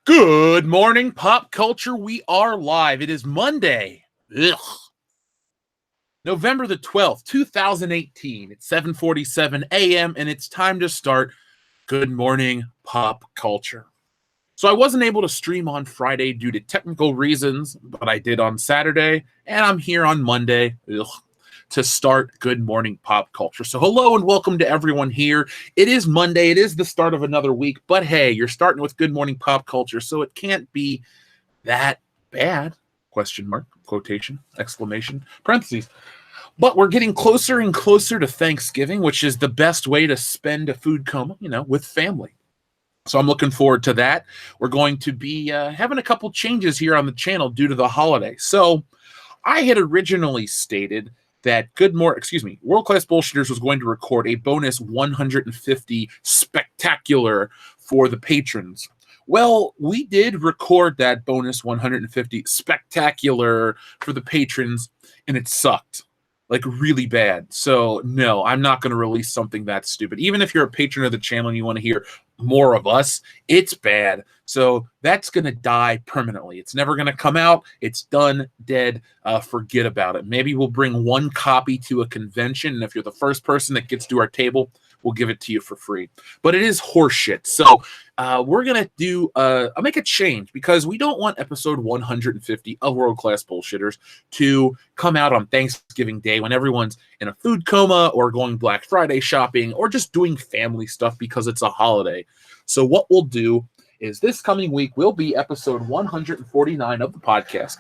Good morning, pop culture. We are live. It is Monday, November the 12th, 2018. It's 7:47 a.m., and it's time to start Good Morning Pop Culture. So I wasn't able to stream on Friday due to technical reasons, but I did on Saturday, and I'm here on Monday to start Good Morning Pop Culture. So hello and welcome to everyone here. It is Monday. It is the start of another week, but hey, you're starting with Good Morning Pop Culture, so it can't be that bad. Question mark, quotation, exclamation, parentheses. But we're getting closer and closer to Thanksgiving, which is the best way to spend a food coma, with family. So I'm looking forward to that. We're going to be having a couple changes here on the channel due to the holiday. So I had originally stated that World Class Bullshitters was going to record a bonus 150 spectacular for the patrons. Well, we did record that bonus 150 spectacular for the patrons, and it sucked. Like, really bad. So, no, I'm not going to release something that stupid. Even if you're a patron of the channel and you want to hear more of us, it's bad. So that's going to die permanently. It's never going to come out. It's done, dead. Forget about it. Maybe we'll bring one copy to a convention, and if you're the first person that gets to our table, we'll give it to you for free. But it is horseshit. So we're going to do make a change because we don't want episode 150 of World Class Bullshitters to come out on Thanksgiving Day when everyone's in a food coma or going Black Friday shopping or just doing family stuff because it's a holiday. So what we'll do is this coming week will be episode 149 of the podcast.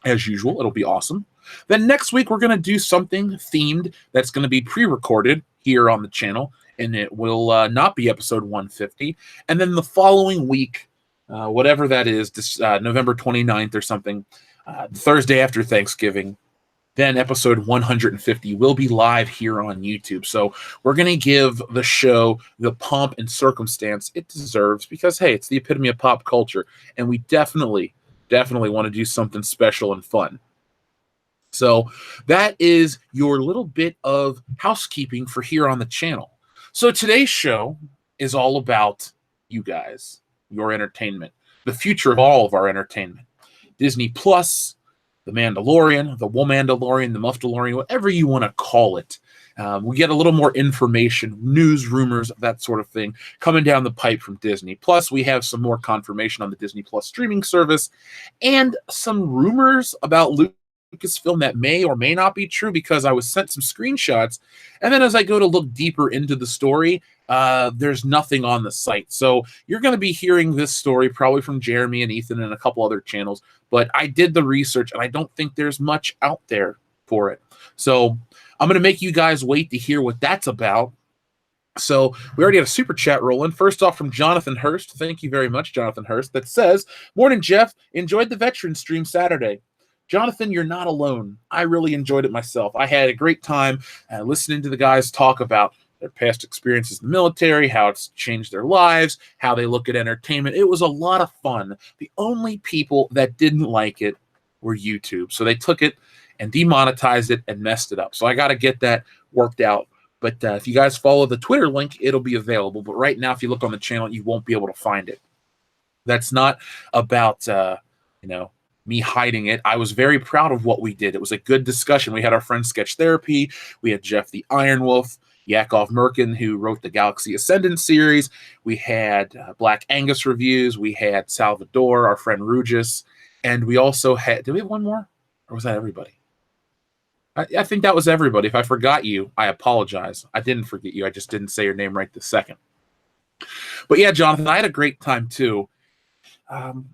As usual, it'll be awesome. Then next week, we're going to do something themed that's going to be pre-recorded here on the channel, and it will not be episode 150. And then the following week, whatever that is, this November 29th or something, Thursday after Thanksgiving, then episode 150 will be live here on YouTube. So we're going to give the show the pomp and circumstance it deserves because, hey, it's the epitome of pop culture, and we definitely want to do something special and fun. So that is your little bit of housekeeping for here on the channel. So today's show is all about you guys, your entertainment, the future of all of our entertainment. Disney Plus, The Mandalorian, The Womandalorian, The Muffdalorian, whatever you want to call it. We get a little more information, news, rumors, that sort of thing coming down the pipe from Disney. Plus, we have some more confirmation on the Disney Plus streaming service and some rumors about Lucasfilm that may or may not be true because I was sent some screenshots. And then as I go to look deeper into the story, there's nothing on the site. So you're going to be hearing this story probably from Jeremy and Ethan and a couple other channels. But I did the research, and I don't think there's much out there for it. So I'm going to make you guys wait to hear what that's about. So we already have a super chat rolling. First off from Jonathan Hurst. Thank you very much, Jonathan Hurst. That says, "Morning, Jeff. Enjoyed the veteran stream Saturday." Jonathan, you're not alone. I really enjoyed it myself. I had a great time listening to the guys talk about their past experiences in the military, how it's changed their lives, how they look at entertainment. It was a lot of fun. The only people that didn't like it were YouTube. So they took it and demonetized it and messed it up. So I got to get that worked out. But if you guys follow the Twitter link, it'll be available. But right now, if you look on the channel, you won't be able to find it. That's not about, me hiding it. I was very proud of what we did. It was a good discussion. We had our friend Sketch Therapy. We had Jeff the Iron Wolf, Yakov Merkin, who wrote the Galaxy Ascendant series. We had Black Angus reviews. We had Salvador, our friend Rugis. And we also had, did we have one more? Or was that everybody? I think that was everybody. If I forgot you, I apologize. I didn't forget you. I just didn't say your name right this second. But yeah, Jonathan, I had a great time too.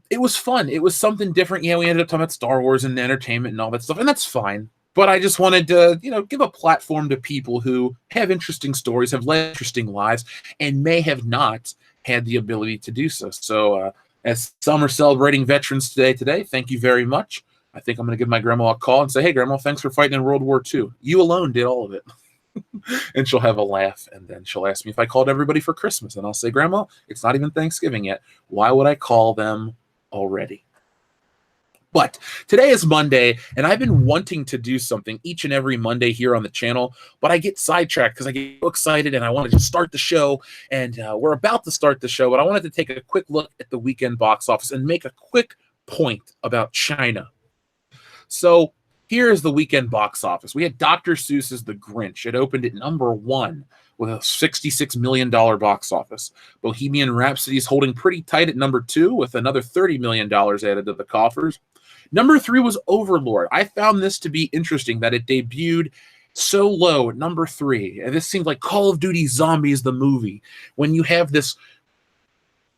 It was fun. It was something different. Yeah, we ended up talking about Star Wars and entertainment and all that stuff, and that's fine. But I just wanted to, give a platform to people who have interesting stories, have led interesting lives, and may have not had the ability to do so. So, as some are celebrating veterans today, thank you very much. I think I'm going to give my grandma a call and say, "Hey, Grandma, thanks for fighting in World War II. You alone did all of it." And she'll have a laugh, and then she'll ask me if I called everybody for Christmas, and I'll say, "Grandma, it's not even Thanksgiving yet. Why would I call them already?" But today is Monday, and I've been wanting to do something each and every Monday here on the channel, but I get sidetracked because I get so excited and I want to just start the show, and we're about to start the show, but I wanted to take a quick look at the weekend box office and make a quick point about China. So here is the weekend box office. We had Dr. Seuss's The Grinch. It opened at #1 with a $66 million box office. Bohemian Rhapsody is holding pretty tight at #2 with another $30 million added to the coffers. #3 was Overlord. I found this to be interesting that it debuted so low at #3. And this seemed like Call of Duty Zombies, the movie. When you have this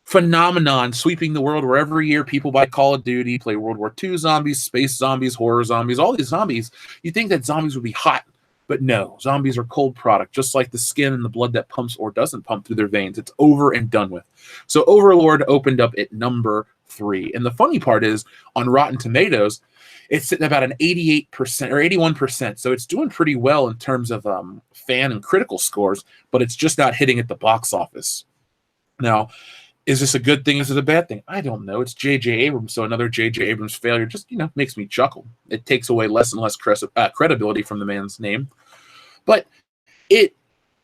phenomenon sweeping the world where every year people buy Call of Duty, play World War II zombies, space zombies, horror zombies, all these zombies, you think that zombies would be hot. But no, zombies are cold product, just like the skin and the blood that pumps or doesn't pump through their veins. It's over and done with. So Overlord opened up at #3. And the funny part is, on Rotten Tomatoes, it's sitting about an 88% or 81%. So it's doing pretty well in terms of fan and critical scores, but it's just not hitting at the box office. Now, is this a good thing? Is it a bad thing? I don't know. It's J.J. Abrams, so another J.J. Abrams failure just, makes me chuckle. It takes away less and less credibility from the man's name. But it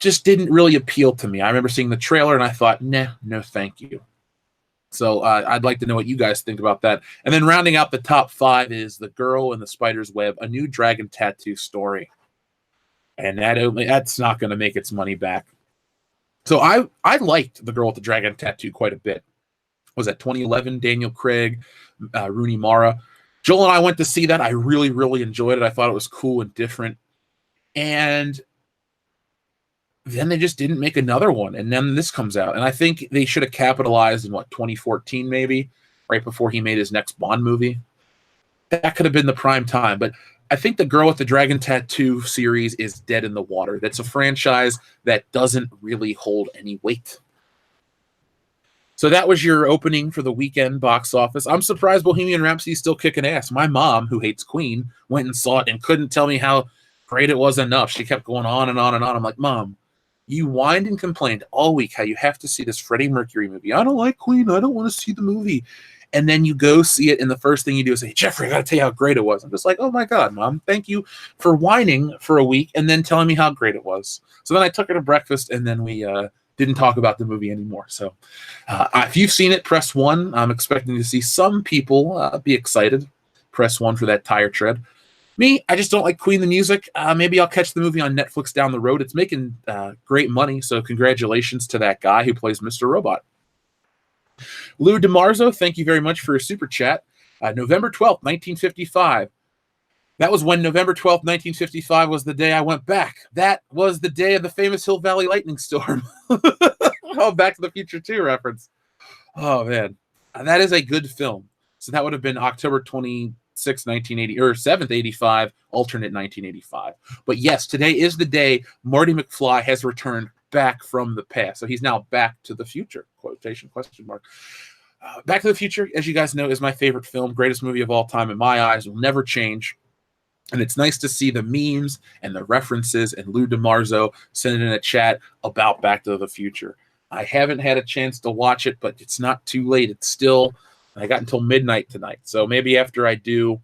just didn't really appeal to me. I remember seeing the trailer, and I thought, nah, no thank you. So I'd like to know what you guys think about that. And then rounding out the top 5 is The Girl in the Spider's Web, a new dragon tattoo story. And that's not going to make its money back. So I liked The Girl with the Dragon Tattoo quite a bit. Was that 2011? Daniel Craig, Rooney Mara. Joel and I went to see that. I really, really enjoyed it. I thought it was cool and different. And then they just didn't make another one. And then this comes out. And I think they should have capitalized in, 2014 maybe, right before he made his next Bond movie. That could have been the prime time. But I think The Girl with the Dragon Tattoo series is dead in the water. That's a franchise that doesn't really hold any weight. So that was your opening for the weekend box office. I'm surprised Bohemian Rhapsody is still kicking ass. My mom, who hates Queen, went and saw it and couldn't tell me how great it was enough. She kept going on and on and on. I'm like, Mom, you whined and complained all week how you have to see this Freddie Mercury movie. I don't like Queen. I don't want to see the movie. And then you go see it, and the first thing you do is say, Jeffrey, I got to tell you how great it was. I'm just like, oh, my God, Mom, thank you for whining for a week and then telling me how great it was. So then I took her to breakfast, and then we didn't talk about the movie anymore. So if you've seen it, press 1. I'm expecting to see some people be excited. Press 1 for that tire tread. Me, I just don't like Queen the music. Maybe I'll catch the movie on Netflix down the road. It's making great money, so congratulations to that guy who plays Mr. Robot. Lou DeMarzo, thank you very much for your super chat. November 12th, 1955. That was when November 12th, 1955 was the day I went back. That was the day of the famous Hill Valley lightning storm. Oh, Back to the Future 2 reference. Oh, man. That is a good film. So that would have been October 26th, 1980, or 7th, 85, alternate 1985. But yes, today is the day Marty McFly has returned back from the past. So he's now back to the future, quotation, question mark. Back to the Future, as you guys know, is my favorite film, greatest movie of all time in my eyes, will never change. And it's nice to see the memes and the references and Lou DeMarzo sending in a chat about Back to the Future. I haven't had a chance to watch it, but it's not too late. It's still, I got until midnight tonight. So maybe after I do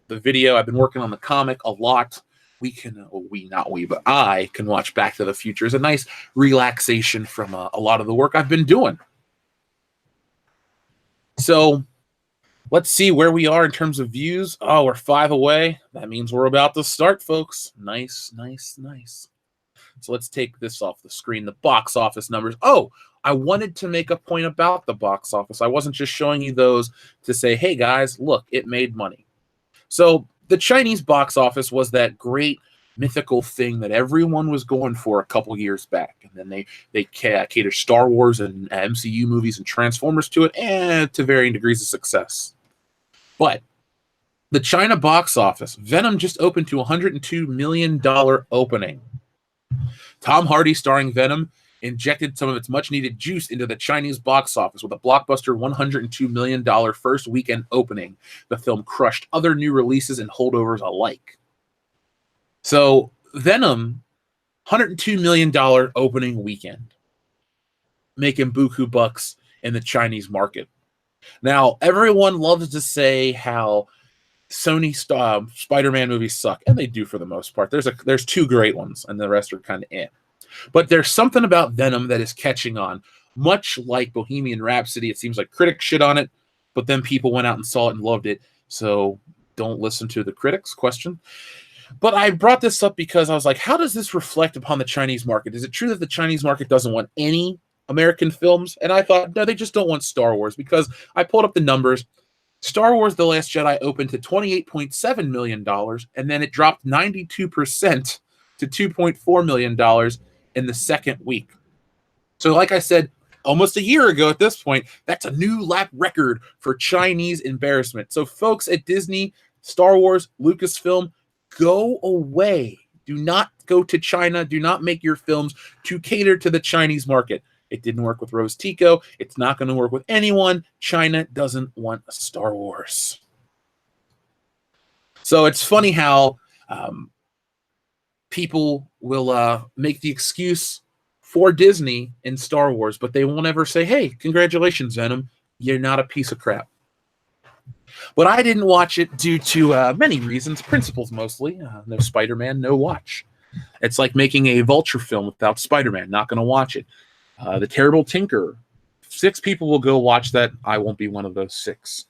the video, I've been working on the comic a lot. I can watch Back to the Future as a nice relaxation from a lot of the work I've been doing. So let's see where we are in terms of views. Oh, we're 5 away. That means we're about to start, folks. Nice, nice, nice. So let's take this off the screen. The box office numbers. Oh, I wanted to make a point about the box office. I wasn't just showing you those to say, hey, guys, look, it made money. So the Chinese box office was that great mythical thing that everyone was going for a couple years back. And then they cater Star Wars and MCU movies and Transformers to it, and to varying degrees of success. But the China box office, Venom just opened to $102 million opening. Tom Hardy starring Venom injected some of its much-needed juice into the Chinese box office with a blockbuster $102 million first weekend opening. The film crushed other new releases and holdovers alike. So, Venom, $102 million opening weekend, making buku bucks in the Chinese market. Now, everyone loves to say how Sony Spider-Man movies suck, and they do for the most part. There's two great ones, and the rest are kind of eh. But there's something about Venom that is catching on. Much like Bohemian Rhapsody, it seems like critics shit on it, but then people went out and saw it and loved it. So don't listen to the critics question. But I brought this up because I was like, how does this reflect upon the Chinese market? Is it true that the Chinese market doesn't want any American films? And I thought, no, they just don't want Star Wars, because I pulled up the numbers. Star Wars The Last Jedi opened to $28.7 million, and then it dropped 92% to $2.4 million in the second week. So like I said, almost a year ago at this point, that's a new lap record for Chinese embarrassment. So folks at Disney, Star Wars, Lucasfilm, go away. Do not go to China. Do not make your films to cater to the Chinese market. It didn't work with Rose Tico. It's not going to work with anyone. China doesn't want Star Wars. So it's funny how people will make the excuse for Disney in Star Wars, but they won't ever say, hey, congratulations, Venom. You're not a piece of crap. But I didn't watch it due to many reasons, principles mostly. No Spider-Man, no watch. It's like making a Vulture film without Spider-Man. Not going to watch it. The Terrible Tinker. 6 people will go watch that. I won't be one of those 6.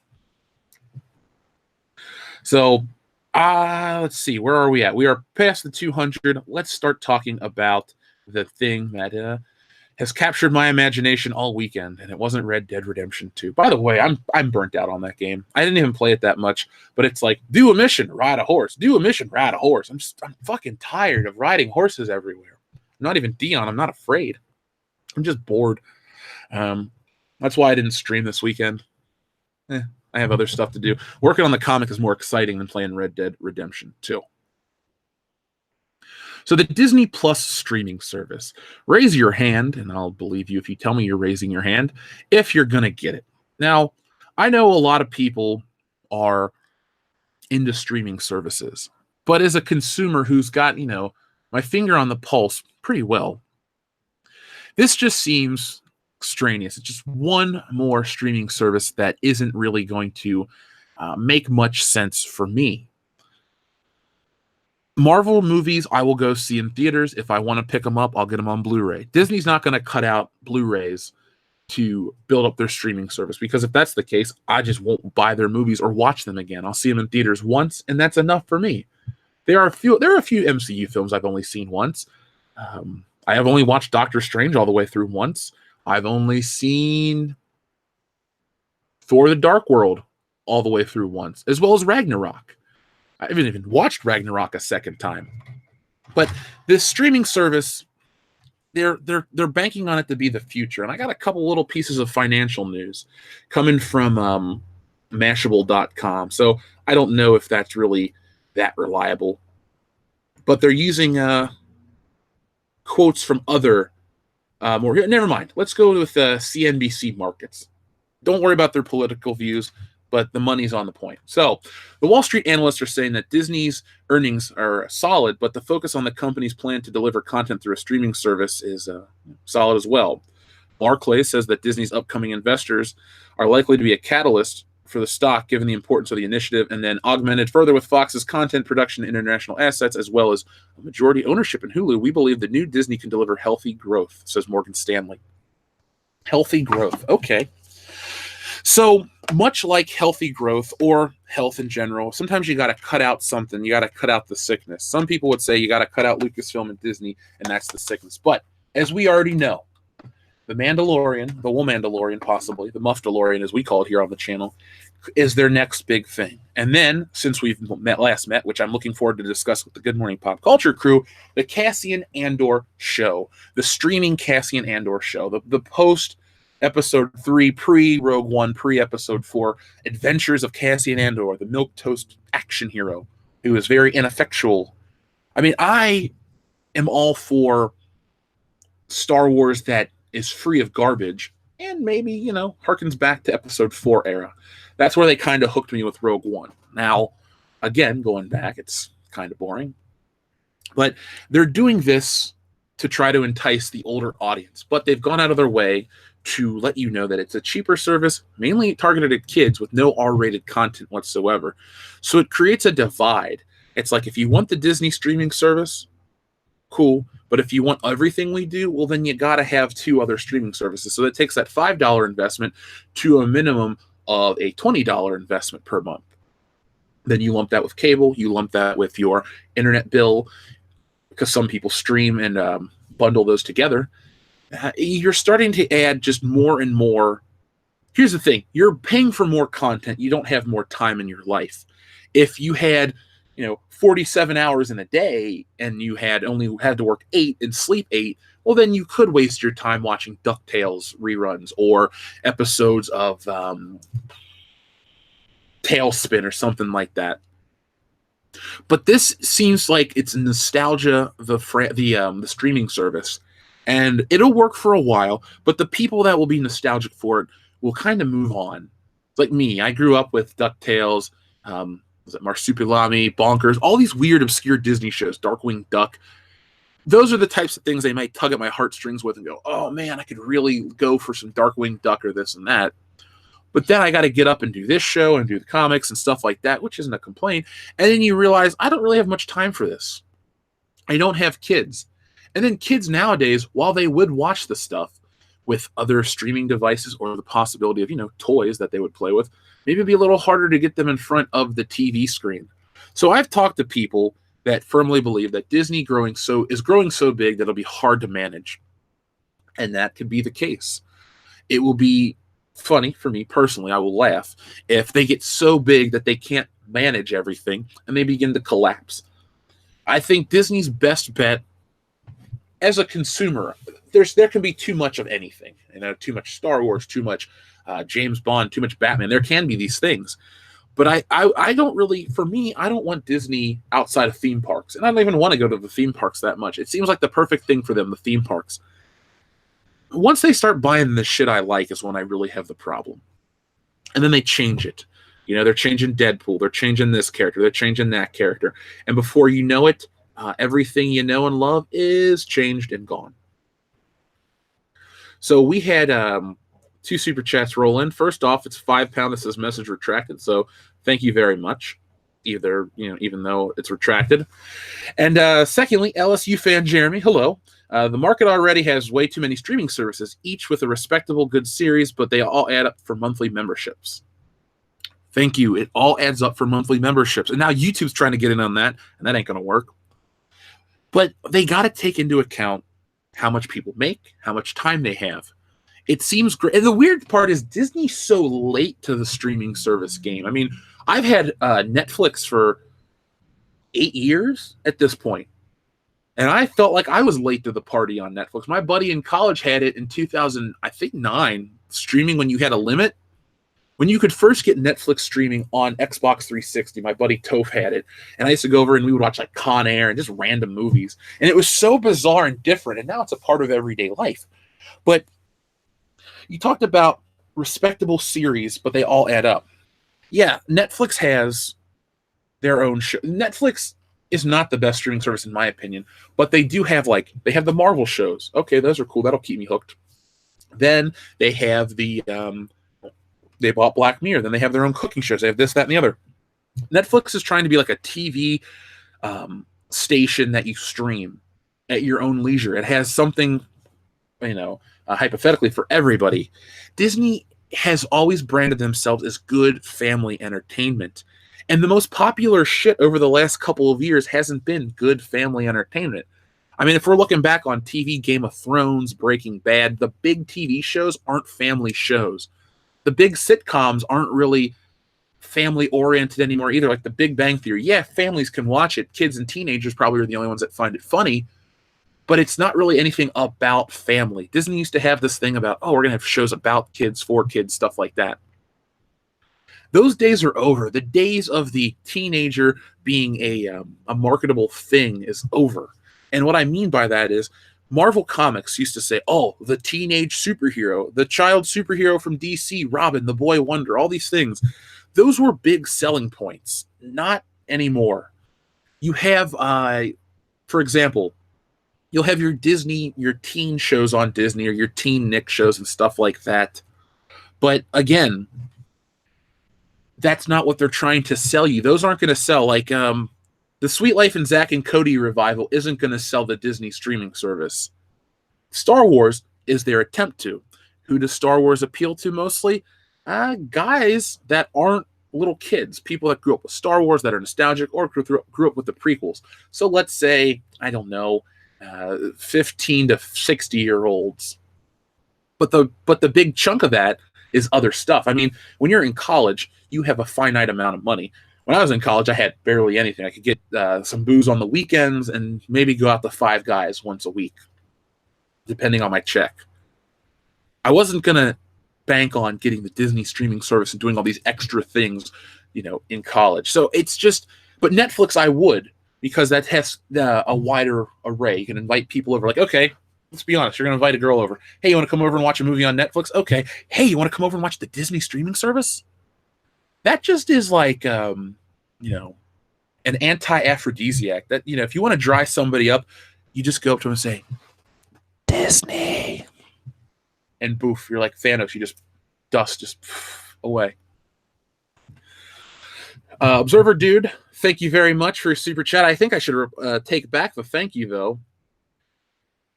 So, let's see. Where are we at? We are past the 200. Let's start talking about the thing that has captured my imagination all weekend, and it wasn't Red Dead Redemption 2. By the way, I'm burnt out on that game. I didn't even play it that much, but it's like, do a mission, ride a horse. Do a mission, ride a horse. I'm fucking tired of riding horses everywhere. I'm not even Dion. I'm not afraid. I'm just bored. That's why I didn't stream this weekend. I have other stuff to do. Working on the comic is more exciting than playing Red Dead Redemption 2. So the Disney Plus streaming service. Raise your hand, and I'll believe you if you tell me you're raising your hand, if you're going to get it. Now, I know a lot of people are into streaming services, but as a consumer who's got, my finger on the pulse pretty well, this just seems extraneous. It's just one more streaming service that isn't really going to make much sense for me. Marvel movies, I will go see in theaters. If I want to pick them up, I'll get them on Blu-ray. Disney's not going to cut out Blu-rays to build up their streaming service, because if that's the case, I just won't buy their movies or watch them again. I'll see them in theaters once, and that's enough for me. There are a few MCU films I've only seen once. I have only watched Doctor Strange all the way through once. I've only seen Thor: The Dark World all the way through once, as well as Ragnarok. I haven't even watched Ragnarok a second time. But this streaming service, they're banking on it to be the future. And I got a couple little pieces of financial news coming from Mashable.com. So I don't know if that's really that reliable. But they're using quotes from other more. Never mind. Let's go with CNBC Markets. Don't worry about their political views, but the money's on the point. So the Wall Street analysts are saying that Disney's earnings are solid, but the focus on the company's plan to deliver content through a streaming service is solid as well. Barclays says that Disney's upcoming investors are likely to be a catalyst for the stock, given the importance of the initiative, and then augmented further with Fox's content production and international assets, as well as a majority ownership in Hulu. We believe the new Disney can deliver healthy growth, says Morgan Stanley. Healthy growth. Okay. So much like healthy growth or health in general, sometimes you got to cut out something. You got to cut out the sickness. Some people would say you got to cut out Lucasfilm and Disney, and that's the sickness. But as we already know, the Mandalorian, the Wool Mandalorian possibly, the Muffdalorian as we call it here on the channel, is their next big thing. And then, since we've last met, which I'm looking forward to discuss with the Good Morning Pop Culture crew, the Cassian Andor show, the streaming Cassian Andor show, the post Episode 3, pre-Rogue One, pre-Episode 4, Adventures of Cassian Andor, the milquetoast action hero who is very ineffectual. I mean, I am all for Star Wars that is free of garbage and maybe, harkens back to Episode 4 era. That's where they kind of hooked me with Rogue One. Now, again, going back, it's kind of boring. But they're doing this to try to entice the older audience, but they've gone out of their way to let you know that it's a cheaper service, mainly targeted at kids with no R-rated content whatsoever. So it creates a divide. It's like, if you want the Disney streaming service, cool. But if you want everything we do, well, then you got to have 2 other streaming services. So it takes that $5 investment to a minimum of a $20 investment per month. Then you lump that with cable, you lump that with your internet bill, because some people stream and bundle those together. You're starting to add just more and more. Here's the thing. You're paying for more content. You don't have more time in your life. If you had, 47 hours in a day and you only had to work 8 and sleep 8, well, then you could waste your time watching DuckTales reruns or episodes of Tailspin or something like that. But this seems like it's nostalgia, the streaming service, and it'll work for a while, but the people that will be nostalgic for it will kind of move on. It's like me. I grew up with DuckTales, was it Marsupilami, Bonkers, all these weird, obscure Disney shows, Darkwing Duck. Those are the types of things they might tug at my heartstrings with and go, oh man, I could really go for some Darkwing Duck or this and that. But then I got to get up and do this show and do the comics and stuff like that, which isn't a complaint. And then you realize, I don't really have much time for this. I don't have kids. And then kids nowadays, while they would watch the stuff with other streaming devices or the possibility of, toys that they would play with, maybe it'd be a little harder to get them in front of the TV screen. So I've talked to people that firmly believe that Disney is growing so big that it'll be hard to manage. And that could be the case. It will be funny for me personally. I will laugh if they get so big that they can't manage everything and they begin to collapse. I think Disney's best bet as a consumer, there can be too much of anything. Too much Star Wars, too much James Bond, too much Batman. There can be these things. But I don't really, for me, I don't want Disney outside of theme parks. And I don't even want to go to the theme parks that much. It seems like the perfect thing for them, the theme parks. Once they start buying the shit I like is when I really have the problem. And then they change it. They're changing Deadpool. They're changing this character. They're changing that character. And before you know it, everything you know and love is changed and gone. So we had 2 super chats roll in. First off, it's £5 that says message retracted. So thank you very much. Even though it's retracted. And secondly, LSU fan Jeremy, hello. The market already has way too many streaming services, each with a respectable good series, but they all add up for monthly memberships. Thank you. It all adds up for monthly memberships. And now YouTube's trying to get in on that, and that ain't going to work. But they got to take into account how much people make, how much time they have. It seems great. And the weird part is Disney's so late to the streaming service game. I mean, I've had Netflix for 8 years at this point. And I felt like I was late to the party on Netflix. My buddy in college had it in 2009, streaming when you had a limit. When you could first get Netflix streaming on Xbox 360, my buddy Toph had it. And I used to go over and we would watch like Con Air and just random movies. And it was so bizarre and different. And now it's a part of everyday life. But you talked about respectable series, but they all add up. Yeah, Netflix has their own show. Netflix is not the best streaming service in my opinion, but they do have they have the Marvel shows. Okay, those are cool. That'll keep me hooked. Then they have they bought Black Mirror. Then they have their own cooking shows. They have this, that, and the other. Netflix is trying to be like a TV station that you stream at your own leisure. It has something, hypothetically for everybody. Disney has always branded themselves as good family entertainment. And the most popular shit over the last couple of years hasn't been good family entertainment. I mean, if we're looking back on TV, Game of Thrones, Breaking Bad, the big TV shows aren't family shows. The big sitcoms aren't really family-oriented anymore either, like The Big Bang Theory. Yeah, families can watch it. Kids and teenagers probably are the only ones that find it funny, but it's not really anything about family. Disney used to have this thing about, we're going to have shows about kids, for kids, stuff like that. Those days are over. The days of the teenager being a marketable thing is over. And what I mean by that is Marvel Comics used to say, the teenage superhero, the child superhero from DC, Robin, the Boy Wonder, all these things. Those were big selling points. Not anymore. You have, for example, You'll have your Disney, your teen shows on Disney, or your teen Nick shows and stuff like that. But again, that's not what they're trying to sell you. Those aren't going to sell. Like the Sweet Life and Zack and Cody revival isn't going to sell the Disney streaming service. Star Wars is their attempt to. Who does Star Wars appeal to mostly? Guys that aren't little kids, people that grew up with Star Wars, that are nostalgic, or grew up with the prequels. So let's say, I don't know, 15 to 60-year-olds. But the big chunk of that is other stuff. I mean, when you're in college, you have a finite amount of money. When I was in college, I had barely anything. I could get some booze on the weekends and maybe go out to Five Guys once a week, depending on my check. I wasn't going to bank on getting the Disney streaming service and doing all these extra things, in college. So it's just, but Netflix I would, because that has a wider array. You can invite people over, like, okay, let's be honest, you're going to invite a girl over. Hey, you want to come over and watch a movie on Netflix? Okay. Hey, you want to come over and watch the Disney streaming service? That just is like, an anti-aphrodisiac. That, if you want to dry somebody up, you just go up to them and say, Disney. And boof, you're like Thanos. You just dust away. Observer Dude, thank you very much for your super chat. I think I should take back the thank you, though,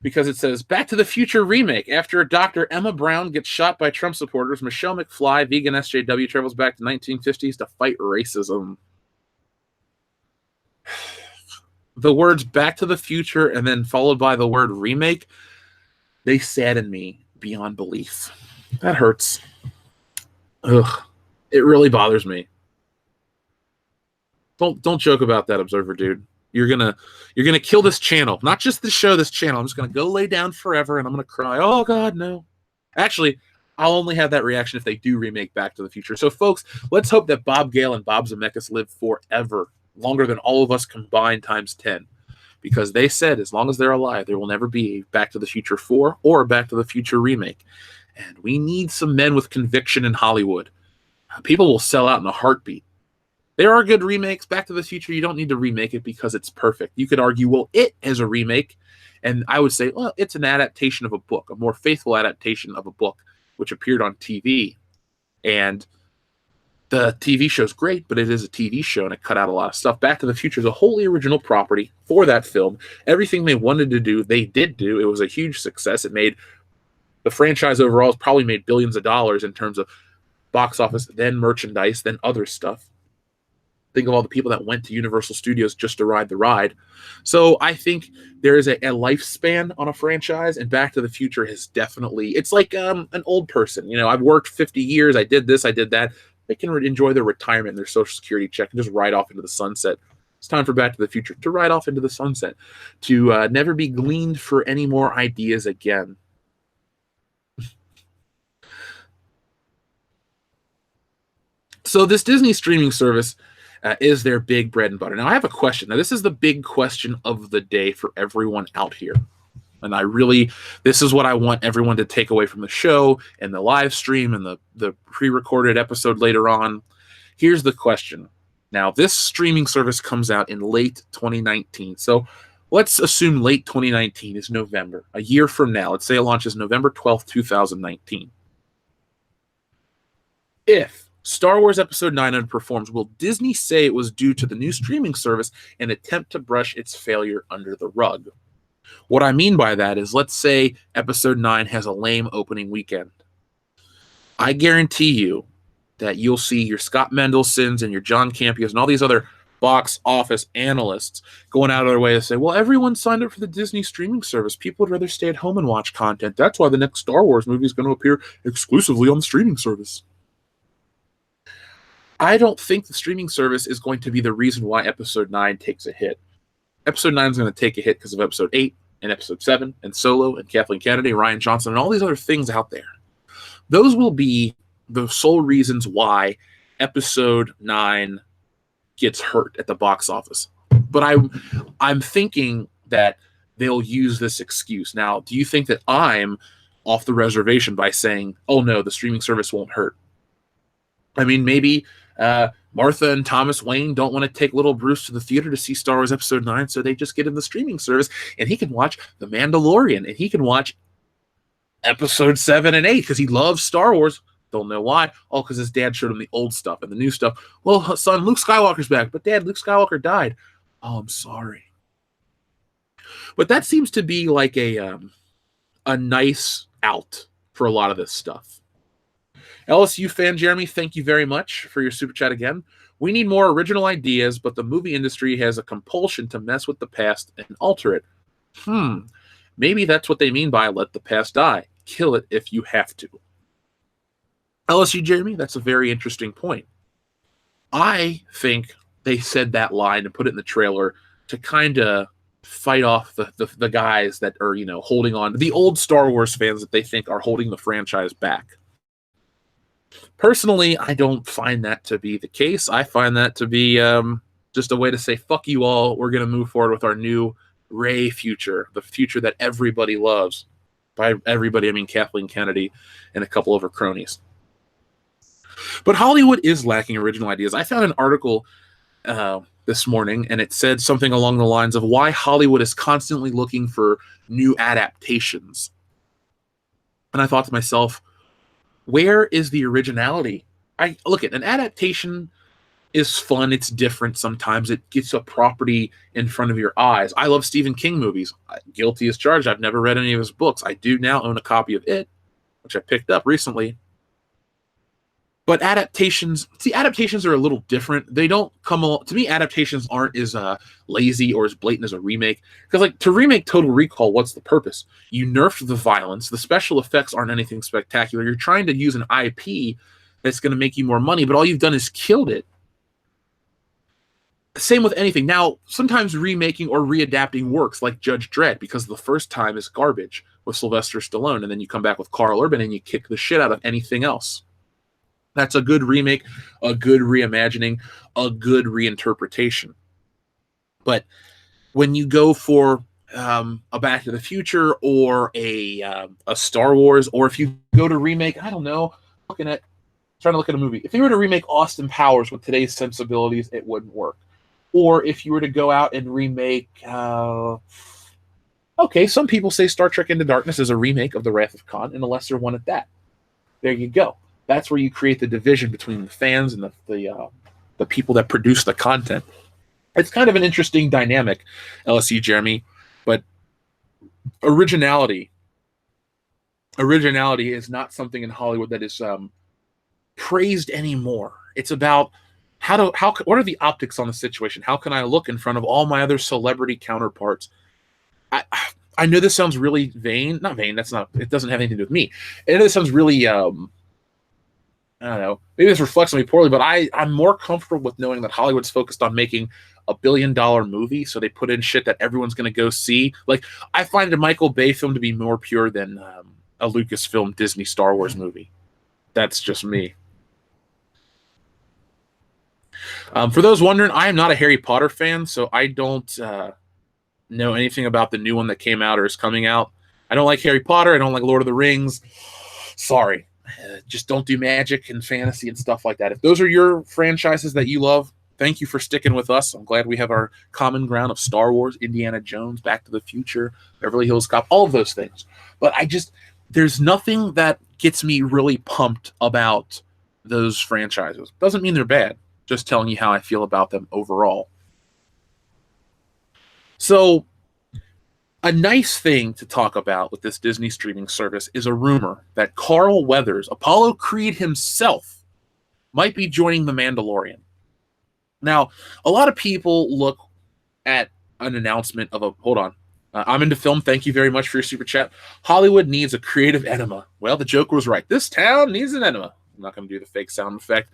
because it says, Back to the Future remake. After Dr. Emma Brown gets shot by Trump supporters, Michelle McFly, vegan SJW, travels back to 1950s to fight racism. The words Back to the Future and then followed by the word remake, they sadden me beyond belief. That hurts. Ugh. It really bothers me. Don't joke about that, Observer Dude. You're gonna kill this channel. Not just the show, this channel. I'm just gonna go lay down forever and I'm gonna cry. Oh God, no. Actually, I'll only have that reaction if they do remake Back to the Future. So folks, let's hope that Bob Gale and Bob Zemeckis live forever. Longer than all of us combined times 10. Because they said as long as they're alive, there will never be a Back to the Future 4 or a Back to the Future remake. And we need some men with conviction in Hollywood. People will sell out in a heartbeat. There are good remakes. Back to the Future, you don't need to remake it because it's perfect. You could argue, well, it is a remake. And I would say, well, it's an adaptation of a book, a more faithful adaptation of a book, which appeared on TV. And the TV show's great, but it is a TV show, and it cut out a lot of stuff. Back to the Future is a wholly original property for that film. Everything they wanted to do, they did do. It was a huge success. It made the franchise overall has probably made billions of dollars in terms of box office, then merchandise, then other stuff. Think of all the people that went to Universal Studios just to ride the ride. So I think there is a lifespan on a franchise, and Back to the Future has definitely, it's like an old person. I've worked 50 years. I did this, I did that. They can enjoy their retirement and their Social Security check and just ride off into the sunset. It's time for Back to the Future to ride off into the sunset, to never be gleaned for any more ideas again. So this Disney streaming service is their big bread and butter. Now, I have a question. Now, this is the big question of the day for everyone out here. And this is what I want everyone to take away from the show and the live stream and the pre-recorded episode later on. Here's the question. Now, this streaming service comes out in late 2019. So let's assume late 2019 is November, a year from now. Let's say it launches November 12th, 2019. If Star Wars Episode 9 underperforms, will Disney say it was due to the new streaming service and attempt to brush its failure under the rug? What I mean by that is, let's say Episode 9 has a lame opening weekend. I guarantee you that you'll see your Scott Mendelsons and your John Campios and all these other box office analysts going out of their way to say, well, everyone signed up for the Disney streaming service. People would rather stay at home and watch content. That's why the next Star Wars movie is going to appear exclusively on the streaming service. I don't think the streaming service is going to be the reason why Episode 9 takes a hit. Episode 9 is going to take a hit because of Episode 8 and Episode 7 and Solo and Kathleen Kennedy, Rian Johnson, and all these other things out there. Those will be the sole reasons why Episode 9 gets hurt at the box office. But I'm thinking that they'll use this excuse. Now, do you think that I'm off the reservation by saying, oh no, the streaming service won't hurt? I mean, maybe Martha and Thomas Wayne don't want to take little Bruce to the theater to see Star Wars Episode 9, so they just get in the streaming service, and he can watch The Mandalorian, and he can watch Episode 7 and 8 because he loves Star Wars. Don't know why. Oh, because his dad showed him the old stuff and the new stuff. Well, son, Luke Skywalker's back, but Dad, Luke Skywalker died. Oh, I'm sorry. But that seems to be like a nice out for a lot of this stuff. LSU fan Jeremy, thank you very much for your super chat again. We need more original ideas, but the movie industry has a compulsion to mess with the past and alter it. Maybe that's what they mean by let the past die. Kill it if you have to. LSU Jeremy, that's a very interesting point. I think they said that line and put it in the trailer to kind of fight off the guys that are, holding on, the old Star Wars fans that they think are holding the franchise back. Personally, I don't find that to be the case. I find that to be just a way to say, fuck you all, we're going to move forward with our new Rey future, the future that everybody loves. By everybody, I mean Kathleen Kennedy and a couple of her cronies. But Hollywood is lacking original ideas. I found an article this morning, and it said something along the lines of why Hollywood is constantly looking for new adaptations. And I thought to myself, where is the originality? I look at an adaptation is fun. It's different sometimes. It gets a property in front of your eyes. I love Stephen King movies. Guilty as charged. I've never read any of his books. I do now own a copy of It, which I picked up recently. But adaptations are a little different. They don't come along. To me, adaptations aren't as lazy or as blatant as a remake. Because, to remake Total Recall, what's the purpose? You nerfed the violence. The special effects aren't anything spectacular. You're trying to use an IP that's going to make you more money, but all you've done is killed it. Same with anything. Now, sometimes remaking or readapting works, like Judge Dredd, because the first time is garbage with Sylvester Stallone, and then you come back with Carl Urban and you kick the shit out of anything else. That's a good remake, a good reimagining, a good reinterpretation. But when you go for a Back to the Future or a Star Wars, or if you go to remake, I don't know, trying to look at a movie. If you were to remake Austin Powers with today's sensibilities, it wouldn't work. Or if you were to go out and remake, some people say Star Trek Into Darkness is a remake of The Wrath of Khan, and a lesser one at that. There you go. That's where you create the division between the fans and the people that produce the content. It's kind of an interesting dynamic, LSU Jeremy, but originality is not something in Hollywood that is praised anymore. It's about what are the optics on the situation? How can I look in front of all my other celebrity counterparts? I know this sounds really vain. Not vain. It doesn't have anything to do with me. I know this sounds really I don't know. Maybe this reflects on me poorly, but I'm more comfortable with knowing that Hollywood's focused on making a $1 billion movie, so they put in shit that everyone's going to go see. I find a Michael Bay film to be more pure than a Lucasfilm Disney Star Wars movie. That's just me. For those wondering, I am not a Harry Potter fan, so I don't know anything about the new one that came out or is coming out. I don't like Harry Potter. I don't like Lord of the Rings. Sorry. Just don't do magic and fantasy and stuff like that. If those are your franchises that you love, thank you for sticking with us. I'm glad we have our common ground of Star Wars, Indiana Jones, Back to the Future, Beverly Hills Cop, all of those things. But there's nothing that gets me really pumped about those franchises. Doesn't mean they're bad. Just telling you how I feel about them overall. So, a nice thing to talk about with this Disney streaming service is a rumor that Carl Weathers, Apollo Creed himself, might be joining The Mandalorian. Now, a lot of people look at an announcement of hold on. I'm into film. Thank you very much for your super chat. Hollywood needs a creative enema. Well, the Joker was right. This town needs an enema. I'm not going to do the fake sound effect.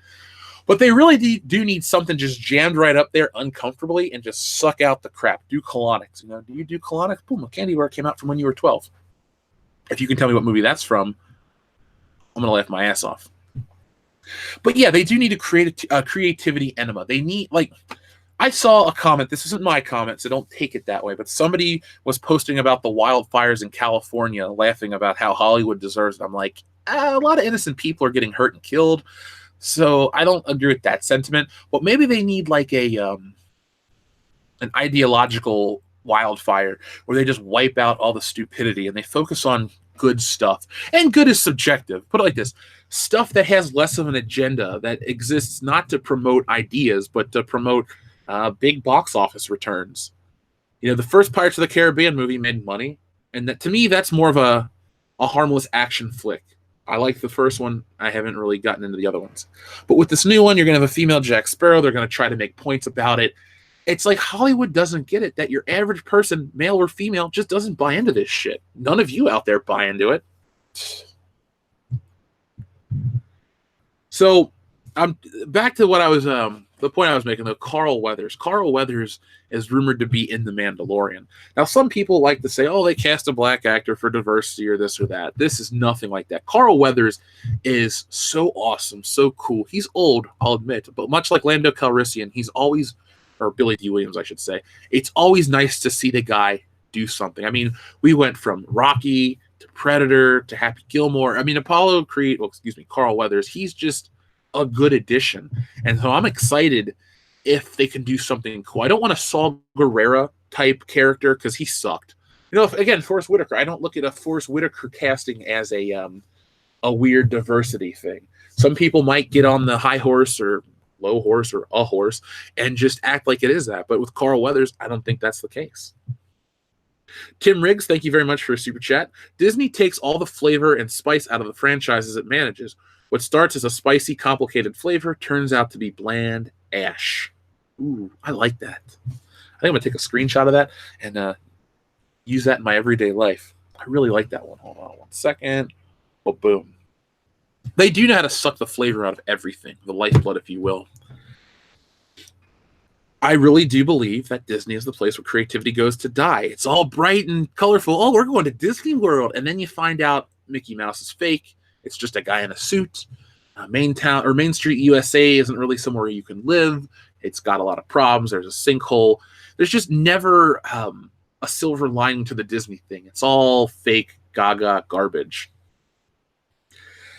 But they really do need something just jammed right up there uncomfortably and just suck out the crap. Do colonics. Do you do colonics? Boom, a candy bar came out from when you were 12. If you can tell me what movie that's from, I'm going to laugh my ass off. But yeah, they do need a creativity enema. They need, I saw a comment. This isn't my comment, so don't take it that way. But somebody was posting about the wildfires in California, laughing about how Hollywood deserves it. I'm like, a lot of innocent people are getting hurt and killed. So I don't agree with that sentiment. But maybe they need like an ideological wildfire where they just wipe out all the stupidity and they focus on good stuff. And good is subjective. Put it like this: stuff that has less of an agenda, that exists not to promote ideas, but to promote big box office returns. The first Pirates of the Caribbean movie made money, and that to me, that's more of a harmless action flick. I like the first one. I haven't really gotten into the other ones. But with this new one, you're going to have a female Jack Sparrow. They're going to try to make points about it. It's like Hollywood doesn't get it that your average person, male or female, just doesn't buy into this shit. None of you out there buy into it. So I'm back to what I was the point I was making, though. Carl Weathers. Carl Weathers is rumored to be in The Mandalorian. Now, some people like to say, oh, they cast a black actor for diversity or this or that. This is nothing like that. Carl Weathers is so awesome, so cool. He's old, I'll admit, but much like Lando Calrissian, he's always, or Billy D. Williams, I should say, it's always nice to see the guy do something. I mean, we went from Rocky to Predator to Happy Gilmore. I mean, Carl Weathers, he's just a good addition. And so I'm excited if they can do something cool. I don't want a Saw Gerrera type character because he sucked. Again, Forrest Whitaker, I don't look at a Forrest Whitaker casting as a weird diversity thing. Some people might get on the high horse or low horse or a horse and just act like it is that. But with Carl Weathers, I don't think that's the case. Tim Riggs, thank you very much for a super chat. Disney takes all the flavor and spice out of the franchises it manages. What starts as a spicy, complicated flavor turns out to be bland ash. Ooh, I like that. I think I'm going to take a screenshot of that and use that in my everyday life. I really like that one. Hold on 1 second. Oh, boom. They do know how to suck the flavor out of everything, the lifeblood, if you will. I really do believe that Disney is the place where creativity goes to die. It's all bright and colorful. Oh, we're going to Disney World. And then you find out Mickey Mouse is fake. It's just a guy in a suit. Main Street USA isn't really somewhere you can live. It's got a lot of problems. There's a sinkhole. There's just never a silver lining to the Disney thing. It's all fake, gaga garbage.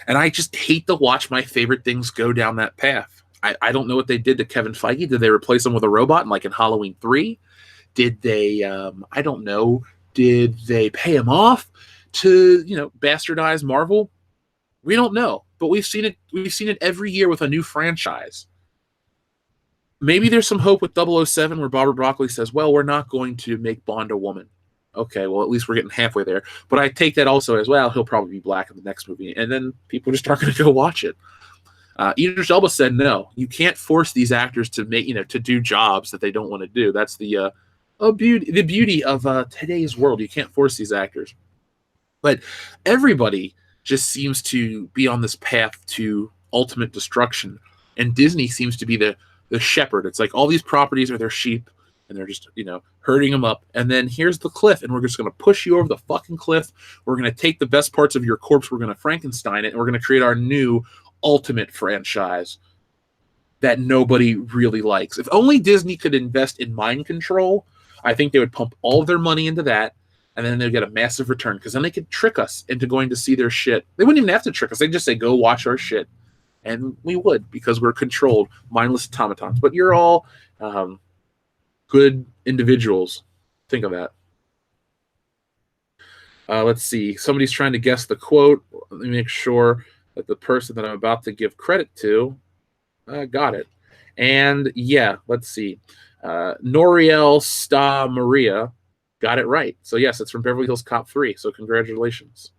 And I just hate to watch my favorite things go down that path. I don't know what they did to Kevin Feige. Did they replace him with a robot like in Halloween 3? Did they, I don't know, did they pay him off to, bastardize Marvel? We don't know, but we've seen it every year with a new franchise. Maybe there's some hope with 007 where Barbara Broccoli says, well, we're not going to make Bond a woman. Okay, well, at least we're getting halfway there. But I take that also as, well, he'll probably be black in the next movie. And then people just aren't going to go watch it. Idris Elba said, no, you can't force these actors to make, to do jobs that they don't want to do. That's the beauty of today's world. You can't force these actors. But everybody just seems to be on this path to ultimate destruction. And Disney seems to be the shepherd. It's like all these properties are their sheep, and they're just, herding them up. And then here's the cliff, and we're just going to push you over the fucking cliff. We're going to take the best parts of your corpse. We're going to Frankenstein it, and we're going to create our new ultimate franchise that nobody really likes. If only Disney could invest in mind control, I think they would pump all of their money into that, and then they'd get a massive return, because then they could trick us into going to see their shit. They wouldn't even have to trick us. They'd just say, go watch our shit. And we would, because we're controlled, mindless automatons. But you're all good individuals. Think of that. Let's see. Somebody's trying to guess the quote. Let me make sure that the person that I'm about to give credit to got it. And yeah, let's see. Noriel Sta Maria got it right. So yes, it's from Beverly Hills Cop 3. So congratulations.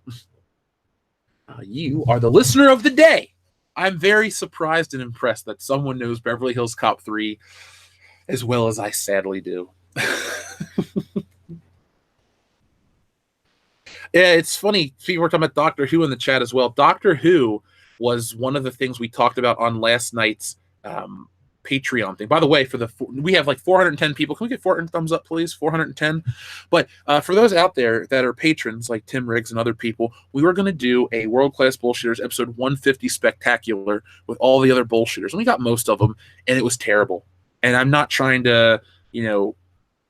You are the listener of the day. I'm very surprised and impressed that someone knows Beverly Hills Cop 3 as well as I sadly do. Yeah, it's funny. People were talking about Doctor Who in the chat as well. Doctor Who was one of the things we talked about on last night's Patreon thing. By the way, we have like 410 people. Can we get 400 thumbs up, please? 410. But for those out there that are patrons, like Tim Riggs and other people, we were going to do a World Class Bullshitters episode 150 spectacular with all the other bullshitters. And we got most of them, and it was terrible. And I'm not trying to,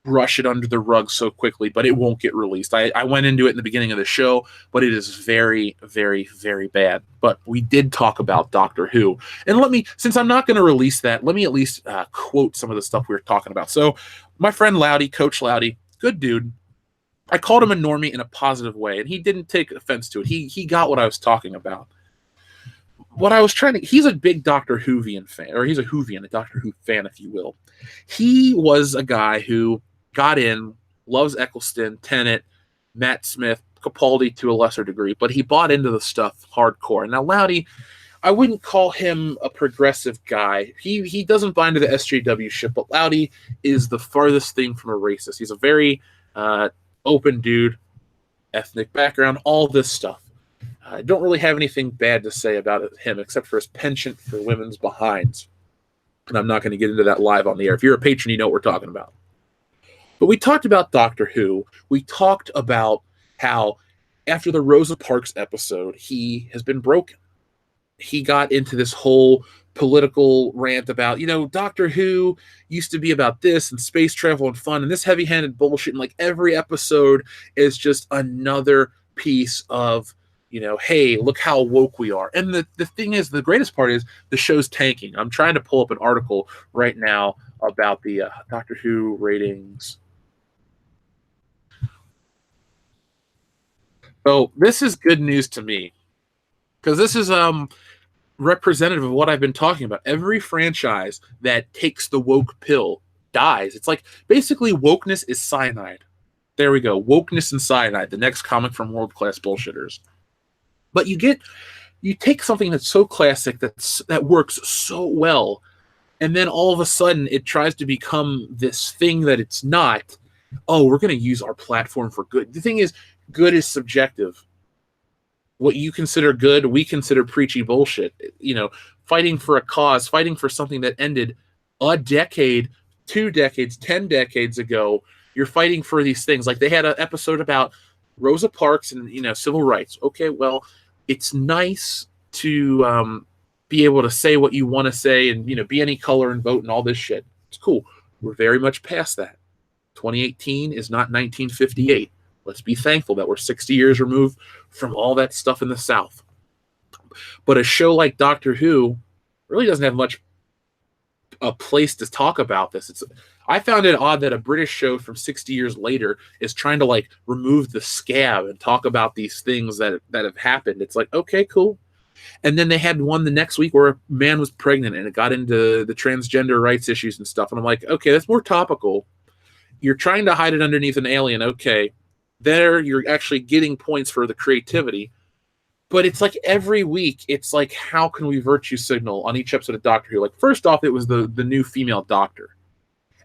brush it under the rug so quickly, but it won't get released. I went into it in the beginning of the show, but it is very, very, very bad. But we did talk about Doctor Who. And since I'm not going to release that, let me at least quote some of the stuff we were talking about. So my friend Loudy, Coach Loudy, good dude. I called him a normie in a positive way, and he didn't take offense to it. He got what I was talking about. He's a big Doctor Whovian fan, or he's a Whovian, a Doctor Who fan, if you will. He was a guy who got in, loves Eccleston, Tennant, Matt Smith, Capaldi to a lesser degree, but he bought into the stuff hardcore. Now, Loudy, I wouldn't call him a progressive guy. He doesn't buy into the SJW shit, but Loudy is the farthest thing from a racist. He's a very open dude, ethnic background, all this stuff. I don't really have anything bad to say about him except for his penchant for women's behinds. And I'm not going to get into that live on the air. If you're a patron, you know what we're talking about. But we talked about Doctor Who. We talked about how after the Rosa Parks episode, he has been broken. He got into this whole political rant about, Doctor Who used to be about this and space travel and fun and this heavy-handed bullshit. And like every episode is just another piece of, hey, look how woke we are. And the thing is, the greatest part is the show's tanking. I'm trying to pull up an article right now about the Doctor Who ratings. So this is good news to me because this is representative of what I've been talking about. Every franchise that takes the woke pill dies. It's like basically wokeness is cyanide. There we go. Wokeness and cyanide, the next comic from World Class Bullshitters. But you take something that's so classic, that works so well, and then all of a sudden it tries to become this thing that it's not. Oh, we're going to use our platform for good. The thing is, good is subjective. What you consider good, we consider preachy bullshit. Fighting for a cause, fighting for something that ended a decade, 2 decades, 10 decades ago. You're fighting for these things. Like they had an episode about Rosa Parks and civil rights. Okay, well, it's nice to be able to say what you want to say and be any color and vote and all this shit. It's cool. We're very much past that. 2018 is not 1958. Let's be thankful that we're 60 years removed from all that stuff in the South. But a show like Doctor Who really doesn't have much a place to talk about this. I found it odd that a British show from 60 years later is trying to remove the scab and talk about these things that have happened. It's like, okay, cool. And then they had one the next week where a man was pregnant and it got into the transgender rights issues and stuff. And I'm like, okay, that's more topical. You're trying to hide it underneath an alien. Okay. There you're actually getting points for the creativity. But it's like every week, it's like, how can we virtue signal on each episode of Doctor Who? Like, first off, it was the new female doctor.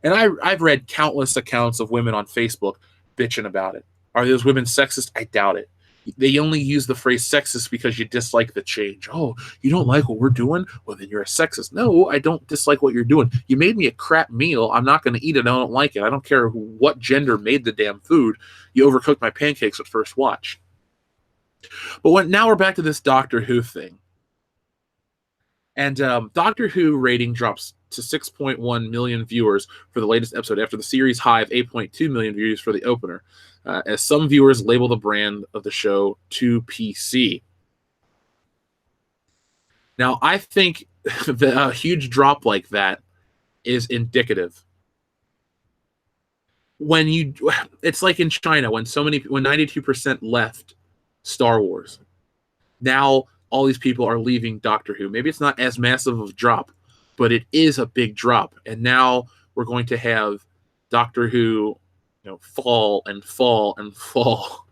And I've read countless accounts of women on Facebook bitching about it. Are those women sexist? I doubt it. They only use the phrase sexist because you dislike the change. Oh, you don't like what we're doing? Well, then you're a sexist. No, I don't dislike what you're doing. You made me a crap meal. I'm not going to eat it. I don't like it. I don't care what gender made the damn food. You overcooked my pancakes at first watch. But now we're back to this Doctor Who thing. And Doctor Who rating drops to 6.1 million viewers for the latest episode after the series high of 8.2 million views for the opener, as some viewers label the brand of the show 2PC. Now, I think a huge drop like that is indicative. It's like in China when 92% left Star Wars. Now all these people are leaving Doctor Who. Maybe it's not as massive of a drop, but it is a big drop. And now we're going to have Doctor Who, fall and fall and fall.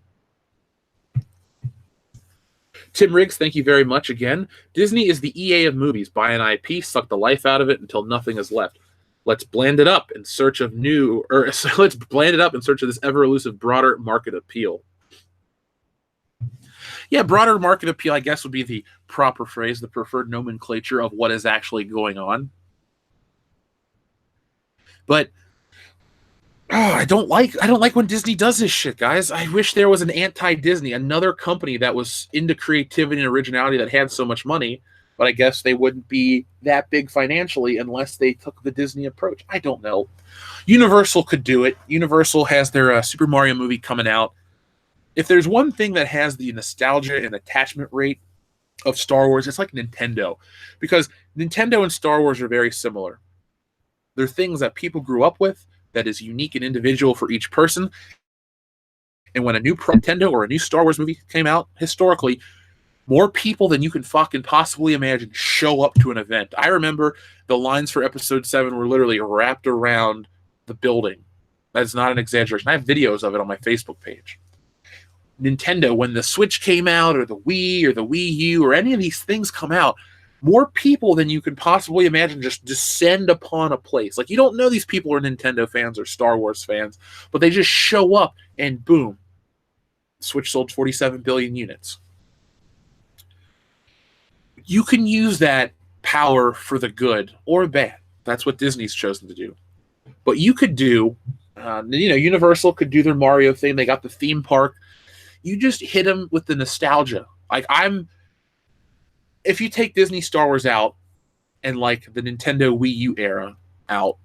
Tim Riggs, thank you very much again. Disney is the EA of movies. Buy an IP, suck the life out of it until nothing is left. Let's blend it up in search of let's blend it up in search of this ever elusive broader market appeal. Yeah, broader market appeal, I guess, would be the proper phrase, the preferred nomenclature of what is actually going on. But I don't like when Disney does this shit, guys. I wish there was an anti-Disney, another company that was into creativity and originality that had so much money but I guess they wouldn't be that big financially unless they took the Disney approach. I don't know. Universal could do it. Universal has their Super Mario movie coming out. If there's one thing that has the nostalgia and attachment rate of Star Wars, it's like Nintendo, because Nintendo and Star Wars are very similar. They're things that people grew up with that is unique and individual for each person. And when a new Nintendo or a new Star Wars movie came out, historically, more people than you can fucking possibly imagine show up to an event. I remember the lines for Episode 7 were literally wrapped around the building. That's not an exaggeration. I have videos of it on my Facebook page. Nintendo, when the Switch came out, or the Wii, or the Wii U, or any of these things come out, more people than you can possibly imagine just descend upon a place. Like, you don't know these people are Nintendo fans or Star Wars fans, but they just show up and boom, Switch sold 47 billion units. You can use that power for the good or bad. That's what Disney's chosen to do. But you could do, Universal could do their Mario thing. They got the theme park. You just hit them with the nostalgia. If you take Disney Star Wars out and like the Nintendo Wii U era out,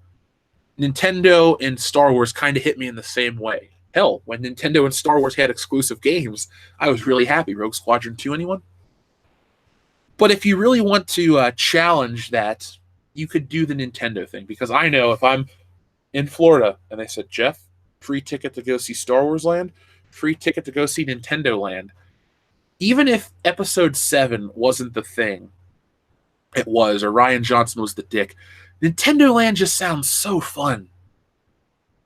Nintendo and Star Wars kind of hit me in the same way. Hell, when Nintendo and Star Wars had exclusive games, I was really happy. Rogue Squadron 2, anyone? But if you really want to challenge that, you could do the Nintendo thing. Because I know if I'm in Florida and they said, Jeff, free ticket to go see Star Wars Land, free ticket to go see Nintendo Land, even if Episode 7 wasn't the thing it was, or Ryan Johnson was the dick, Nintendo Land just sounds so fun.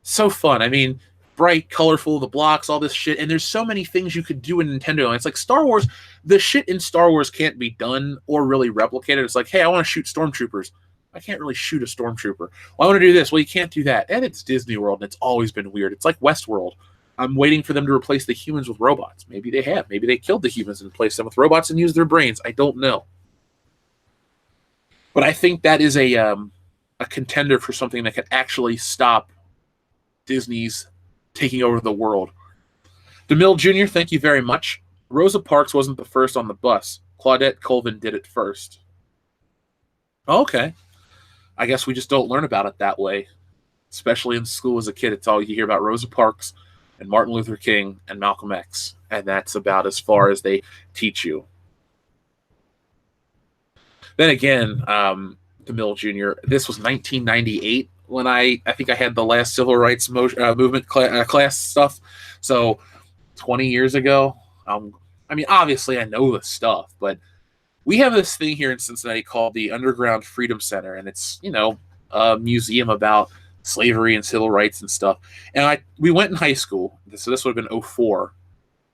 So fun. I mean, bright, colorful, the blocks, all this shit, and there's so many things you could do in Nintendo Land. It's like Star Wars, the shit in Star Wars can't be done or really replicated. It's like, hey, I want to shoot stormtroopers. I can't really shoot a stormtrooper. Well, I want to do this. Well, you can't do that. And it's Disney World, and it's always been weird. It's like Westworld. I'm waiting for them to replace the humans with robots. Maybe they have. Maybe they killed the humans and replaced them with robots and used their brains. I don't know. But I think that is a contender for something that could actually stop Disney's taking over the world. DeMille Jr., thank you very much. Rosa Parks wasn't the first on the bus. Claudette Colvin did it first. Okay. I guess we just don't learn about it that way. Especially in school as a kid, it's all you hear about Rosa Parks and Martin Luther King and Malcolm X. And that's about as far as they teach you. Then again, DeMille Jr., this was 1998 when I think I had the last civil rights movement class stuff. So 20 years ago, I mean, obviously I know the stuff, but we have this thing here in Cincinnati called the Underground Freedom Center, and it's, a museum about slavery and civil rights and stuff. And we went in high school, so this would have been 2004,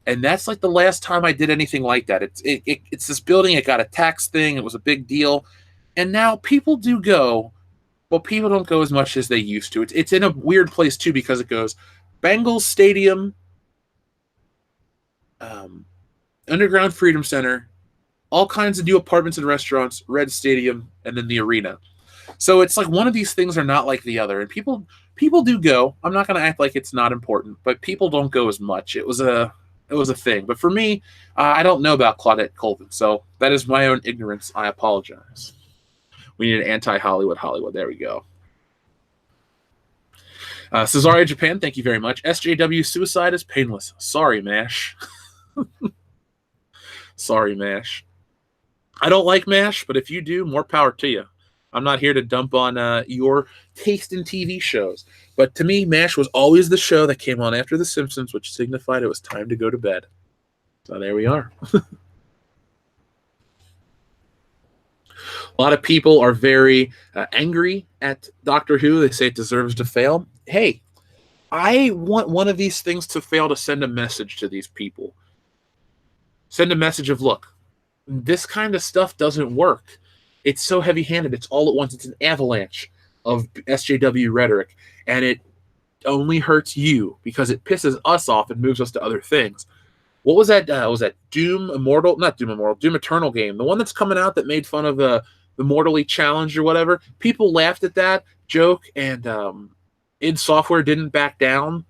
and that's like the last time I did anything like that. It's this building, it got a tax thing, it was a big deal, and now people do go, but people don't go as much as they used to. It's in a weird place too, because it goes Bengals Stadium, Underground Freedom Center, all kinds of new apartments and restaurants, Red Stadium, and then the arena. So it's like one of these things are not like the other, and people do go. I'm not going to act like it's not important, but people don't go as much. It was a thing. But for me, I don't know about Claudette Colvin, so that is my own ignorance. I apologize. We need an anti-Hollywood Hollywood. There we go. Cesario Japan, thank you very much. SJW suicide is painless. Sorry, MASH. Sorry, MASH. I don't like MASH, but if you do, more power to you. I'm not here to dump on your taste in TV shows. But to me, MASH was always the show that came on after The Simpsons, which signified it was time to go to bed. So there we are. A lot of people are very angry at Doctor Who. They say it deserves to fail. Hey, I want one of these things to fail to send a message to these people. Send a message of, look, this kind of stuff doesn't work. It's so heavy-handed. It's all at once. It's an avalanche of SJW rhetoric, and it only hurts you because it pisses us off and moves us to other things. What was that? Was that Doom Immortal? Not Doom Immortal. Doom Eternal game. The one that's coming out that made fun of the Mortally Challenged or whatever. People laughed at that joke, and id Software didn't back down.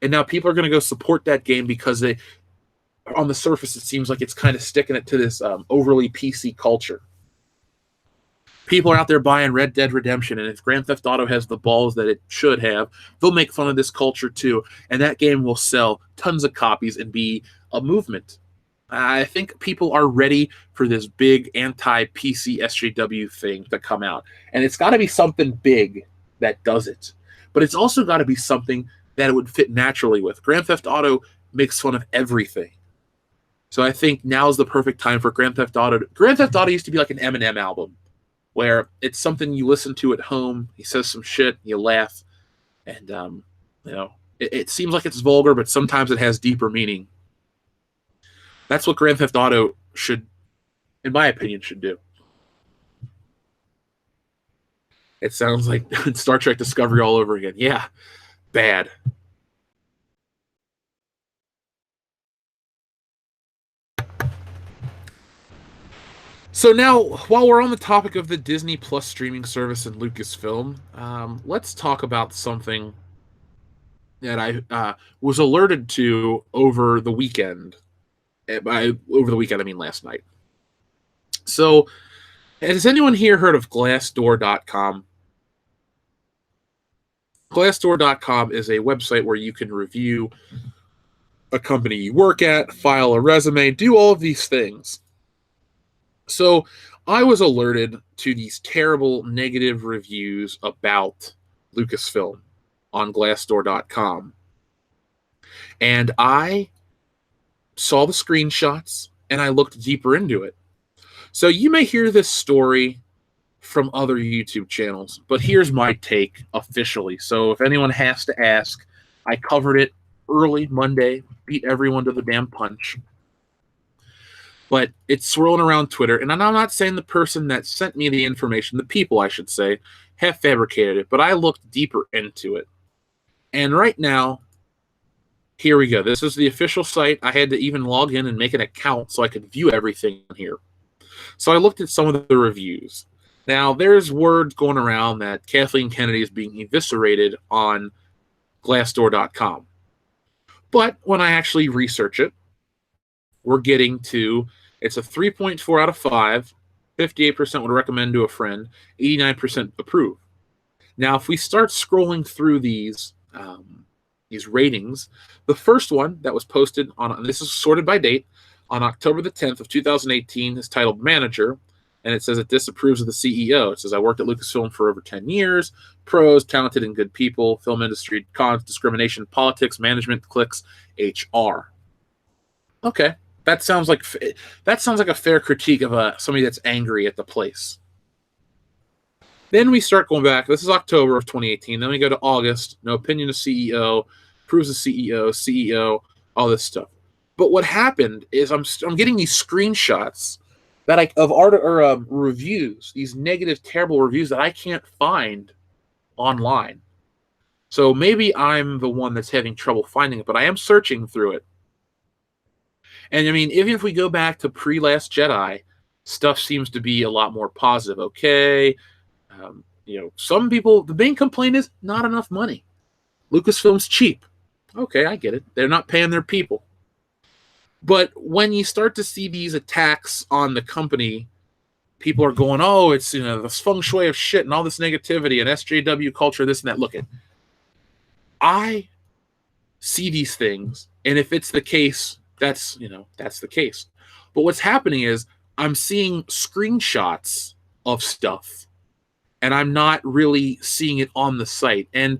And now people are going to go support that game because they, on the surface, it seems like it's kind of sticking it to this overly PC culture. People are out there buying Red Dead Redemption, and if Grand Theft Auto has the balls that it should have, they'll make fun of this culture too, and that game will sell tons of copies and be a movement. I think people are ready for this big anti-PC SJW thing to come out, and it's got to be something big that does it, but it's also got to be something that it would fit naturally with. Grand Theft Auto makes fun of everything. So I think now's the perfect time for Grand Theft Auto. Grand Theft Auto used to be like an Eminem album, where it's something you listen to at home. He says some shit, you laugh, and it seems like it's vulgar, but sometimes it has deeper meaning. That's what Grand Theft Auto should, in my opinion, should do. It sounds like Star Trek Discovery all over again. Yeah, bad. So now, while we're on the topic of the Disney Plus streaming service and Lucasfilm, let's talk about something that I was alerted to over the weekend. Over the weekend, I mean last night. So, has anyone here heard of Glassdoor.com? Glassdoor.com is a website where you can review a company you work at, file a resume, do all of these things. So I was alerted to these terrible negative reviews about Lucasfilm on Glassdoor.com. And I saw the screenshots and I looked deeper into it. So you may hear this story from other YouTube channels, but here's my take officially. So if anyone has to ask, I covered it early Monday, beat everyone to the damn punch. But it's swirling around Twitter, and I'm not saying the person that sent me the information, the people I should say, have fabricated it, but I looked deeper into it. And right now, here we go. This is the official site. I had to even log in and make an account so I could view everything here. So I looked at some of the reviews. Now, there's words going around that Kathleen Kennedy is being eviscerated on Glassdoor.com. But when I actually research it, we're getting to, it's a 3.4 out of 5, 58% would recommend to a friend, 89% approve. Now, if we start scrolling through these ratings, the first one that was posted on, and this is sorted by date, on October the 10th of 2018 is titled Manager, and it says it disapproves of the CEO. It says, I worked at Lucasfilm for over 10 years, pros, talented and good people, film industry, cons, discrimination, politics, management, clicks, HR. Okay. That sounds like a fair critique of somebody that's angry at the place. Then we start going back. This is October of 2018. Then we go to August. No opinion of CEO. Proves the CEO, all this stuff. But what happened is I'm getting these screenshots that of reviews, these negative, terrible reviews that I can't find online. So maybe I'm the one that's having trouble finding it, but I am searching through it. And I mean, even if we go back to pre-Last Jedi, stuff seems to be a lot more positive. Okay, some people, the main complaint is not enough money. Lucasfilm's cheap. Okay, I get it. They're not paying their people. But when you start to see these attacks on the company, people are going, oh, it's this feng shui of shit and all this negativity and SJW culture, this and that. Look, I see these things, and if it's the case, that's the case. But what's happening is I'm seeing screenshots of stuff, and I'm not really seeing it on the site. And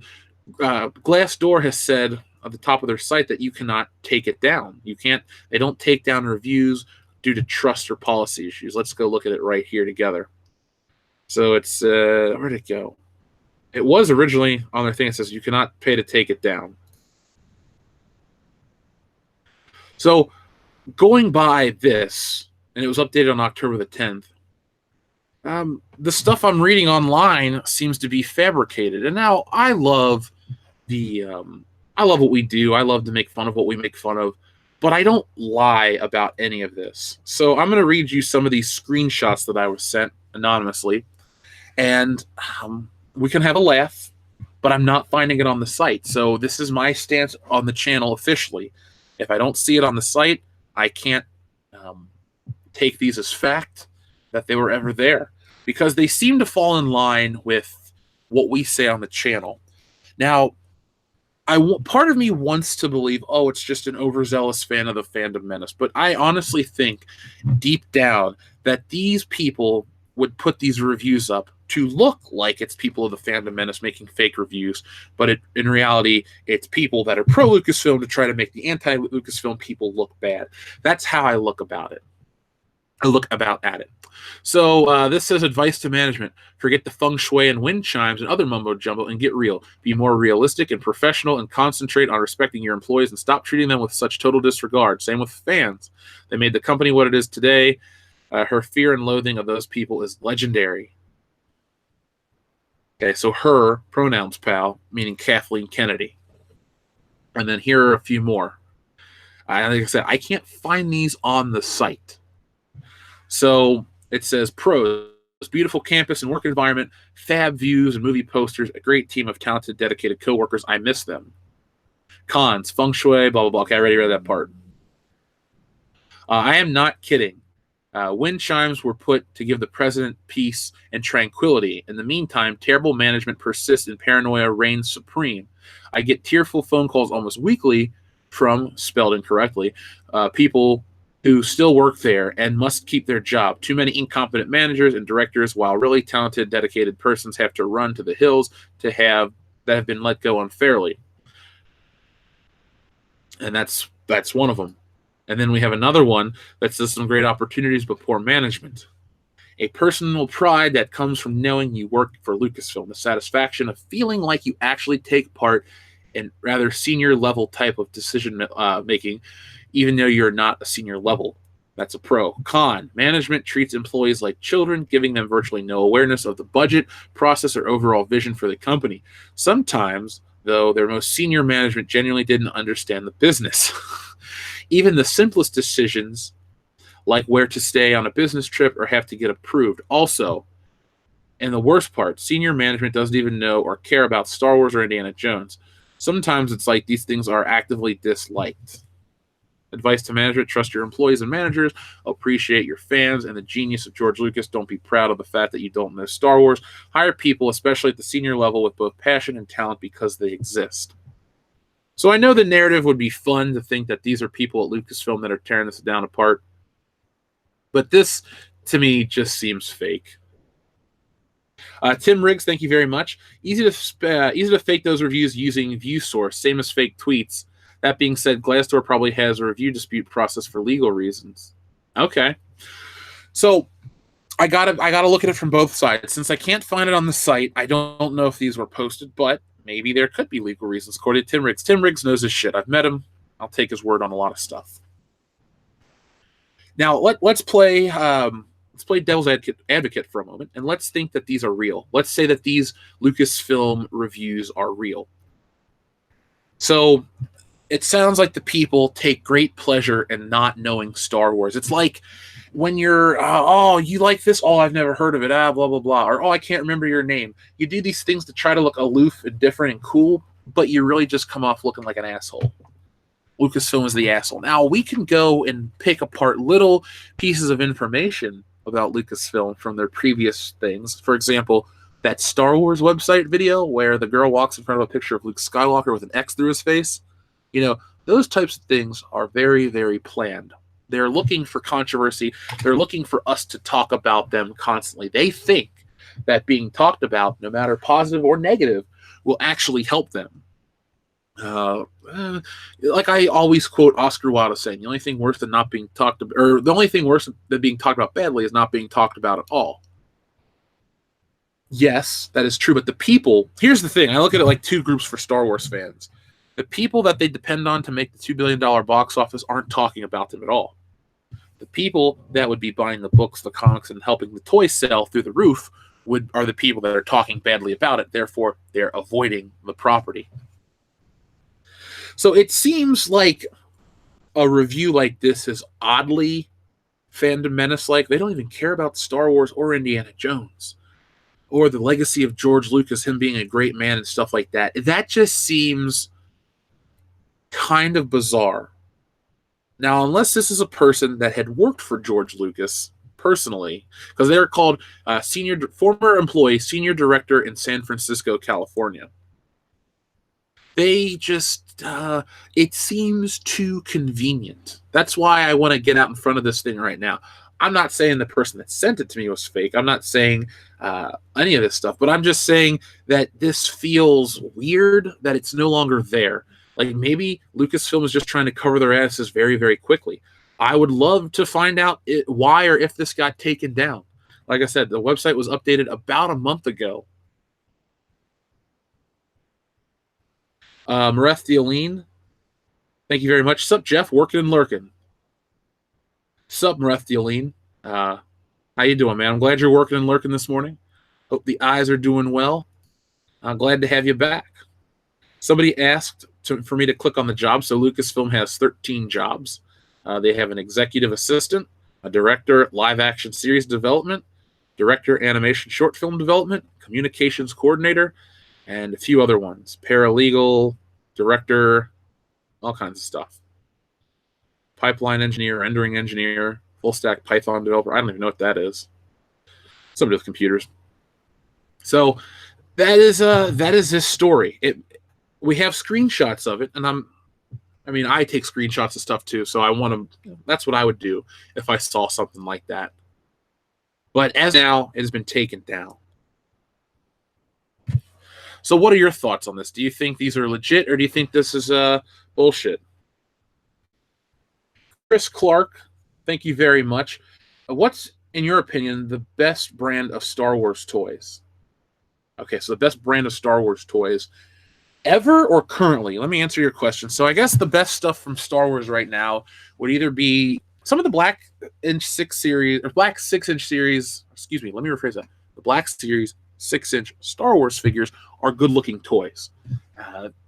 Glassdoor has said at the top of their site that you cannot take it down. They don't take down reviews due to trust or policy issues. Let's go look at it right here together. So it's, where'd it go? It was originally on their thing. It says you cannot pay to take it down. So going by this, and it was updated on October the 10th, the stuff I'm reading online seems to be fabricated. And now I love what we do. I love to make fun of what we make fun of, but I don't lie about any of this. So I'm going to read you some of these screenshots that I was sent anonymously, and we can have a laugh, but I'm not finding it on the site. So this is my stance on the channel officially. If I don't see it on the site, I can't take these as fact that they were ever there. because they seem to fall in line with what we say on the channel. Now, part of me wants to believe, oh, it's just an overzealous fan of the fandom menace, but I honestly think deep down that these people would put these reviews up to look like it's people of the fandom menace making fake reviews, but in reality, it's people that are pro Lucasfilm to try to make the anti Lucasfilm people look bad. That's how I look about it. So this says advice to management: forget the feng shui and wind chimes and other mumbo jumbo and get real. Be more realistic and professional and concentrate on respecting your employees and stop treating them with such total disregard. Same with fans. They made the company what it is today. Her fear and loathing of those people is legendary. Okay, so her pronouns, pal, meaning Kathleen Kennedy. And then here are a few more. Like I said, I can't find these on the site. So it says pros: beautiful campus and work environment, fab views and movie posters, a great team of talented, dedicated coworkers. I miss them. Cons: feng shui, blah, blah, blah. Okay, I already read that part. I am not kidding. Wind chimes were put to give the president peace and tranquility. In the meantime, terrible management persists and paranoia reigns supreme. I get tearful phone calls almost weekly from, spelled incorrectly, people who still work there and must keep their job. Too many incompetent managers and directors, while really talented, dedicated persons have to run to the hills that have been let go unfairly. And that's one of them. And then we have another one that says some great opportunities but poor management. A personal pride that comes from knowing you work for Lucasfilm. The satisfaction of feeling like you actually take part in rather senior level type of decision making, even though you're not a senior level. That's a pro. Con: management treats employees like children, giving them virtually no awareness of the budget, process, or overall vision for the company. Sometimes, though, their most senior management genuinely didn't understand the business. Even the simplest decisions, like where to stay on a business trip or have to get approved. Also, and the worst part, senior management doesn't even know or care about Star Wars or Indiana Jones. Sometimes it's like these things are actively disliked. Advice to management: trust your employees and managers, appreciate your fans and the genius of George Lucas. Don't be proud of the fact that you don't know Star Wars. Hire people, especially at the senior level, with both passion and talent because they exist. So I know the narrative would be fun to think that these are people at Lucasfilm that are tearing this down apart. But this, to me, just seems fake. Tim Riggs, thank you very much. Easy to fake those reviews using ViewSource, same as fake tweets. That being said, Glassdoor probably has a review dispute process for legal reasons. Okay. So I gotta look at it from both sides. Since I can't find it on the site, I don't know if these were posted, but maybe there could be legal reasons, according to Tim Riggs. Tim Riggs knows his shit. I've met him. I'll take his word on a lot of stuff. Now let's play devil's advocate for a moment, and let's think that these are real. Let's say that these Lucasfilm reviews are real. So it sounds like the people take great pleasure in not knowing Star Wars. It's like when you're, oh, you like this? Oh, I've never heard of it. Blah, blah, blah. Or, oh, I can't remember your name. You do these things to try to look aloof and different and cool, but you really just come off looking like an asshole. Lucasfilm is the asshole. Now, we can go and pick apart little pieces of information about Lucasfilm from their previous things. For example, that Star Wars website video where the girl walks in front of a picture of Luke Skywalker with an X through his face. You know, those types of things are very, very planned. They're looking for controversy. They're looking for us to talk about them constantly. They think that being talked about, no matter positive or negative, will actually help them. Like I always quote Oscar Wilde saying, the only thing worse than not being talked about, or the only thing worse than being talked about badly is not being talked about at all. Yes, that is true. But the people, here's the thing. I look at it like two groups for Star Wars fans. The people that they depend on to make the $2 billion box office aren't talking about them at all. The people that would be buying the books, the comics, and helping the toys sell through the roof are the people that are talking badly about it. Therefore, they're avoiding the property. So it seems like a review like this is oddly fandom menace-like. They don't even care about Star Wars or Indiana Jones or the legacy of George Lucas, him being a great man and stuff like that. That just seems kind of bizarre. Now, unless this is a person that had worked for George Lucas personally, because they're called former employee, senior director in San Francisco, California. They just, it seems too convenient. That's why I want to get out in front of this thing right now. I'm not saying the person that sent it to me was fake. I'm not saying any of this stuff, but I'm just saying that this feels weird that it's no longer there. Like maybe Lucasfilm is just trying to cover their asses very, very quickly. I would love to find out why or if this got taken down. Like I said, the website was updated about a month ago. Mareth Deoline, thank you very much. Sup, Jeff? Working and lurking. Sup, Mareth Deoline. How you doing, man? I'm glad you're working and lurking this morning. Hope the eyes are doing well. I'm glad to have you back. Somebody asked for me to click on the job. So Lucasfilm has 13 jobs. They have an executive assistant, a director, live action series development, director, animation short film development, communications coordinator, and a few other ones. Paralegal, director, all kinds of stuff. Pipeline engineer, rendering engineer, full stack Python developer. I don't even know what that is. Somebody with computers. So that is this story. We have screenshots of it, and I take screenshots of stuff too, so I want to. That's what I would do if I saw something like that. But as now, it has been taken down. So, what are your thoughts on this? Do you think these are legit, or do you think this is bullshit? Chris Clark, thank you very much. What's, in your opinion, the best brand of Star Wars toys? Okay, so the best brand of Star Wars toys ever or currently? Let me answer your question. So I guess the best stuff from Star Wars right now would either be some of the Black 6-inch series, or Black 6-inch series, excuse me, let me rephrase that. The Black Series 6-inch Star Wars figures are good-looking toys.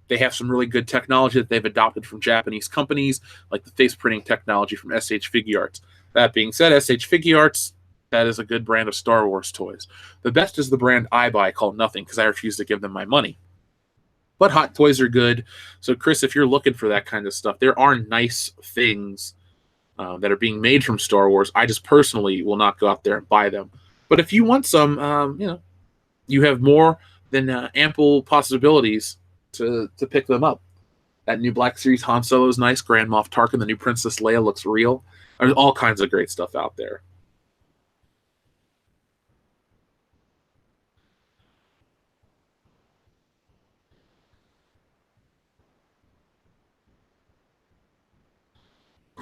They have some really good technology that they've adopted from Japanese companies, like the face printing technology from SH Figuarts. That being said, SH Figuarts, that is a good brand of Star Wars toys. The best is the brand I buy called Nothing, because I refuse to give them my money. But Hot Toys are good. So, Chris, if you're looking for that kind of stuff, there are nice things that are being made from Star Wars. I just personally will not go out there and buy them. But if you want some, you have more than ample possibilities to pick them up. That new Black Series Han Solo is nice. Grand Moff Tarkin, the new Princess Leia looks real. There's all kinds of great stuff out there.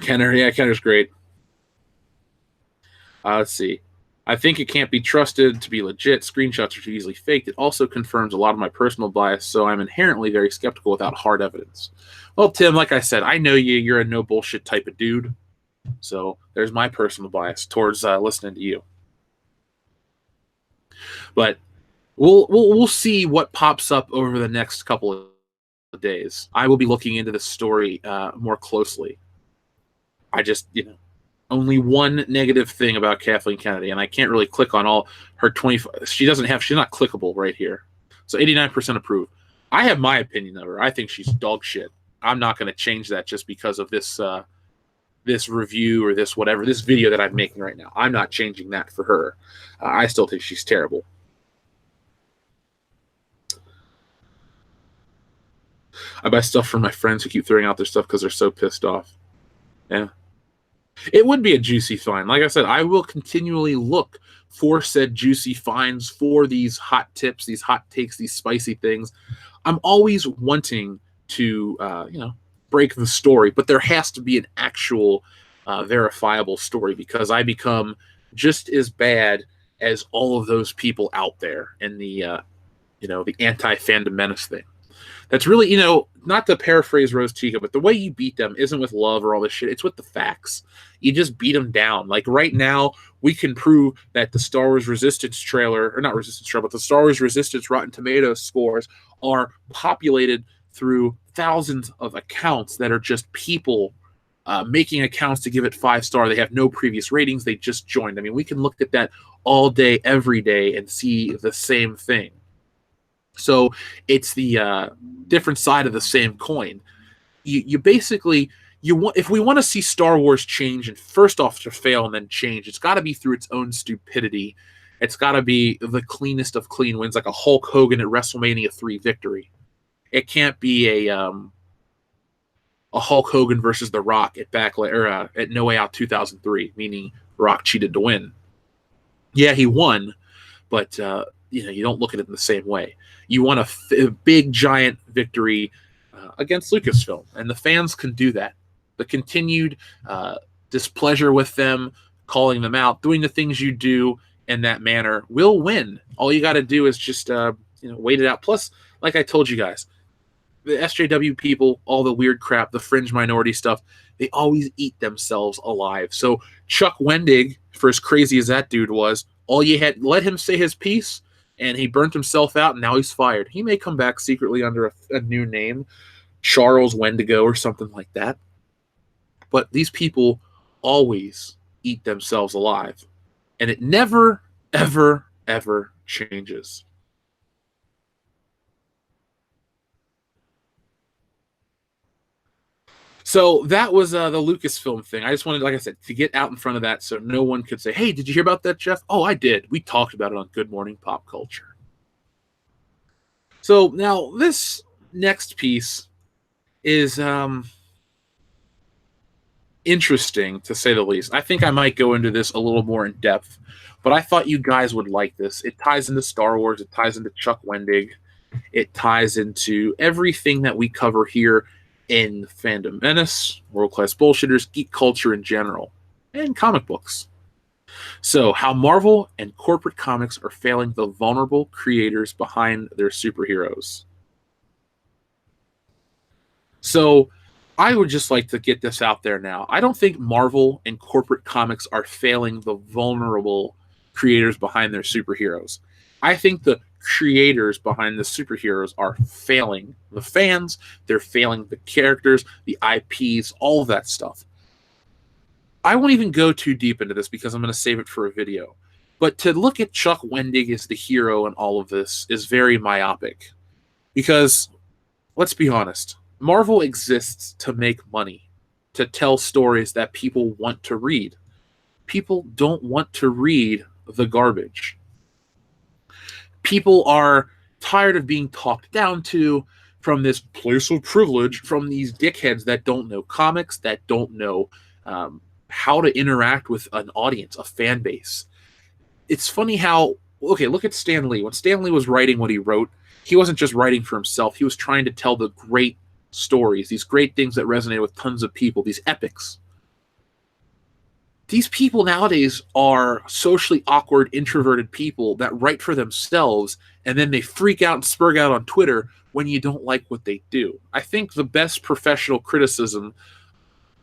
Kenner's great. Let's see. I think it can't be trusted to be legit. Screenshots are too easily faked. It also confirms a lot of my personal bias, so I'm inherently very skeptical without hard evidence. Well, Tim, like I said, I know you. You're a no bullshit type of dude. So there's my personal bias towards listening to you. But we'll see what pops up over the next couple of days. I will be looking into this story more closely. I just, only one negative thing about Kathleen Kennedy, and I can't really click on all her 25. She's not clickable right here. So 89% approve. I have my opinion of her. I think she's dog shit. I'm not going to change that just because of this this review or this video that I'm making right now. I'm not changing that for her. I still think she's terrible. I buy stuff from my friends who keep throwing out their stuff because they're so pissed off. Yeah. It would be a juicy find. Like I said, I will continually look for said juicy finds, for these hot tips, these hot takes, these spicy things. I'm always wanting to, break the story, but there has to be an actual verifiable story, because I become just as bad as all of those people out there in the, the anti-fandom menace thing. That's really, not to paraphrase Rose Tiga, but the way you beat them isn't with love or all this shit. It's with the facts. You just beat them down. Like right now, we can prove that the Star Wars Resistance trailer, or not Resistance trailer, but the Star Wars Resistance Rotten Tomatoes scores are populated through thousands of accounts that are just people making accounts to give it 5-star. They have no previous ratings. They just joined. I mean, we can look at that all day, every day, and see the same thing. So it's the different side of the same coin. You basically, if we want to see Star Wars change, and first off to fail and then change, it's got to be through its own stupidity. It's got to be the cleanest of clean wins, like a Hulk Hogan at WrestleMania 3 victory. It can't be a Hulk Hogan versus The Rock at at No Way Out 2003, meaning Rock cheated to win. Yeah, he won, but you don't look at it in the same way. You want a big giant victory against Lucasfilm, and the fans can do that. The continued displeasure with them, calling them out, doing the things you do in that manner will win. All you got to do is just wait it out. Plus, like I told you guys, the SJW people, all the weird crap, the fringe minority stuff, they always eat themselves alive. So Chuck Wendig, for as crazy as that dude was, all you had, let him say his piece, and he burnt himself out, and now he's fired. He may come back secretly under a new name, Charles Wendigo or something like that. But these people always eat themselves alive. And it never, ever, ever changes. So that was the Lucasfilm thing. I just wanted, like I said, to get out in front of that so no one could say, hey, did you hear about that, Jeff? Oh, I did. We talked about it on Good Morning Pop Culture. So now this next piece is interesting, to say the least. I think I might go into this a little more in depth, but I thought you guys would like this. It ties into Star Wars. It ties into Chuck Wendig. It ties into everything that we cover here in Fandom Menace, World Class Bullshitters, geek culture in general, and comic books. So, how Marvel and corporate comics are failing the vulnerable creators behind their superheroes. So, I would just like to get this out there now. I don't think Marvel and corporate comics are failing the vulnerable creators behind their superheroes. I think the creators behind the superheroes are failing the fans, they're failing the characters, the IPs, all of that stuff. I won't even go too deep into this because I'm going to save it for a video. But to look at Chuck Wendig as the hero in all of this is very myopic. Because, let's be honest, Marvel exists to make money, to tell stories that people want to read. People don't want to read the garbage. People are tired of being talked down to from this place of privilege from these dickheads that don't know comics, that don't know how to interact with an audience, a fan base. It's funny how, okay, look at Stan Lee. When Stan Lee was writing what he wrote, he wasn't just writing for himself. He was trying to tell the great stories, these great things that resonate with tons of people, these epics. These people nowadays are socially awkward, introverted people that write for themselves, and then they freak out and spurg out on Twitter when you don't like what they do. I think the best professional criticism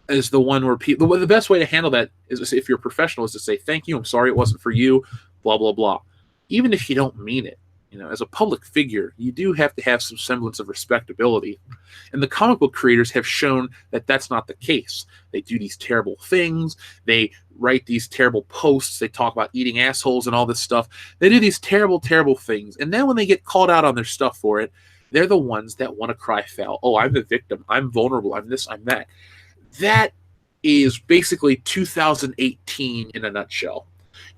is the one where people, the best way to handle that is, if you're a professional, is to say, thank you, I'm sorry it wasn't for you, blah, blah, blah. Even if you don't mean it. As a public figure, you do have to have some semblance of respectability. And the comic book creators have shown that that's not the case. They do these terrible things. They write these terrible posts. They talk about eating assholes and all this stuff. They do these terrible, terrible things. And then when they get called out on their stuff for it, they're the ones that want to cry foul. Oh, I'm the victim. I'm vulnerable. I'm this, I'm that. That is basically 2018 in a nutshell.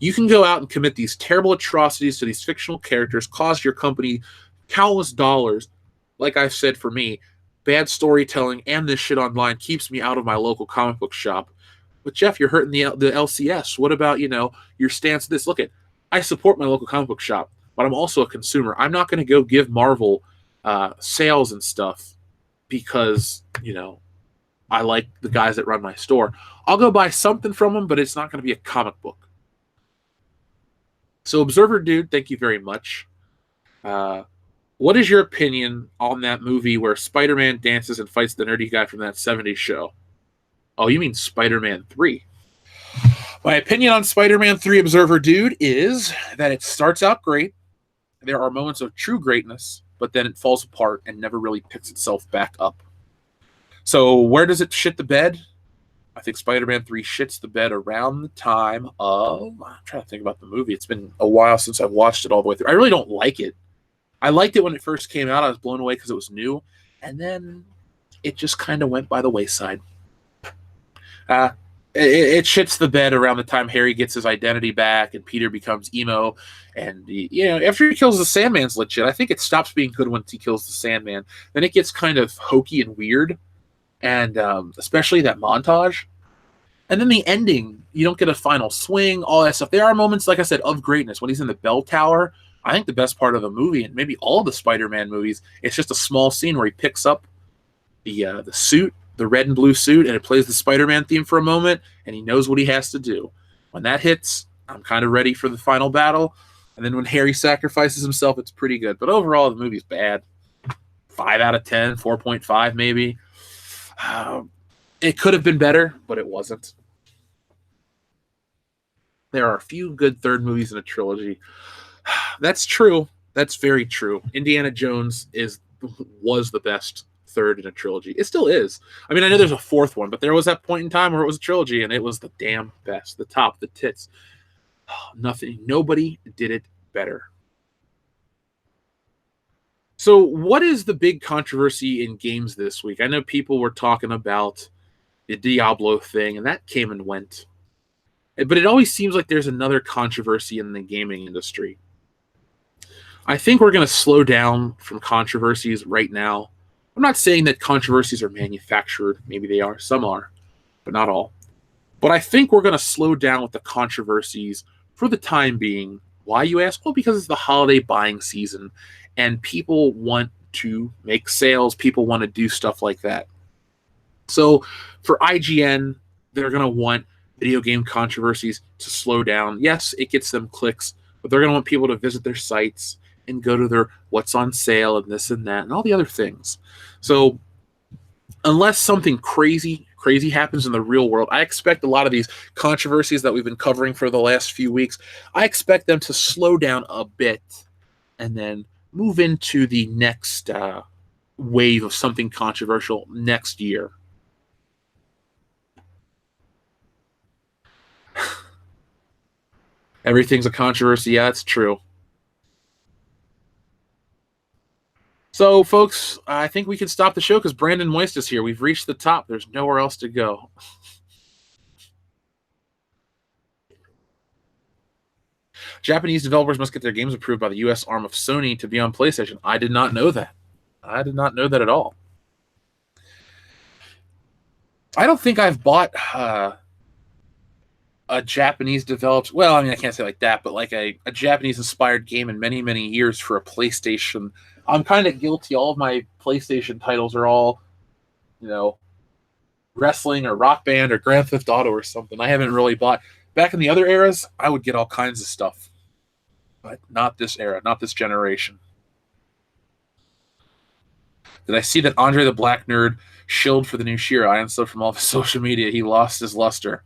You can go out and commit these terrible atrocities to these fictional characters, cause your company countless dollars. Like I've said, for me, bad storytelling and this shit online keeps me out of my local comic book shop. But Jeff, you're hurting the LCS. What about, your stance to this? Look, I support my local comic book shop, but I'm also a consumer. I'm not going to go give Marvel sales and stuff because, I like the guys that run my store. I'll go buy something from them, but it's not going to be a comic book. So, Observer Dude, thank you very much. What is your opinion on that movie where Spider-Man dances and fights the nerdy guy from that 70s show? Oh, you mean Spider-Man 3. My opinion on Spider-Man 3, Observer Dude, is that it starts out great. There are moments of true greatness, but then it falls apart and never really picks itself back up. So, where does it shit the bed? I think Spider-Man 3 shits the bed around the time of... I'm trying to think about the movie. It's been a while since I've watched it all the way through. I really don't like it. I liked it when it first came out. I was blown away because it was new. And then it just kind of went by the wayside. Uh, it shits the bed around the time Harry gets his identity back and Peter becomes emo. And, after he kills the Sandman's legit. I think it stops being good once he kills the Sandman. Then it gets kind of hokey and weird. And especially that montage. And then the ending, you don't get a final swing, all that stuff. There are moments, like I said, of greatness. When he's in the bell tower, I think the best part of the movie, and maybe all the Spider-Man movies, it's just a small scene where he picks up the suit, the red and blue suit, and it plays the Spider-Man theme for a moment, and he knows what he has to do. When that hits, I'm kind of ready for the final battle. And then when Harry sacrifices himself, it's pretty good. But overall, the movie's bad. 5 out of 10, 4.5 maybe. It could have been better, but it wasn't. There are a few good third movies in a trilogy. That's true. That's very true. Indiana Jones was the best third in a trilogy. It still is. I mean, I know there's a fourth one, but there was that point in time where it was a trilogy, and it was the damn best. The top, the tits. Nothing. Nobody did it better. So what is the big controversy in games this week? I know people were talking about the Diablo thing, and that came and went. But it always seems like there's another controversy in the gaming industry. I think we're going to slow down from controversies right now. I'm not saying that controversies are manufactured. Maybe they are. Some are, but not all. But I think we're going to slow down with the controversies for the time being. Why, you ask? Well, because it's the holiday buying season, and people want to make sales. People want to do stuff like that. So for IGN, they're going to want video game controversies to slow down. Yes, it gets them clicks, but they're going to want people to visit their sites and go to their what's on sale and this and that and all the other things. So unless something crazy happens in the real world, I expect a lot of these controversies that we've been covering for the last few weeks, I expect them to slow down a bit and then move into the next wave of something controversial next year. Everything's a controversy. Yeah, it's true. So, folks, I think we can stop the show because Brandon Moist is here. We've reached the top. There's nowhere else to go. Japanese developers must get their games approved by the U.S. arm of Sony to be on PlayStation. I did not know that. I did not know that at all. I don't think I've bought a Japanese developed, well, I mean, I can't say like that, but like a Japanese inspired game in many, many years for a PlayStation. I'm kind of guilty. All of my PlayStation titles are all, wrestling or Rock Band or Grand Theft Auto or something. I haven't really bought. Back in the other eras, I would get all kinds of stuff, but not this era, not this generation. Did I see that Andre the Black Nerd shilled for the new Shira? I unstuck from all of his social media. He lost his luster.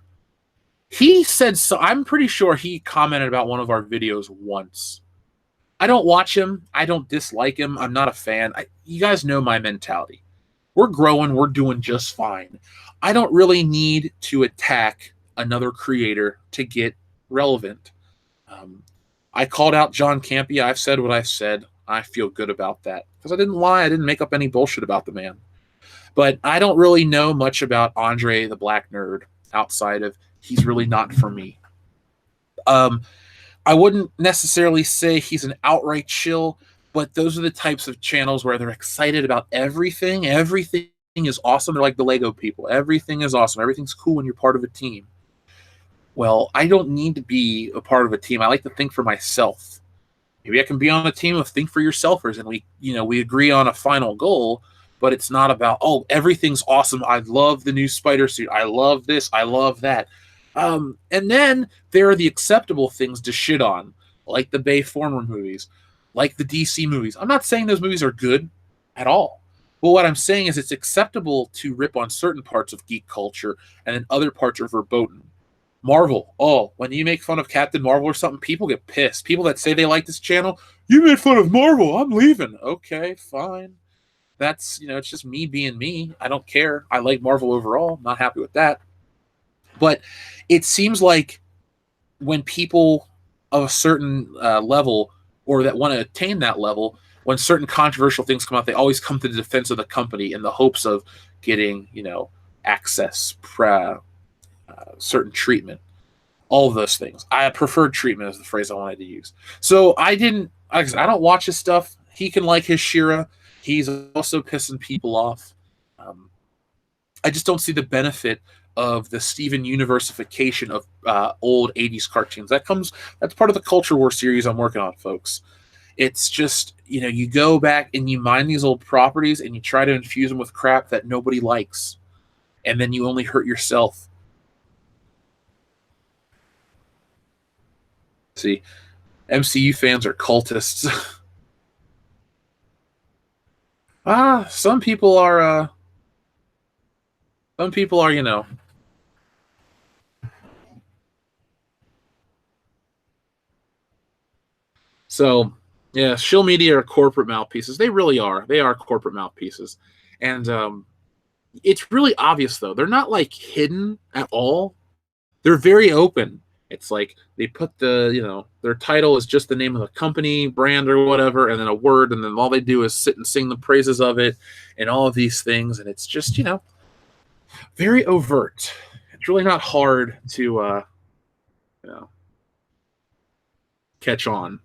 He said so. I'm pretty sure he commented about one of our videos once. I don't watch him. I don't dislike him. I'm not a fan. You guys know my mentality. We're growing. We're doing just fine. I don't really need to attack another creator to get relevant. I called out John Campea. I've said what I've said. I feel good about that because I didn't lie. I didn't make up any bullshit about the man. But I don't really know much about Andre the Black Nerd outside of he's really not for me. I wouldn't necessarily say he's an outright shill, but those are the types of channels where they're excited about everything. Everything is awesome. They're like the Lego people. Everything is awesome. Everything's cool when you're part of a team. Well, I don't need to be a part of a team. I like to think for myself. Maybe I can be on a team of think for yourselfers, and we agree on a final goal, but it's not about, oh, everything's awesome. I love the new spider suit. I love this. I love that. And then there are the acceptable things to shit on, like the Bay Former movies, like the DC movies. I'm not saying those movies are good at all. But what I'm saying is it's acceptable to rip on certain parts of geek culture, and then other parts are verboten. Marvel. Oh, when you make fun of Captain Marvel or something, people get pissed. People that say they like this channel, you made fun of Marvel. I'm leaving. Okay, fine. That's, it's just me being me. I don't care. I like Marvel overall. Not happy with that. But it seems like when people of a certain level or that want to attain that level, when certain controversial things come out, they always come to the defense of the company in the hopes of getting, access, certain treatment. All of those things. I preferred treatment is the phrase I wanted to use. So I didn't. I don't watch his stuff. He can like his Shira. He's also pissing people off. Um, I just don't see the benefit of the Steven Universification of old '80s cartoons. That's part of the Culture War series I'm working on, folks. It's just you go back and you mine these old properties and you try to infuse them with crap that nobody likes, and then you only hurt yourself. See, MCU fans are cultists. Some people are. Some people are. So, yeah, shill media are corporate mouthpieces. They really are. They are corporate mouthpieces, and it's really obvious though. They're not like hidden at all. They're very open. It's like they put their title is just the name of the company, brand, or whatever, and then a word, and then all they do is sit and sing the praises of it and all of these things, and it's just very overt. It's really not hard to catch on.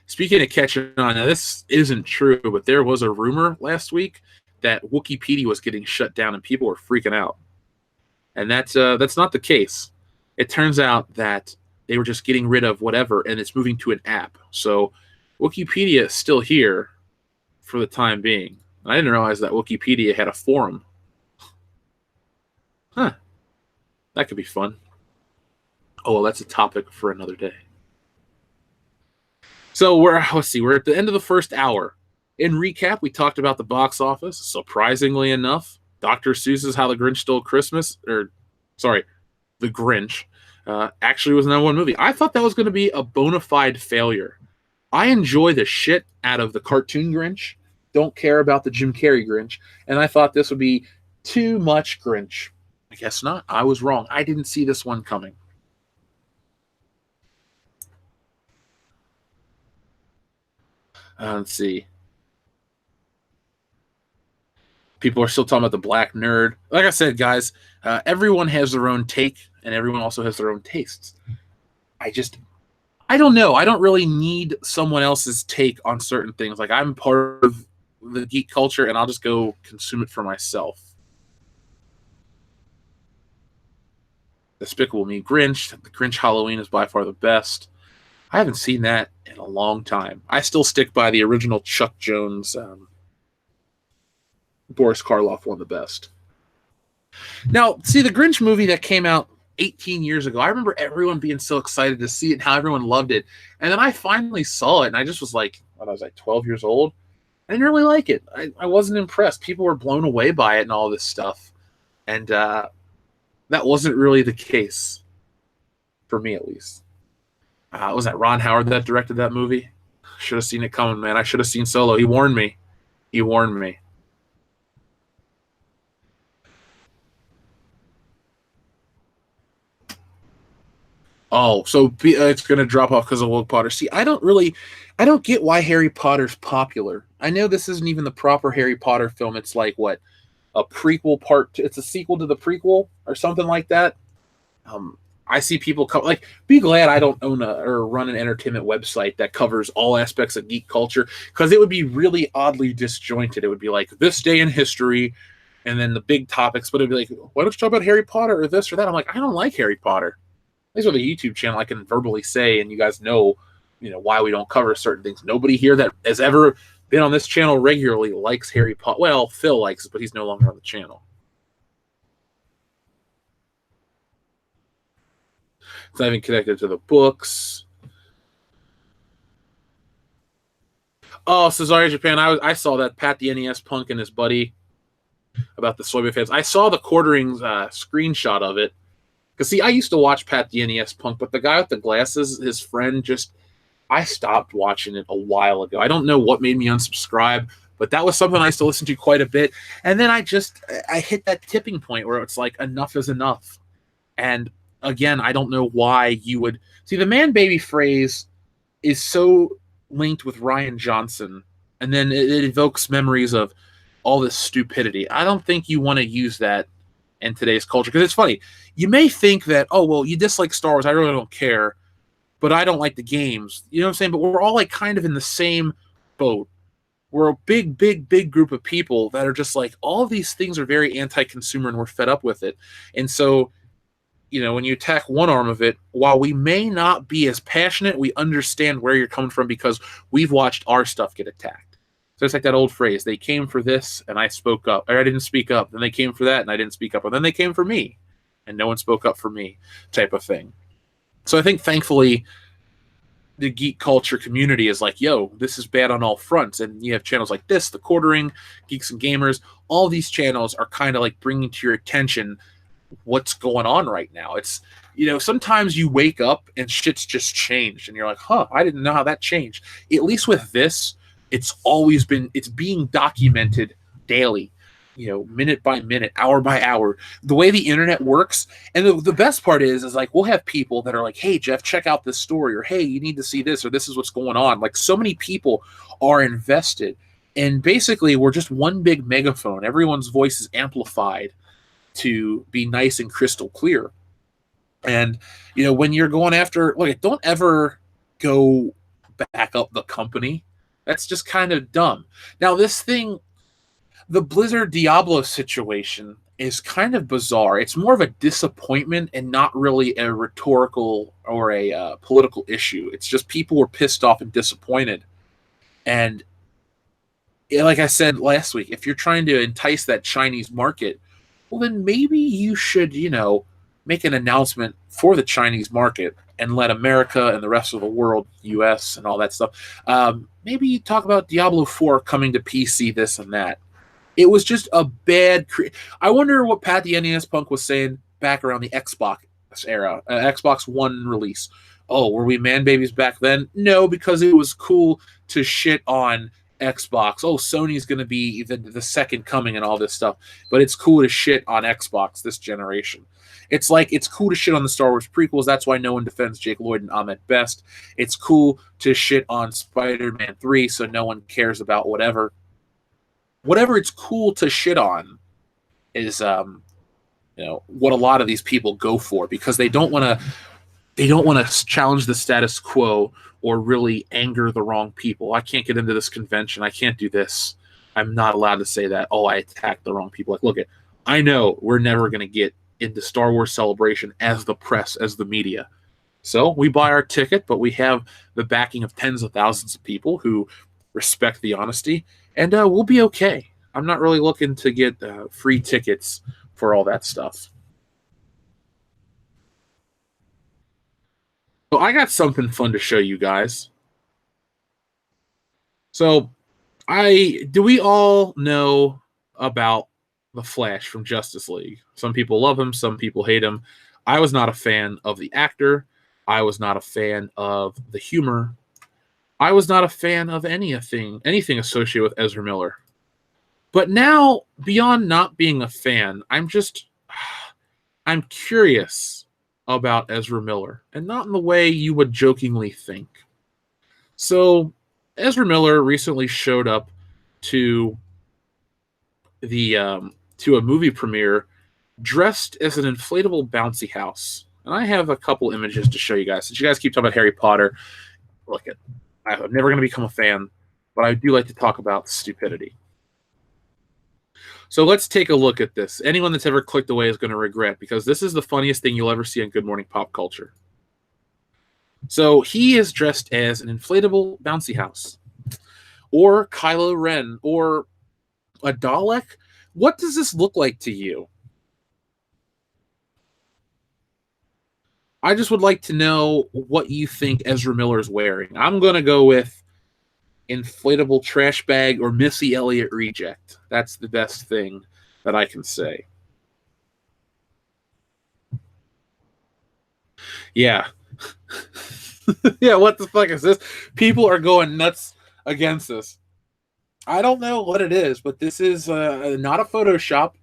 Speaking of catching on, now this isn't true, but there was a rumor last week that Wikipedia was getting shut down and people were freaking out. And that's not the case. It turns out that they were just getting rid of whatever, and it's moving to an app. So Wikipedia is still here for the time being. I didn't realize that Wikipedia had a forum. Huh. That could be fun. Oh, well, that's a topic for another day. So we're at the end of the first hour. In recap, we talked about the box office. Surprisingly enough, Dr. Seuss's How the Grinch Stole Christmas, The Grinch, actually was the #1 movie. I thought that was going to be a bona fide failure. I enjoy the shit out of the cartoon Grinch. Don't care about the Jim Carrey Grinch. And I thought this would be too much Grinch. I guess not. I was wrong. I didn't see this one coming. Let's see. People are still talking about the black nerd. Like I said, guys, everyone has their own take, and everyone also has their own tastes. I don't know. I don't really need someone else's take on certain things. Like, I'm part of the geek culture, and I'll just go consume it for myself. Despicable Me Grinch. The Grinch Halloween is by far the best. I haven't seen that in a long time. I still stick by the original Chuck Jones, Boris Karloff one, the best. Now, see, the Grinch movie that came out 18 years ago, I remember everyone being so excited to see it and how everyone loved it. And then I finally saw it, and I just was like, I was like 12 years old. I didn't really like it. I wasn't impressed. People were blown away by it and all this stuff. And that wasn't really the case, for me at least. Was that Ron Howard that directed that movie? Should have seen it coming, man. I should have seen Solo. He warned me. He warned me. Oh, so it's going to drop off because of Will Potter. See, I don't get why Harry Potter's popular. I know this isn't even the proper Harry Potter film. It's like, what, a prequel part? It's a sequel to the prequel or something like that. I see people be glad I don't own or run an entertainment website that covers all aspects of geek culture, because it would be really oddly disjointed. It would be like this day in history, and then the big topics, but it'd be like, why don't you talk about Harry Potter or this or that? I'm like, I don't like Harry Potter. These are the YouTube channel I can verbally say, and you guys know why we don't cover certain things. Nobody here that has ever been on this channel regularly likes Harry Potter. Well, Phil likes it, but he's no longer on the channel. It's not even connected to the books. Oh, Cesario Japan. I saw that Pat the NES Punk and his buddy about the Soyboy fans. I saw the quarterings screenshot of it. Because, see, I used to watch Pat the NES Punk, but the guy with the glasses, his friend, I stopped watching it a while ago. I don't know what made me unsubscribe, but that was something I used to listen to quite a bit. And then I hit that tipping point where it's like, enough is enough. And again, I don't know why you would see the man baby phrase is so linked with Ryan Johnson, and then it evokes memories of all this stupidity. I don't think you want to use that in today's culture. Because it's funny, you may think that, oh, well, you dislike Star Wars, I really don't care, but I don't like the games. You know what I'm saying? But we're all like kind of in the same boat. We're a big group of people that are just like, all of these things are very anti-consumer and we're fed up with it. And so, when you attack one arm of it, while we may not be as passionate, we understand where you're coming from because we've watched our stuff get attacked. So it's like that old phrase, they came for this and I spoke up, or I didn't speak up. Then they came for that and I didn't speak up. And then they came for me and no one spoke up for me, type of thing. So I think, thankfully, the geek culture community is like, yo, this is bad on all fronts. And you have channels like this, The Quartering, Geeks and Gamers. All these channels are kind of like bringing to your attention what's going on right now. It's, sometimes you wake up and shit's just changed and you're like, I didn't know how that changed. At least with this, it's being documented daily, minute by minute, hour by hour, the way the internet works. And the best part is like, we'll have people that are like, hey, Jeff, check out this story, or hey, you need to see this, or this is what's going on. Like, so many people are invested, and basically we're just one big megaphone. Everyone's voice is amplified to be nice and crystal clear. And, when you're going after, look, don't ever go back up the company. That's just kind of dumb. Now, this thing, the Blizzard Diablo situation, is kind of bizarre. It's more of a disappointment and not really a rhetorical or a political issue. It's just people were pissed off and disappointed. And like I said last week, if you're trying to entice that Chinese market, well, then maybe you should, make an announcement for the Chinese market and let America and the rest of the world, US and all that stuff, maybe talk about Diablo 4 coming to PC, this and that. It was just a bad... I wonder what Pat the NES Punk was saying back around the Xbox era, Xbox One release. Oh, were we man babies back then? No, because it was cool to shit on Xbox. Oh, Sony's going to be the second coming and all this stuff. But it's cool to shit on Xbox this generation. It's like, it's cool to shit on the Star Wars prequels. That's why no one defends Jake Lloyd and Ahmed Best. It's cool to shit on Spider-Man 3, so no one cares about whatever. Whatever it's cool to shit on is, what a lot of these people go for, because they don't want to challenge the status quo or really anger the wrong people. I can't get into this convention. I can't do this. I'm not allowed to say that. Oh, I attacked the wrong people. Like, look, I know we're never going to get into Star Wars Celebration as the press, as the media. So we buy our ticket, but we have the backing of tens of thousands of people who respect the honesty, and we'll be okay. I'm not really looking to get free tickets for all that stuff. So I got something fun to show you guys. So do we all know about the Flash from Justice League? Some people love him, some people hate him. I was not a fan of the actor. I was not a fan of the humor. I was not a fan of anything associated with Ezra Miller. But now, beyond not being a fan, I'm curious about Ezra Miller, and not in the way you would jokingly think. So, Ezra Miller recently showed up to to a movie premiere dressed as an inflatable bouncy house. And I have a couple images to show you guys. Since you guys keep talking about Harry Potter, look, I'm never going to become a fan, but I do like to talk about stupidity. So let's take a look at this. Anyone that's ever clicked away is going to regret, because this is the funniest thing you'll ever see on Good Morning Pop Culture. So he is dressed as an inflatable bouncy house, or Kylo Ren, or a Dalek. What does this look like to you? I just would like to know what you think Ezra Miller is wearing. I'm going to go with inflatable trash bag or Missy Elliott reject. That's the best thing that I can say. Yeah. Yeah, what the fuck is this? People are going nuts against this. I don't know what it is, but this is not a Photoshop.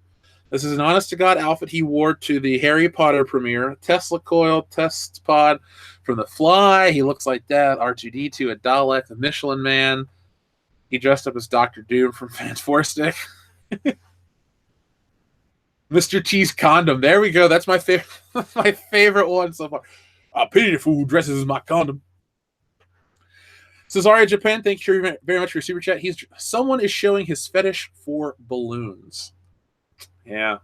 This is an honest-to-God outfit he wore to the Harry Potter premiere. Tesla coil, test pod from The Fly. He looks like that. R2-D2, a Dalek, the Michelin Man. He dressed up as Dr. Doom from Fantastic. Mr. T's condom. There we go. That's my favorite. My favorite one so far. I pity the fool who dresses as my condom. Cesaria Japan, thank you very much for your super chat. Someone is showing his fetish for balloons. Yeah,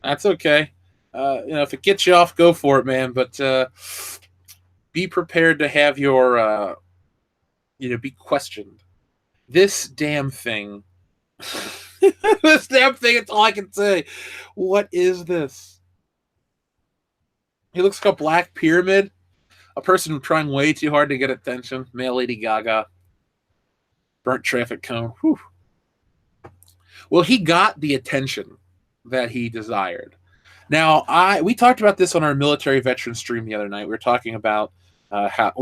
that's okay. If it gets you off, go for it, man. But be prepared to have your, be questioned. This damn thing. This damn thing. It's all I can say. What is this? He looks like a black pyramid. A person trying way too hard to get attention. Male Lady Gaga. Burnt traffic cone. Whew. Well, he got the attention that he desired. Now, we talked about this on our military veteran stream the other night. We were talking about how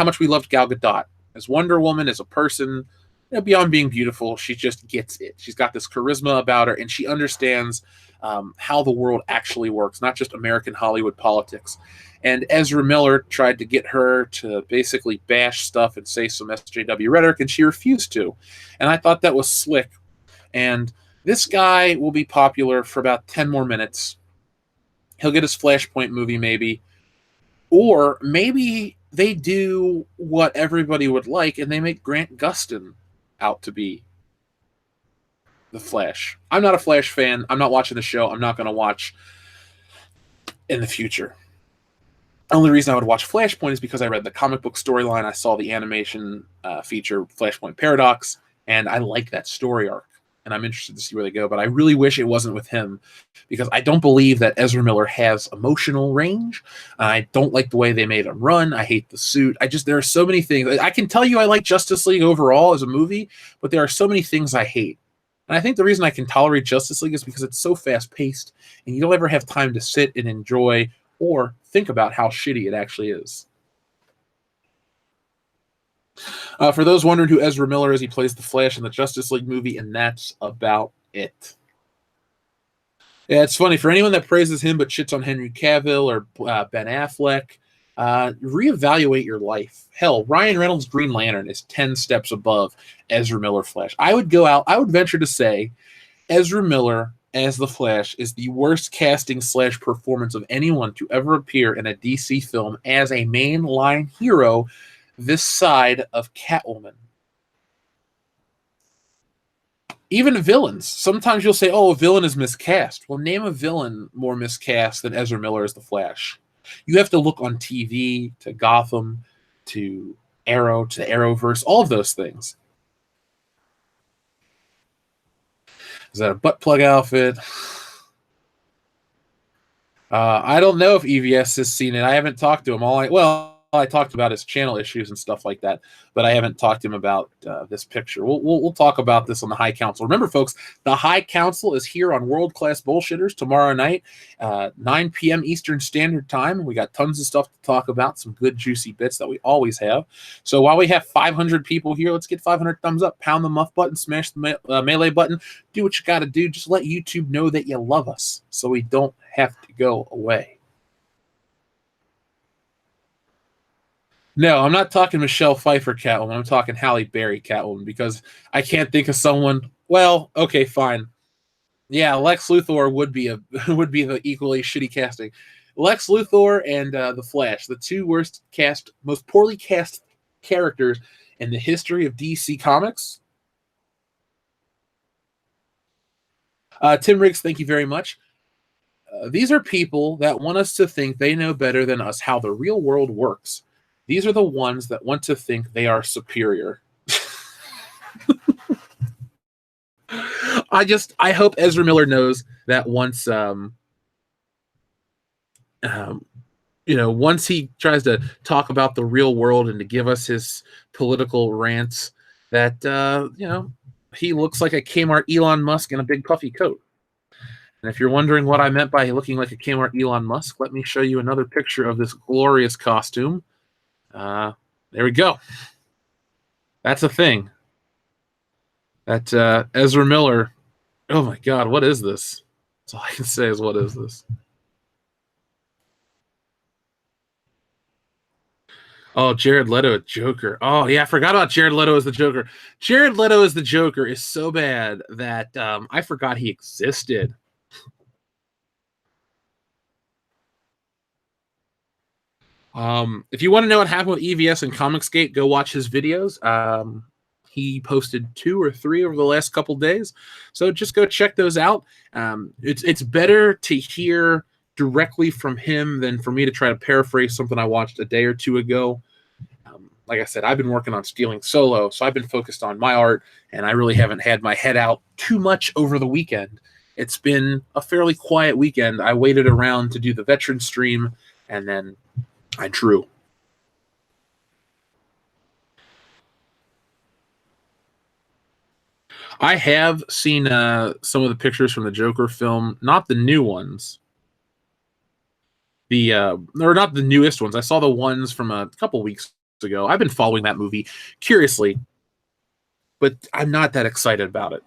much we loved Gal Gadot as Wonder Woman, as a person. Beyond being beautiful, she just gets it. She's got this charisma about her, and she understands how the world actually works, not just American Hollywood politics. And Ezra Miller tried to get her to basically bash stuff and say some SJW rhetoric, and she refused to. And I thought that was slick. And this guy will be popular for about 10 more minutes. He'll get his Flashpoint movie, maybe. Or maybe they do what everybody would like, and they make Grant Gustin out to be the Flash. I'm not a Flash fan. I'm not watching the show. I'm not going to watch in the future. The only reason I would watch Flashpoint is because I read the comic book storyline. I saw the animation feature, Flashpoint Paradox, and I like that story arc. And I'm interested to see where they go. But I really wish it wasn't with him, because I don't believe that Ezra Miller has emotional range. I don't like the way they made him run. I hate the suit. There are so many things. I can tell you I like Justice League overall as a movie, but there are so many things I hate. And I think the reason I can tolerate Justice League is because it's so fast-paced, and you don't ever have time to sit and enjoy or think about how shitty it actually is. For those wondering who Ezra Miller is, he plays the Flash in the Justice League movie, and that's about it. Yeah, it's funny. For anyone that praises him but shits on Henry Cavill or Ben Affleck, reevaluate your life. Hell, Ryan Reynolds' Green Lantern is 10 steps above Ezra Miller Flash. I would venture to say Ezra Miller as the Flash is the worst casting / performance of anyone to ever appear in a DC film as a mainline hero this side of Catwoman. Even villains. Sometimes you'll say, a villain is miscast. Well, name a villain more miscast than Ezra Miller as the Flash. You have to look on TV, to Gotham, to Arrow, to the Arrowverse, all of those things. Is that a butt plug outfit? I don't know if EVS has seen it. I haven't talked to him. I talked about his channel issues and stuff like that, but I haven't talked to him about this picture. We'll talk about this on the High Council. Remember, folks, the High Council is here on World Class Bullshitters tomorrow night, 9 p.m. Eastern Standard Time. We got tons of stuff to talk about, some good juicy bits that we always have. So while we have 500 people here, let's get 500 thumbs up, pound the muff button, smash the melee button, do what you got to do. Just let YouTube know that you love us so we don't have to go away. No, I'm not talking Michelle Pfeiffer Catwoman. I'm talking Halle Berry Catwoman, because I can't think of someone. Well, okay, fine. Yeah, Lex Luthor would be the equally shitty casting. Lex Luthor and the Flash, the two most poorly cast characters in the history of DC Comics. Tim Riggs, thank you very much. These are people that want us to think they know better than us how the real world works. These are the ones that want to think they are superior. I hope Ezra Miller knows that once once he tries to talk about the real world and to give us his political rants, that he looks like a Kmart Elon Musk in a big puffy coat. And if you're wondering what I meant by looking like a Kmart Elon Musk, let me show you another picture of this glorious costume. There we go. That's a thing. That Ezra Miller. Oh my God, what is this? That's all I can say is, what is this? Oh, Jared Leto, a Joker. Oh yeah, I forgot about Jared Leto as the Joker. Jared Leto as the Joker is so bad that I forgot he existed. If you want to know what happened with EVS and Comicsgate, go watch his videos. He posted 2 or 3 over the last couple days, so just go check those out. It's better to hear directly from him than for me to try to paraphrase something I watched a day or two ago. Like I said, I've been working on Stealing Solo, so I've been focused on my art, and I really haven't had my head out too much over the weekend. It's been a fairly quiet weekend. I waited around to do the veteran stream, and then I drew. I have seen some of the pictures from the Joker film, not the new ones. Or not the newest ones. I saw the ones from a couple weeks ago. I've been following that movie curiously, but I'm not that excited about it.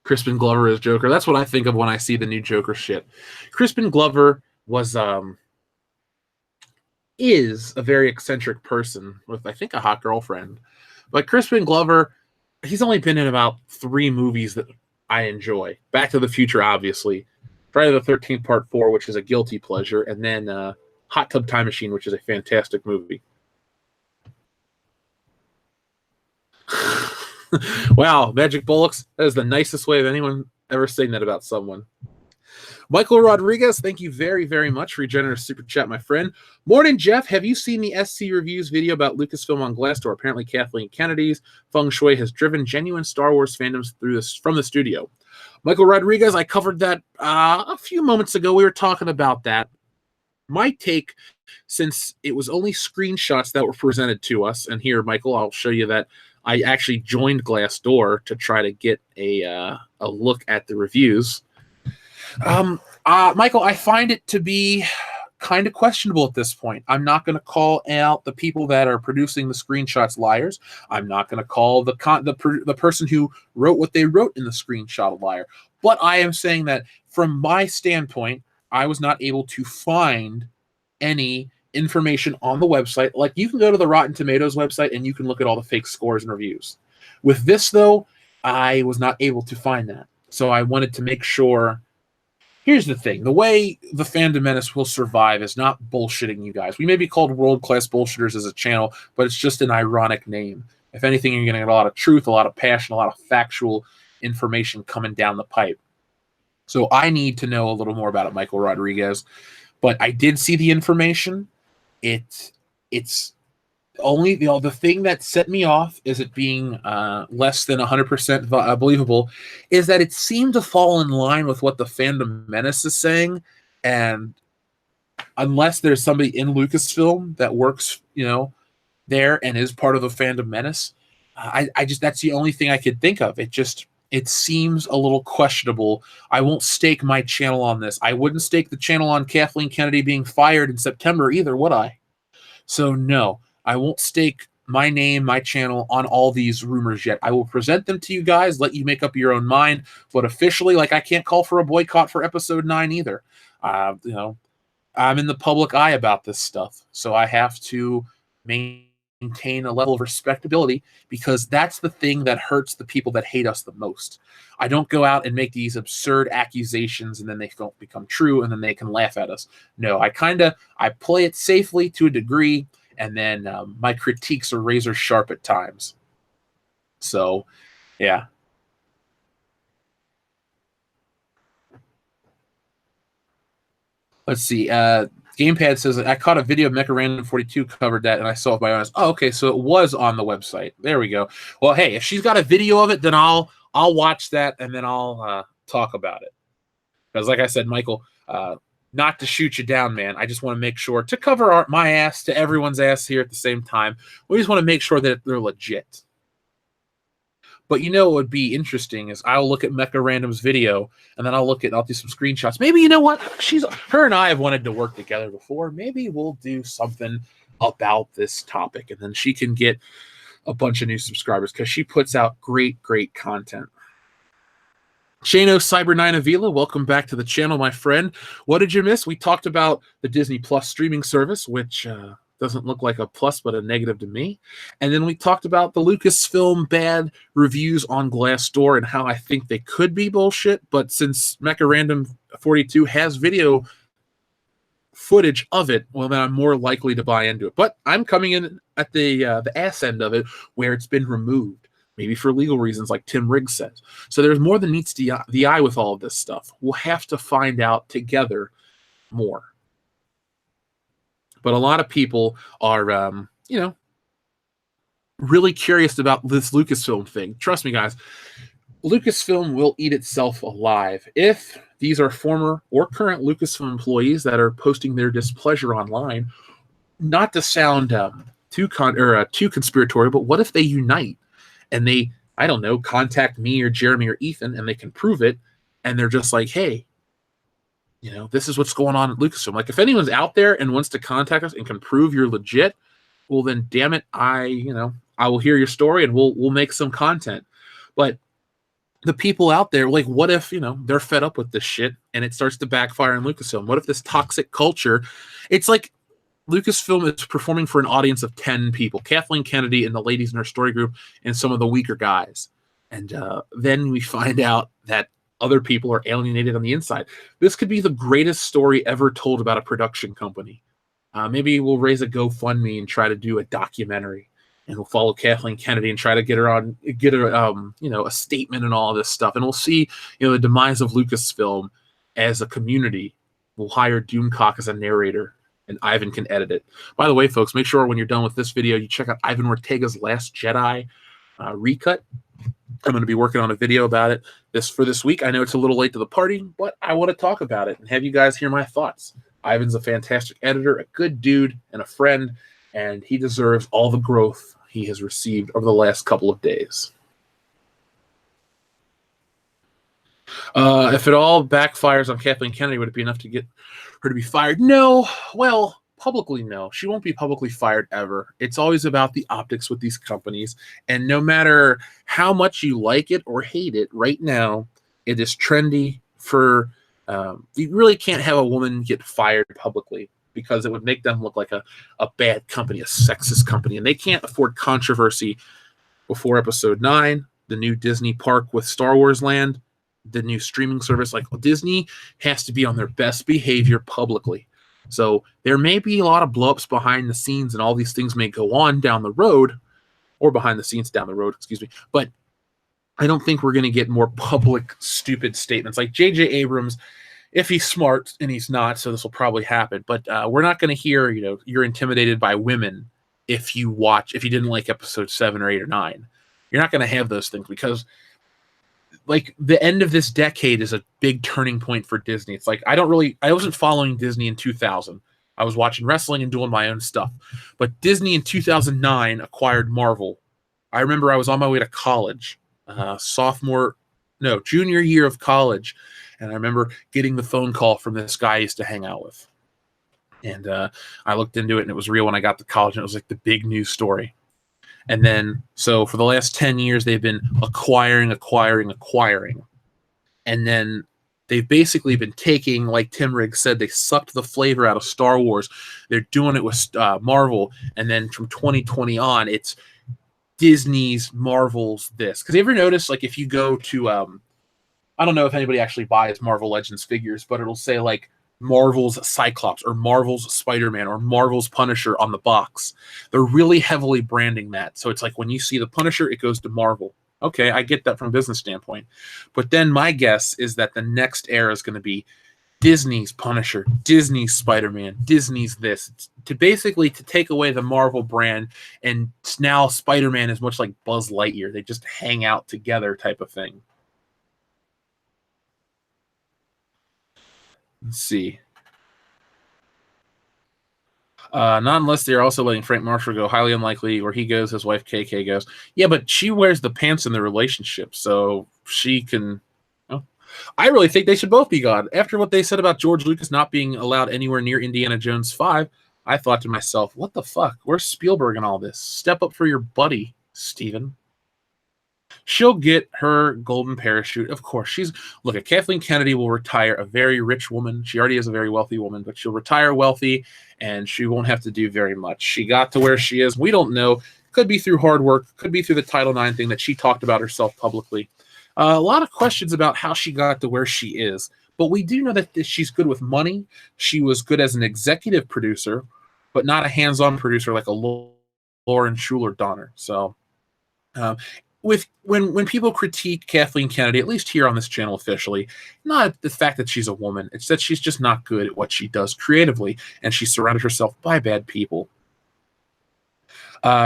Crispin Glover as Joker. That's what I think of when I see the new Joker shit. Crispin Glover is a very eccentric person with, I think, a hot girlfriend. But Crispin Glover, he's only been in about 3 movies that I enjoy. Back to the Future, obviously. Friday the 13th Part 4, which is a guilty pleasure. And then Hot Tub Time Machine, which is a fantastic movie. Wow, Magic Bullocks. That is the nicest way of anyone ever saying that about someone. Michael Rodriguez, thank you very, very much for your generous super chat, my friend. Morning, Jeff. Have you seen the SC Reviews video about Lucasfilm on Glassdoor? Apparently, Kathleen Kennedy's feng shui has driven genuine Star Wars fandoms through this from the studio. Michael Rodriguez, I covered that a few moments ago. We were talking about that. My take, since it was only screenshots that were presented to us, and here, Michael, I'll show you that I actually joined Glassdoor to try to get a look at the reviews. Michael, I find it to be kind of questionable at this point. I'm not going to call out the people that are producing the screenshots liars. I'm not going to call the person who wrote what they wrote in the screenshot a liar. But I am saying that from my standpoint, I was not able to find any information on the website. Like, you can go to the Rotten Tomatoes website and you can look at all the fake scores and reviews. With this, though, I was not able to find that. So I wanted to make sure. Here's the thing. The way the Fandom Menace will survive is not bullshitting you guys. We may be called world-class bullshitters as a channel, but it's just an ironic name. If anything, you're going to get a lot of truth, a lot of passion, a lot of factual information coming down the pipe. So I need to know a little more about it, Michael Rodriguez. But I did see the information. It's only the thing that set me off is it being less than 100% believable, is that it seemed to fall in line with what the Fandom Menace is saying, and unless there's somebody in Lucasfilm that works, there and is part of the Fandom Menace, I just, that's the only thing I could think of. It seems a little questionable. I won't stake my channel on this. I wouldn't stake the channel on Kathleen Kennedy being fired in September either, would I? So no, I won't stake my name, my channel on all these rumors yet. I will present them to you guys, let you make up your own mind. But officially, I can't call for a boycott for episode 9 either. I'm in the public eye about this stuff, so I have to maintain a level of respectability, because that's the thing that hurts the people that hate us the most. I don't go out and make these absurd accusations and then they don't become true and then they can laugh at us. No, I play it safely to a degree, and then my critiques are razor sharp at times. So, yeah. Let's see. Gamepad says, I caught a video of Mecha Random 42 covered that, and I saw it with my eyes. Oh, okay, so it was on the website. There we go. Well, hey, if she's got a video of it, then I'll watch that, and then I'll talk about it. Because like I said, Michael, not to shoot you down, man. I just want to make sure to cover my ass to everyone's ass here at the same time. We just want to make sure that they're legit. But what would be interesting is I'll look at Mecha Random's video, and then I'll do some screenshots. Maybe, you know what? Her and I have wanted to work together before. Maybe we'll do something about this topic, and then she can get a bunch of new subscribers, because she puts out great, great content. Shano Cyber9 Avila, welcome back to the channel, my friend. What did you miss? We talked about the Disney Plus streaming service, which Doesn't look like a plus, but a negative to me. And then we talked about the Lucasfilm bad reviews on Glassdoor and how I think they could be bullshit. But since Mecha Random 42 has video footage of it, well, then I'm more likely to buy into it. But I'm coming in at the ass end of it, where it's been removed, maybe for legal reasons, like Tim Riggs says. So there's more than meets the eye with all of this stuff. We'll have to find out together more. But a lot of people are, really curious about this Lucasfilm thing. Trust me, guys, Lucasfilm will eat itself alive if these are former or current Lucasfilm employees that are posting their displeasure online. Not to sound too conspiratorial, but what if they unite and they, I don't know, contact me or Jeremy or Ethan, and they can prove it, and they're just like, hey, this is what's going on at Lucasfilm. Like, if anyone's out there and wants to contact us and can prove you're legit, well, then damn it, I will hear your story and we'll make some content. But the people out there, like, what if, they're fed up with this shit and it starts to backfire on Lucasfilm? What if this toxic culture, it's like Lucasfilm is performing for an audience of 10 people, Kathleen Kennedy and the ladies in her story group and some of the weaker guys. And then we find out that other people are alienated on the inside. This could be the greatest story ever told about a production company. Maybe we'll raise a GoFundMe and try to do a documentary, and we'll follow Kathleen Kennedy and try to get her a statement and all of this stuff. And we'll see, the demise of Lucasfilm as a community. We'll hire Doomcock as a narrator, and Ivan can edit it. By the way, folks, make sure when you're done with this video, you check out Ivan Ortega's Last Jedi recut. I'm going to be working on a video about it for this week. I know it's a little late to the party, but I want to talk about it and have you guys hear my thoughts. Ivan's a fantastic editor, a good dude, and a friend, and he deserves all the growth he has received over the last couple of days. If it all backfires on Kathleen Kennedy, would it be enough to get her to be fired? No. Well, publicly, no. She won't be publicly fired ever. It's always about the optics with these companies. And no matter how much you like it or hate it, right now, it is trendy for... you really can't have a woman get fired publicly, because it would make them look like a bad company, a sexist company. And they can't afford controversy before Episode 9, the new Disney park with Star Wars Land, the new streaming service. Like, Disney has to be on their best behavior publicly. So there may be a lot of blow-ups behind the scenes, and all these things may go on down the road, or behind the scenes down the road, excuse me. But I don't think we're going to get more public, stupid statements like J.J. Abrams, if he's smart, and he's not, so this will probably happen. But we're not going to hear, you're intimidated by women if you didn't like Episode 7 or 8 or 9. You're not going to have those things, because like, the end of this decade is a big turning point for Disney. It's like, I wasn't following Disney in 2000. I was watching wrestling and doing my own stuff. But Disney in 2009 acquired Marvel. I remember I was on my way to college, junior year of college. And I remember getting the phone call from this guy I used to hang out with. And I looked into it, and it was real when I got to college, and it was like the big news story. And then, so for the last 10 years, they've been acquiring. And then they've basically been taking, like Tim Riggs said, they sucked the flavor out of Star Wars. They're doing it with Marvel. And then from 2020 on, it's Disney's, Marvel's this. Because you ever notice, like, if you go to, I don't know if anybody actually buys Marvel Legends figures, but it'll say, like, Marvel's Cyclops or Marvel's Spider-Man or Marvel's Punisher on the box. They're really heavily branding that. So it's like, when you see the Punisher, it goes to Marvel. Okay, I get that from a business standpoint. But then my guess is that the next era is going to be Disney's Punisher, Disney's Spider-Man, Disney's this. To take away the Marvel brand, and now Spider-Man is much like Buzz Lightyear. They just hang out together type of thing. Let's see. Not unless they're also letting Frank Marshall go. Highly unlikely. Where he goes, his wife KK goes. Yeah, but she wears the pants in the relationship, so she can... I really think they should both be gone. After what they said about George Lucas not being allowed anywhere near Indiana Jones 5, I thought to myself, what the fuck? Where's Spielberg and all this? Step up for your buddy, Steven. She'll get her golden parachute. Of course. Kathleen Kennedy will retire a very rich woman. She already is a very wealthy woman, but she'll retire wealthy, and she won't have to do very much. She got to where she is. We don't know. Could be through hard work. Could be through the Title IX thing that she talked about herself publicly. A lot of questions about how she got to where she is. But we do know that she's good with money. She was good as an executive producer, but not a hands-on producer like a Lauren Schuler Donner. So when people critique Kathleen Kennedy, at least here on this channel officially, not the fact that she's a woman, it's that she's just not good at what she does creatively, and she surrounded herself by bad people.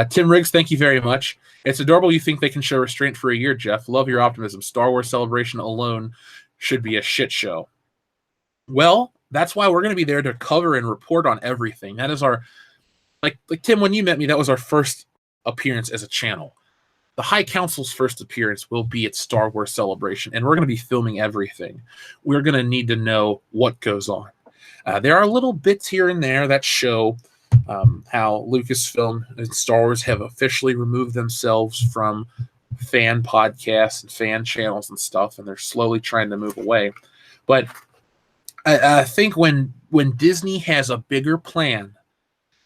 Tim Riggs, thank you very much. It's adorable you think they can show restraint for a year, Jeff. Love your optimism. Star Wars Celebration alone should be a shit show. Well, that's why we're going to be there to cover and report on everything. That is our, like Tim, when you met me, that was our first appearance as a channel. The High Council's first appearance will be at Star Wars Celebration, and we're going to be filming everything. We're going to need to know what goes on. There are little bits here and there that show how Lucasfilm and Star Wars have officially removed themselves from fan podcasts and fan channels and stuff, and they're slowly trying to move away. But I think when Disney has a bigger plan,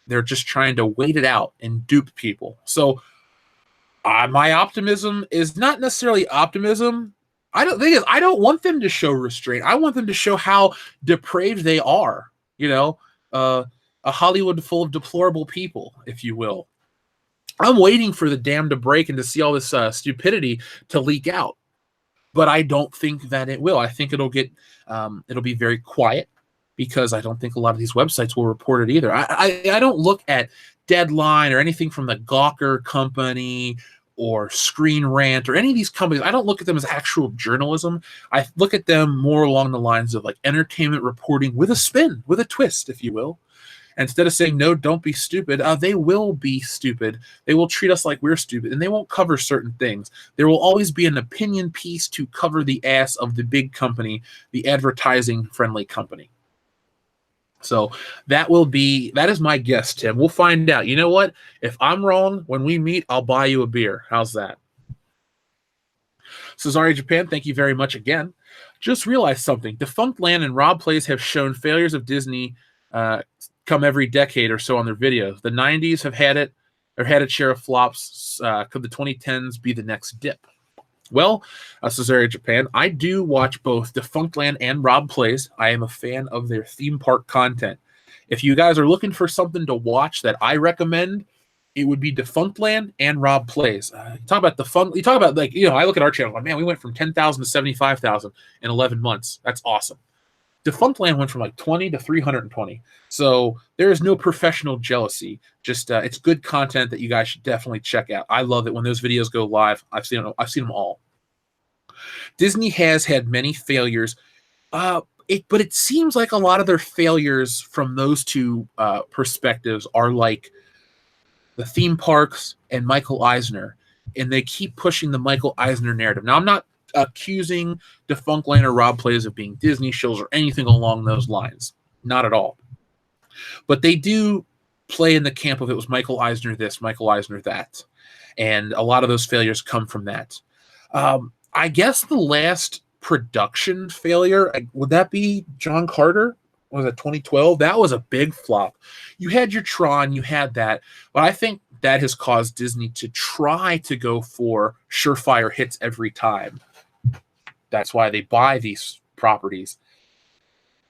they're just trying to wait it out and dupe people. So my optimism is not necessarily optimism. I don't want them to show restraint. I want them to show how depraved they are. You know, a Hollywood full of deplorable people, if you will. I'm waiting for the dam to break and to see all this stupidity to leak out. But I don't think that it will. I think it'll be very quiet, because I don't think a lot of these websites will report it either. I don't look at Deadline or anything from the Gawker Company or Screen Rant or any of these companies. I don't look at them as actual journalism. I look at them more along the lines of like entertainment reporting with a spin, with a twist, if you will. Instead of saying, no, don't be stupid, they will be stupid. They will treat us like we're stupid, and they won't cover certain things. There will always be an opinion piece to cover the ass of the big company, the advertising-friendly company. So that is my guess, Tim. We'll find out. You know what? If I'm wrong, when we meet, I'll buy you a beer. How's that? Cesare Japan, thank you very much again. Just realized something. Defunct Land and Rob Plays have shown failures of Disney come every decade or so on their videos. The 90s have had it, or had its share of flops. Could the 2010s be the next dip? Well, Cesare Japan, I do watch both Defunct Land and Rob Plays. I am a fan of their theme park content. If you guys are looking for something to watch that I recommend, it would be Defunct Land and Rob Plays. You talk about like, you know, I look at our channel, like, man, we went from 10,000 to 75,000 in 11 months. That's awesome. Defunct Land went from like 20 to 320. So there is no professional jealousy. Just it's good content that you guys should definitely check out. I love it when those videos go live. I've seen them all. Disney has had many failures, but it seems like a lot of their failures from those two perspectives are like the theme parks and Michael Eisner, and they keep pushing the Michael Eisner narrative. Now, I'm not accusing Defunct Land or Rob Plays of being Disney shows or anything along those lines. Not at all. But they do play in the camp of it was Michael Eisner this, Michael Eisner that. And a lot of those failures come from that. I guess the last production failure, would that be John Carter? Was it 2012? That was a big flop. You had your Tron, you had that. But I think that has caused Disney to try to go for surefire hits every time. That's why they buy these properties.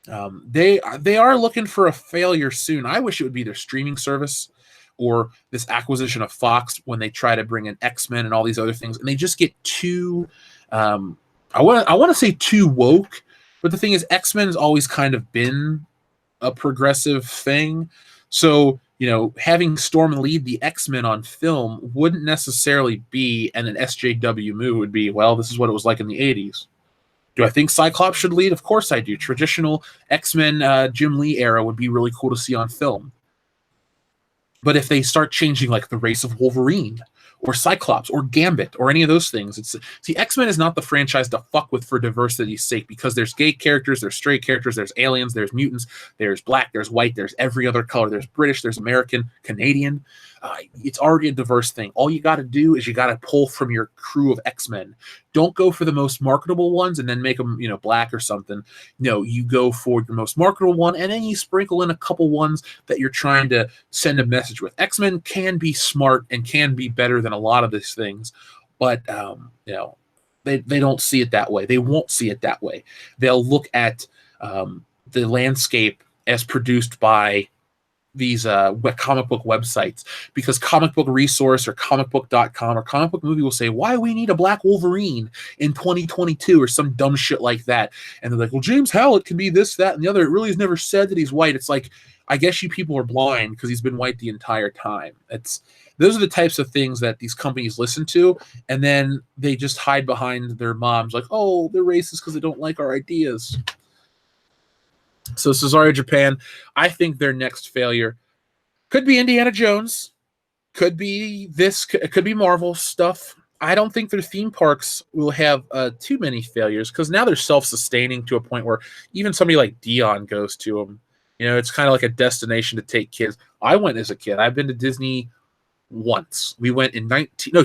They are looking for a failure soon. I wish it would be their streaming service or this acquisition of Fox when they try to bring in X-Men and all these other things, and they just get too I want to say too woke. But the thing is, X-Men has always kind of been a progressive thing. So, you know, having Storm lead the X-Men on film wouldn't necessarily be, and an SJW move would be, well, this is what it was like in the 80s. Do I think Cyclops should lead? Of course I do. Traditional X-Men Jim Lee era would be really cool to see on film. But if they start changing like the race of Wolverine or Cyclops or Gambit or any of those things. See, X-Men is not the franchise to fuck with for diversity's sake, because there's gay characters, there's straight characters, there's aliens, there's mutants, there's black, there's white, there's every other color, there's British, there's American, Canadian. It's already a diverse thing. All you got to do is you got to pull from your crew of X-Men. Don't go for the most marketable ones and then make them, black or something. No, you go for the most marketable one, and then you sprinkle in a couple ones that you're trying to send a message with. X-Men can be smart and can be better than a lot of these things, but they don't see it that way. They won't see it that way. They'll look at the landscape as produced by these comic book websites, because Comic Book Resource or comicbook.com or Comic Book Movie will say, why we need a black Wolverine in 2022 or some dumb shit like that. And they're like, well, James Howlett can be this, that, and the other. It really has never said that he's white. It's like, I guess you people are blind because he's been white the entire time. Those are the types of things that these companies listen to, and then they just hide behind their moms like, oh, they're racist because they don't like our ideas. So Cesario Japan, I think their next failure could be Indiana Jones, could be Marvel stuff. I don't think their theme parks will have too many failures, because now they're self-sustaining to a point where even somebody like Dion goes to them. It's kind of like a destination to take kids. I went as a kid. I've been to Disney once. We went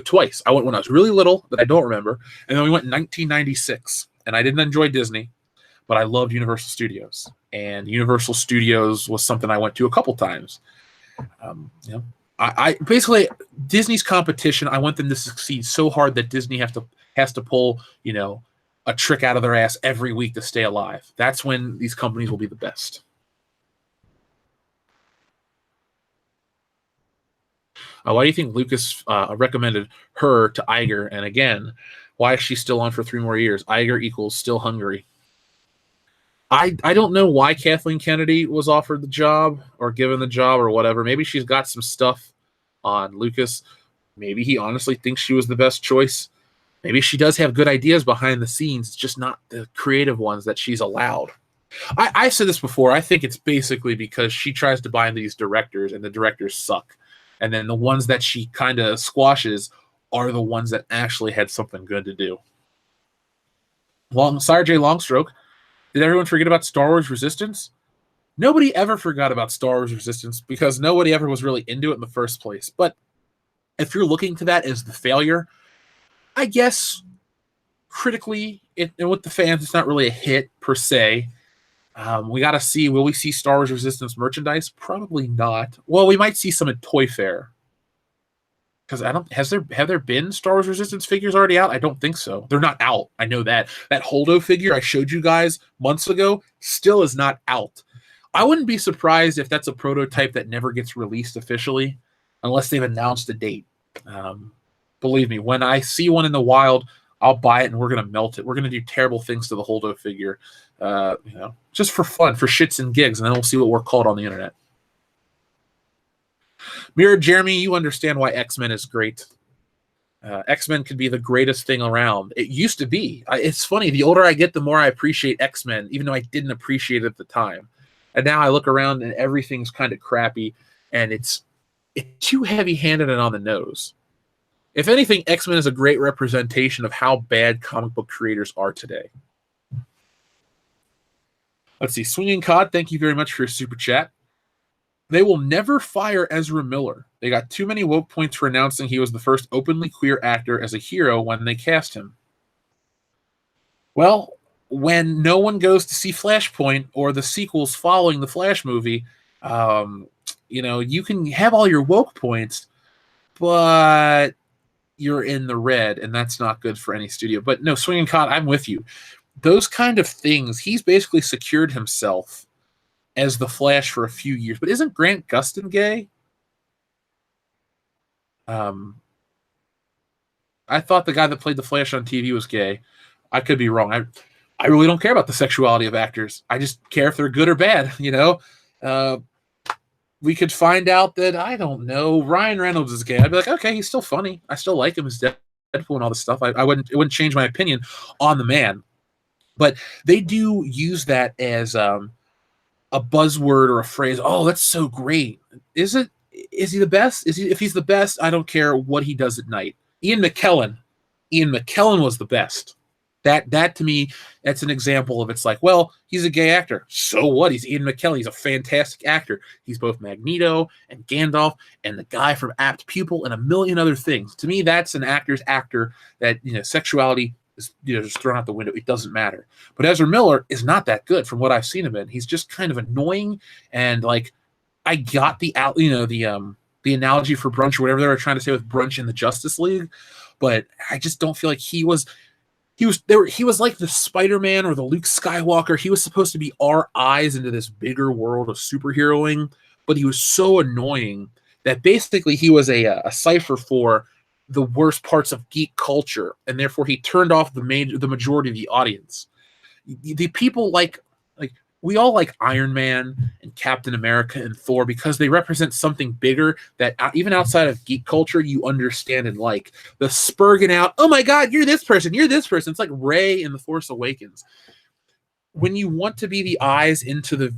twice. I went when I was really little that I don't remember, and then we went in 1996, and I didn't enjoy Disney, but I loved Universal Studios. And Universal Studios was something I went to a couple times. I basically, Disney's competition, I want them to succeed so hard that Disney has to pull, a trick out of their ass every week to stay alive. That's when these companies will be the best. Why do you think Lucas recommended her to Iger? And again, why is she still on for 3 more years? Iger equals still hungry. I don't know why Kathleen Kennedy was offered the job or given the job or whatever. Maybe she's got some stuff on Lucas. Maybe he honestly thinks she was the best choice. Maybe she does have good ideas behind the scenes. It's just not the creative ones that she's allowed. I said this before. I think it's basically because she tries to buy these directors and the directors suck. And then the ones that she kind of squashes are the ones that actually had something good to do. Sarah J. Longstroke. Did everyone forget about Star Wars Resistance? Nobody ever forgot about Star Wars Resistance because nobody ever was really into it in the first place. But if you're looking to that as the failure, I guess critically, and with the fans, it's not really a hit per se. We got to see, will we see Star Wars Resistance merchandise? Probably not. Well, we might see some at Toy Fair. Because have there been Star Wars Resistance figures already out? I don't think so. They're not out. I know that. That Holdo figure I showed you guys months ago still is not out. I wouldn't be surprised if that's a prototype that never gets released officially unless they've announced a date. Believe me, when I see one in the wild, I'll buy it and we're going to melt it. We're going to do terrible things to the Holdo figure, just for fun, for shits and gigs, and then we'll see what we're called on the internet. Mirror Jeremy, you understand why X-Men is great. X-Men could be the greatest thing around. It used to be. It's funny. The older I get, the more I appreciate X-Men, even though I didn't appreciate it at the time. And now I look around and everything's kind of crappy, and it's too heavy-handed and on the nose. If anything, X-Men is a great representation of how bad comic book creators are today. Let's see. Swinging Cod, thank you very much for your super chat. They will never fire Ezra Miller. They got too many woke points for announcing he was the first openly queer actor as a hero when they cast him. Well, when no one goes to see Flashpoint or the sequels following the Flash movie, you can have all your woke points, but you're in the red, and that's not good for any studio. But no, Swinging Cod, I'm with you. Those kind of things, he's basically secured himself as the Flash for a few years. But isn't Grant Gustin gay? I thought the guy that played the Flash on TV was gay. I could be wrong. I really don't care about the sexuality of actors. I just care if they're good or bad, we could find out that, I don't know, Ryan Reynolds is gay. I'd be like, okay, he's still funny. I still like him as Deadpool and all this stuff. It wouldn't change my opinion on the man. But they do use that as a buzzword or a phrase. Oh, that's so great. Is it? Is he the best? If he's the best, I don't care what he does at night. Ian McKellen was the best. That to me, that's an example of, it's like, well, he's a gay actor. So what? He's Ian McKellen. He's a fantastic actor. He's both Magneto and Gandalf and the guy from Apt Pupil and a million other things. To me, that's an actor's actor that, sexuality is, just thrown out the window. It doesn't matter. But Ezra Miller is not that good from what I've seen him in. He's just kind of annoying, and like, I got the analogy for Brunch or whatever they were trying to say with Brunch in the Justice League, but I just don't feel like he was like the Spider-Man or the Luke Skywalker. He was supposed to be our eyes into this bigger world of superheroing, but he was so annoying that basically he was a cipher for the worst parts of geek culture, and therefore he turned off the majority of the audience. The people like we all like Iron Man and Captain America and Thor because they represent something bigger that even outside of geek culture you understand and like. The spurging out, oh my God, you're this person. It's like Rey in The Force Awakens. When you want to be the eyes into the,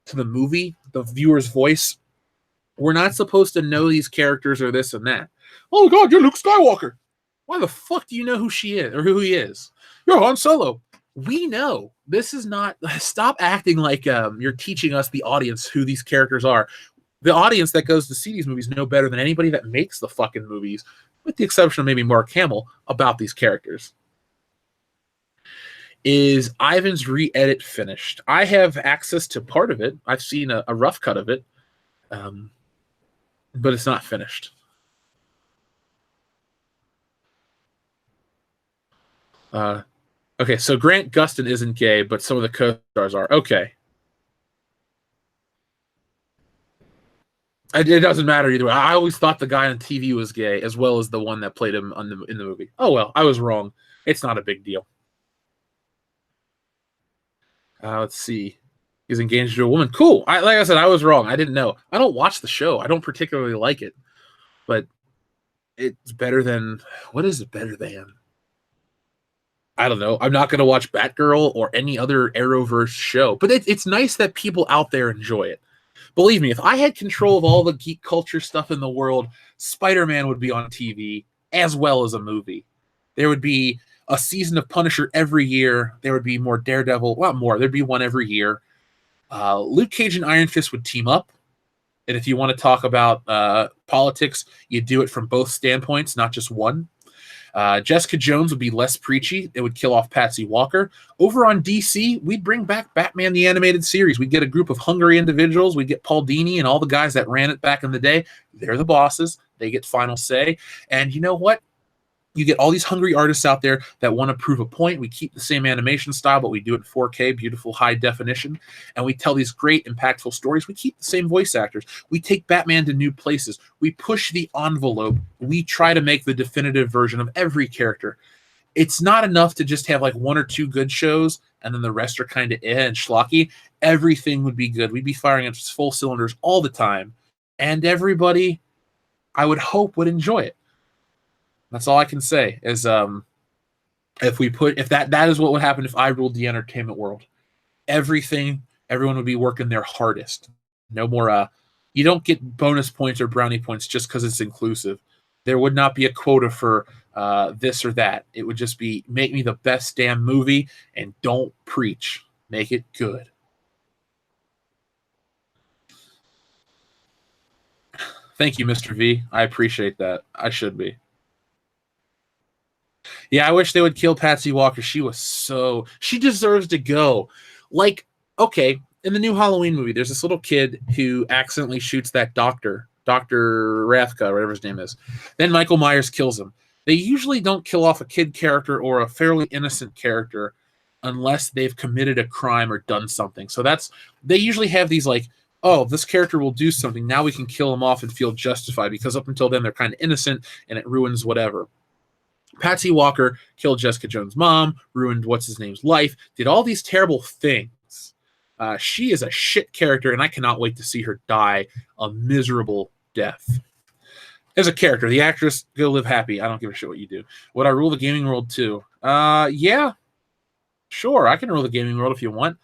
to the movie, the viewer's voice, we're not supposed to know these characters or this and that. Oh God, you're Luke Skywalker. Why the fuck do you know who she is or who he is? You're Han Solo. We know this is not. Stop acting like you're teaching us, the audience, who these characters are. The audience that goes to see these movies know better than anybody that makes the fucking movies, with the exception of maybe Mark Hamill, about these characters. Is Ivan's re-edit finished? I have access to part of it. I've seen a rough cut of it, but it's not finished. Okay, so Grant Gustin isn't gay, but some of the co-stars are. Okay. It doesn't matter either way. I always thought the guy on TV was gay, as well as the one that played him in the movie. Oh, well, I was wrong. It's not a big deal. Let's see. He's engaged to a woman. Cool. Like I said, I was wrong. I didn't know. I don't watch the show. I don't particularly like it. But it's better than... What is it better than? I don't know. I'm not going to watch Batgirl or any other Arrowverse show. But it's nice that people out there enjoy it. Believe me, if I had control of all the geek culture stuff in the world, Spider-Man would be on TV as well as a movie. There would be a season of Punisher every year. There would be more Daredevil. Well, more. There'd be one every year. Luke Cage and Iron Fist would team up. And if you want to talk about politics, you do it from both standpoints, not just one. Jessica Jones would be less preachy. It would kill off Patsy Walker. Over on DC, we'd bring back Batman the Animated Series. We'd get a group of hungry individuals. We'd get Paul Dini and all the guys that ran it back in the day. They're the bosses. They get final say. And you know what? You get all these hungry artists out there that want to prove a point. We keep the same animation style, but we do it in 4K, beautiful high definition. And we tell these great, impactful stories. We keep the same voice actors. We take Batman to new places. We push the envelope. We try to make the definitive version of every character. It's not enough to just have like one or two good shows and then the rest are kind of and schlocky. Everything would be good. We'd be firing at full cylinders all the time. And everybody, I would hope, would enjoy it. That's all I can say is if that is what would happen if I ruled the entertainment world. Everyone would be working their hardest. No more you don't get bonus points or brownie points just because it's inclusive. There would not be a quota for this or that. It would just be make me the best damn movie and don't preach. Make it good. Thank you, Mr. V. I appreciate that. I should be. Yeah, I wish they would kill Patsy Walker. She deserves to go. Like, okay, in the new Halloween movie, there's this little kid who accidentally shoots that Dr. Rathka, whatever his name is. Then Michael Myers kills him. They usually don't kill off a kid character or a fairly innocent character unless they've committed a crime or done something. So they usually have these like, oh, this character will do something. Now we can kill him off and feel justified because up until then they're kind of innocent and it ruins whatever. Patsy Walker killed Jessica Jones' mom, ruined what's-his-name's life, did all these terrible things. She is a shit character, and I cannot wait to see her die a miserable death. As a character, the actress, go live happy. I don't give a shit what you do. Would I rule the gaming world too? Yeah. Sure, I can rule the gaming world if you want.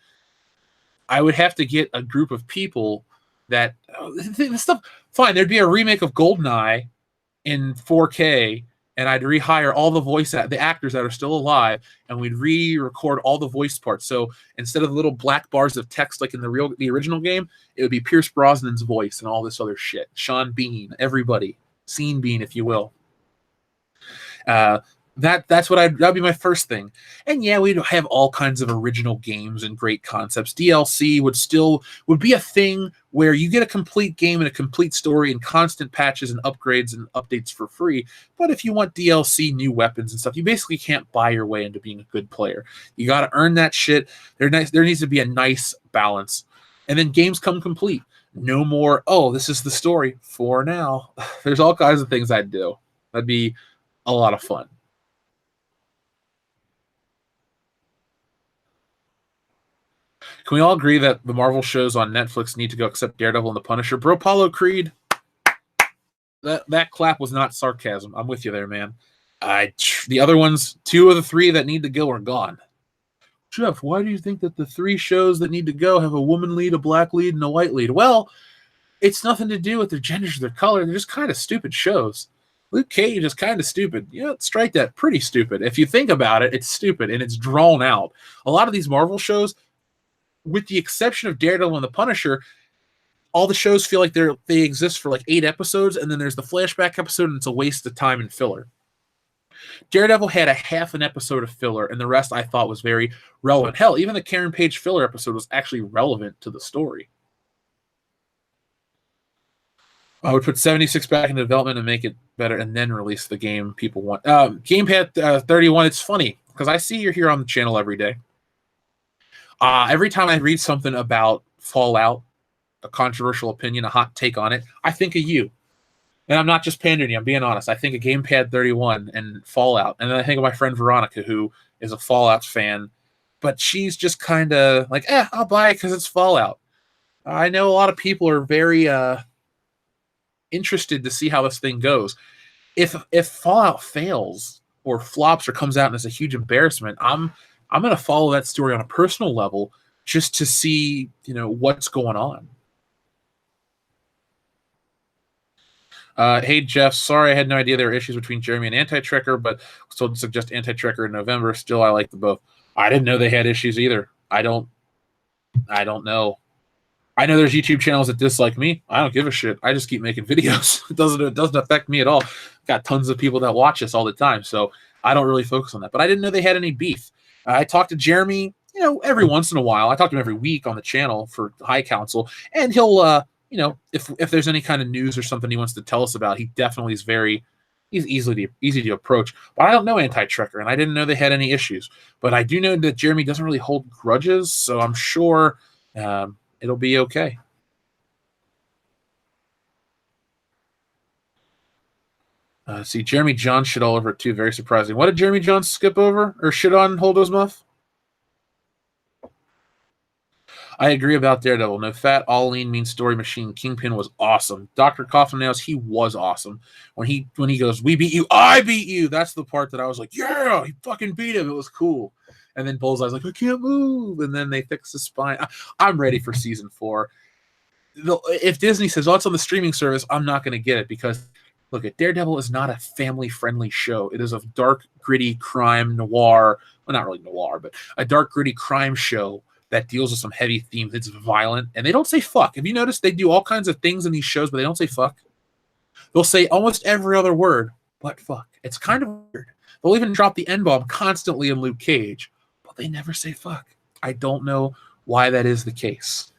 I would have to get a group of people that this stuff. Fine, there'd be a remake of GoldenEye in 4K, and I'd rehire all the actors that are still alive, and we'd re-record all the voice parts. So instead of the little black bars of text like in the original game, it would be Pierce Brosnan's voice and all this other shit. Sean Bean, everybody, Scene Bean, if you will. That'd be my first thing. And yeah, we'd have all kinds of original games and great concepts. DLC would be a thing where you get a complete game and a complete story and constant patches and upgrades and updates for free. But if you want DLC, new weapons and stuff, you basically can't buy your way into being a good player. You got to earn that shit. There needs to be a nice balance. And then games come complete. No more, oh, this is the story for now. There's all kinds of things I'd do. That'd be a lot of fun. Can we all agree that the Marvel shows on Netflix need to go except Daredevil and the Punisher? Bro, Paulo Creed, that clap was not sarcasm. I'm with you there, man. The other ones, 2 of the 3 that need to go are gone. Jeff, why do you think that the 3 shows that need to go have a woman lead, a black lead, and a white lead? Well, it's nothing to do with their genders or their color. They're just kind of stupid shows. Luke Cage is kind of stupid. Strike that, pretty stupid. If you think about it, it's stupid, and it's drawn out. A lot of these Marvel shows, with the exception of Daredevil and the Punisher, all the shows feel like they exist for like 8 episodes, and then there's the flashback episode, and it's a waste of time and filler. Daredevil had a half an episode of filler, and the rest I thought was very relevant. Hell, even the Karen Page filler episode was actually relevant to the story. I would put 76 back in development and make it better, and then release the game people want. Gamepad 31, it's funny, because I see you're here on the channel every day. Every time I read something about Fallout, a controversial opinion, a hot take on it, I think of you. And I'm not just pandering you, I'm being honest. I think of Gamepad 31 and Fallout. And then I think of my friend Veronica, who is a Fallout fan. But she's just kind of like, I'll buy it because it's Fallout. I know a lot of people are very interested to see how this thing goes. If Fallout fails or flops or comes out and is a huge embarrassment, I'm going to follow that story on a personal level just to see, what's going on. Hey, Jeff, sorry I had no idea there were issues between Jeremy and Anti-Trekker, but was told to suggest Anti-Trekker in November. Still, I like them both. I didn't know they had issues either. I don't know. I know there's YouTube channels that dislike me. I don't give a shit. I just keep making videos. It doesn't affect me at all. Got tons of people that watch us all the time, so I don't really focus on that. But I didn't know they had any beef. I talk to Jeremy, every once in a while. I talk to him every week on the channel for High Council, and he'll, if there's any kind of news or something he wants to tell us about, he definitely is he's easy to approach. But I don't know Anti-Trekker, and I didn't know they had any issues. But I do know that Jeremy doesn't really hold grudges, so I'm sure it'll be okay. See, Jeremy Johns shit all over it too. Very surprising. What did Jeremy Johns skip over or shit on Holdo's Muff? I agree about Daredevil. No fat, all lean, mean story machine. Kingpin was awesome. Dr. Coffin Nails, he was awesome. When he goes, we beat you, I beat you. That's the part that I was like, yeah, he fucking beat him. It was cool. And then Bullseye's like, I can't move. And then they fix the spine. I'm ready for season 4. If Disney says, it's on the streaming service, I'm not going to get it because, look, Daredevil is not a family-friendly show. It is a dark, gritty crime noir. Well, not really noir, but a dark, gritty crime show that deals with some heavy themes. It's violent, and they don't say fuck. Have you noticed they do all kinds of things in these shows, but they don't say fuck? They'll say almost every other word, but fuck. It's kind of weird. They'll even drop the N-bomb constantly in Luke Cage, but they never say fuck. I don't know why that is the case.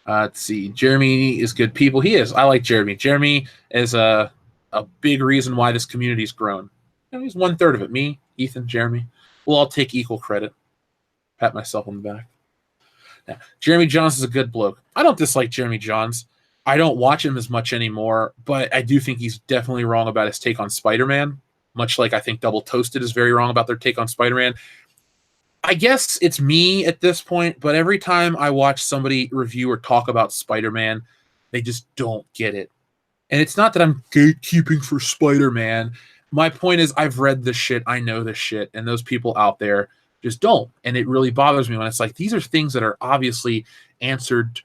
Let's see. Jeremy is good people. He is. I like Jeremy. Jeremy is a big reason why this community's grown. He's 1/3 of it. Me, Ethan, Jeremy. We'll all take equal credit. Pat myself on the back. Now, Jeremy Johns is a good bloke. I don't dislike Jeremy Johns. I don't watch him as much anymore, but I do think he's definitely wrong about his take on Spider-Man, much like I think Double Toasted is very wrong about their take on Spider-Man. I guess it's me at this point, but every time I watch somebody review or talk about Spider-Man, they just don't get it. And it's not that I'm gatekeeping for Spider-Man. My point is I've read this shit. I know this shit. And those people out there, just don't. And it really bothers me when it's like, these are things that are obviously answered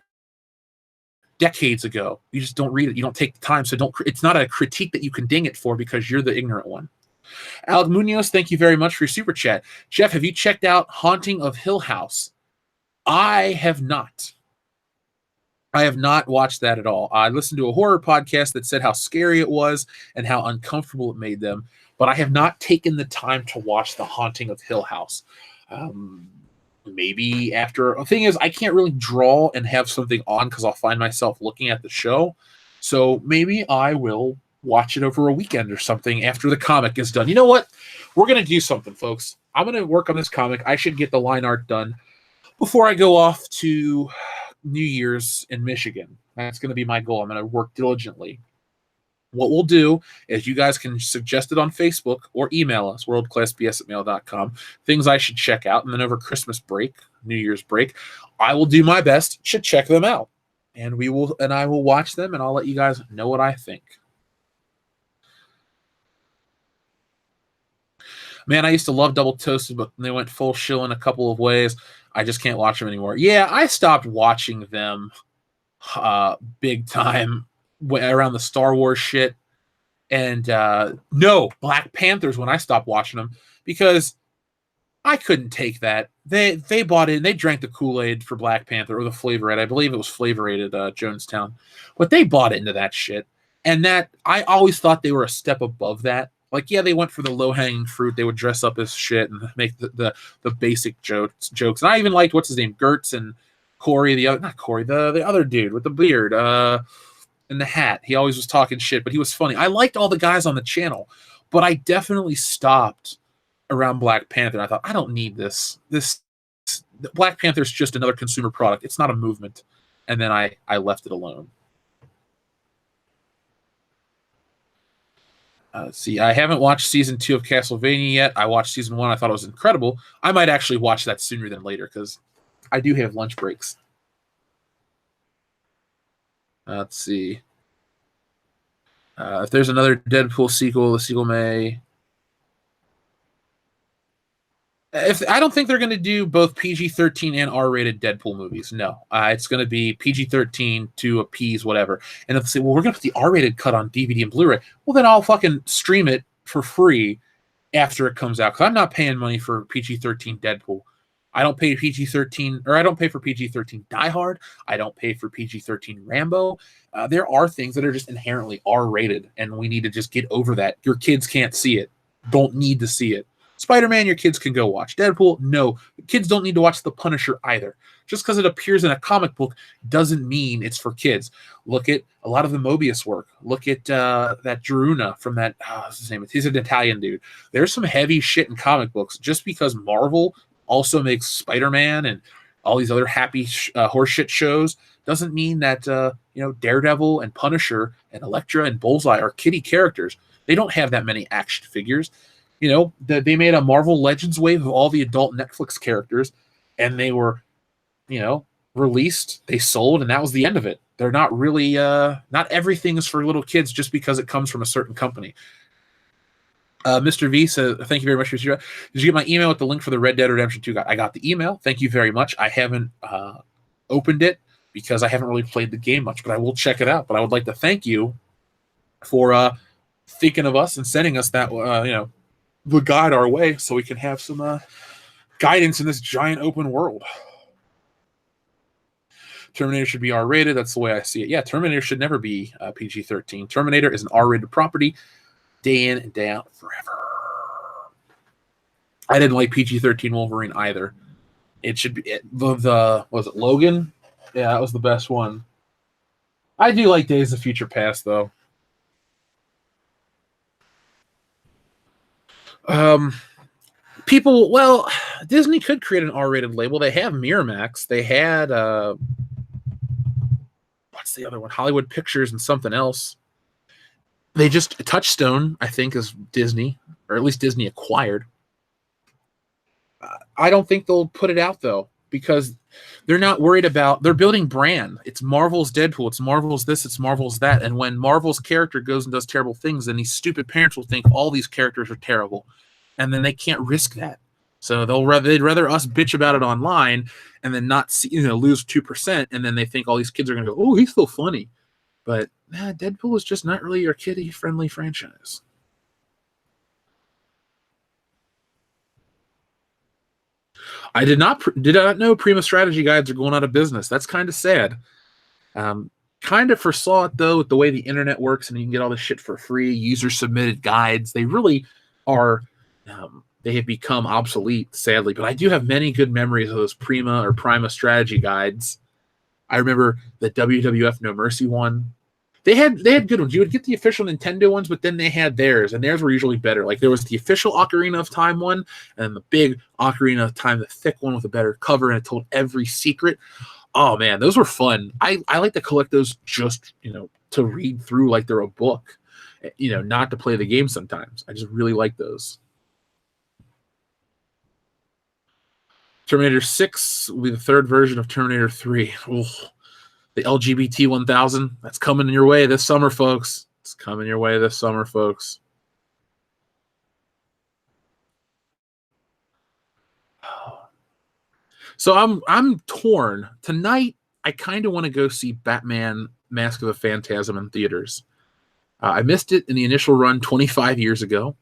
decades ago. You just don't read it. You don't take the time. So it's not a critique that you can ding it for because you're the ignorant one. Alec Munoz, thank you very much for your super chat. Jeff, have you checked out Haunting of Hill House? I have not. I have not watched that at all. I listened to a horror podcast that said how scary it was and how uncomfortable it made them, but I have not taken the time to watch The Haunting of Hill House. Maybe after. The thing is, I can't really draw and have something on because I'll find myself looking at the show. So maybe I will watch it over a weekend or something after the comic is done. You know what? We're going to do something, folks. I'm going to work on this comic. I should get the line art done before I go off to New Year's in Michigan. That's going to be my goal. I'm going to work diligently. What we'll do is you guys can suggest it on Facebook or email us, worldclassbs@mail.com, things I should check out. And then over Christmas break, New Year's break, I will do my best to check them out. And I will watch them, and I'll let you guys know what I think. Man, I used to love Double Toasted, but they went full shill in a couple of ways. I just can't watch them anymore. Yeah, I stopped watching them big time around the Star Wars shit. And no, Black Panthers when I stopped watching them because I couldn't take that. They bought in, they drank the Kool-Aid for Black Panther, or the Flavor Aid. I believe it was Flavor Aid at Jonestown. But they bought into that shit. And that, I always thought they were a step above that. Like, yeah, they went for the low-hanging fruit. They would dress up as shit and make the basic jokes. And I even liked, what's his name, Gertz and Corey, the other dude with the beard and the hat. He always was talking shit, but he was funny. I liked all the guys on the channel, but I definitely stopped around Black Panther. I thought, I don't need this. Black Panther is just another consumer product. It's not a movement. And then I left it alone. See, I haven't watched season 2 of Castlevania yet. I watched season 1. I thought it was incredible. I might actually watch that sooner than later because I do have lunch breaks. Let's see. If there's another Deadpool sequel, the sequel may... I don't think they're going to do both PG-13 and R-rated Deadpool movies. No. It's going to be PG-13 to appease whatever. And if they say, well, we're going to put the R-rated cut on DVD and Blu-ray, well, then I'll fucking stream it for free after it comes out. Because I'm not paying money for PG-13 Deadpool. I don't pay PG-13, or I don't pay for PG-13 Die Hard. I don't pay for PG-13 Rambo. There are things that are just inherently R-rated, and we need to just get over that. Your kids can't see it. Don't need to see it. Spider-Man, your kids can go watch. Deadpool, no. Kids don't need to watch The Punisher either. Just because it appears in a comic book doesn't mean it's for kids. Look at a lot of the Mobius work. Look at that Gioruna from that, what's his name? He's an Italian dude. There's some heavy shit in comic books. Just because Marvel also makes Spider-Man and all these other happy horseshit shows doesn't mean that Daredevil and Punisher and Elektra and Bullseye are kiddie characters. They don't have that many action figures. They made a Marvel Legends wave of all the adult Netflix characters, and they were, released, they sold, and that was the end of it. They're not really, not everything is for little kids just because it comes from a certain company. Mr. V says, thank you very much for your... Did you get my email with the link for the Red Dead Redemption 2 guide? I got the email. Thank you very much. I haven't opened it because I haven't really played the game much, but I will check it out. But I would like to thank you for thinking of us and sending us that, the guide our way so we can have some guidance in this giant open world. Terminator should be R-rated. That's the way I see it. Yeah, Terminator should never be PG-13. Terminator is an R-rated property day in and day out forever. I didn't like PG-13 Wolverine either. It should be was it Logan? Yeah, that was the best one. I do like Days of Future Past though. Disney could create an R-rated label. They have Miramax. They had what's the other one? Hollywood Pictures and something else. They just Touchstone, I think, is Disney, or at least Disney acquired. I don't think they'll put it out though, because they're not worried about. They're building brand. It's Marvel's Deadpool. It's Marvel's this. It's Marvel's that. And when Marvel's character goes and does terrible things, then these stupid parents will think all these characters are terrible, and then they can't risk that. So they'd rather us bitch about it online and then not see, lose 2%, and then they think all these kids are going to go, oh, he's still funny. But Deadpool is just not really your kiddie friendly franchise. I did not know Prima strategy guides are going out of business. That's kind of sad. Kind of foresaw it though, with the way the internet works, and you can get all this shit for free. User submitted guides. They really are. They have become obsolete, sadly. But I do have many good memories of those Prima strategy guides. I remember the WWF No Mercy one. They had good ones. You would get the official Nintendo ones, but then they had theirs, and theirs were usually better. Like there was the official Ocarina of Time one, and the big Ocarina of Time, the thick one with a better cover, and it told every secret. Oh man, those were fun. I like to collect those just to read through like they're a book, not to play the game sometimes. I just really like those. Terminator 6 will be the third version of Terminator 3. Ooh. The LGBT 1000, that's coming your way this summer, folks. It's coming your way this summer, folks. So I'm torn. Tonight, I kind of want to go see Batman Mask of the Phantasm in theaters. I missed it in the initial run 25 years ago,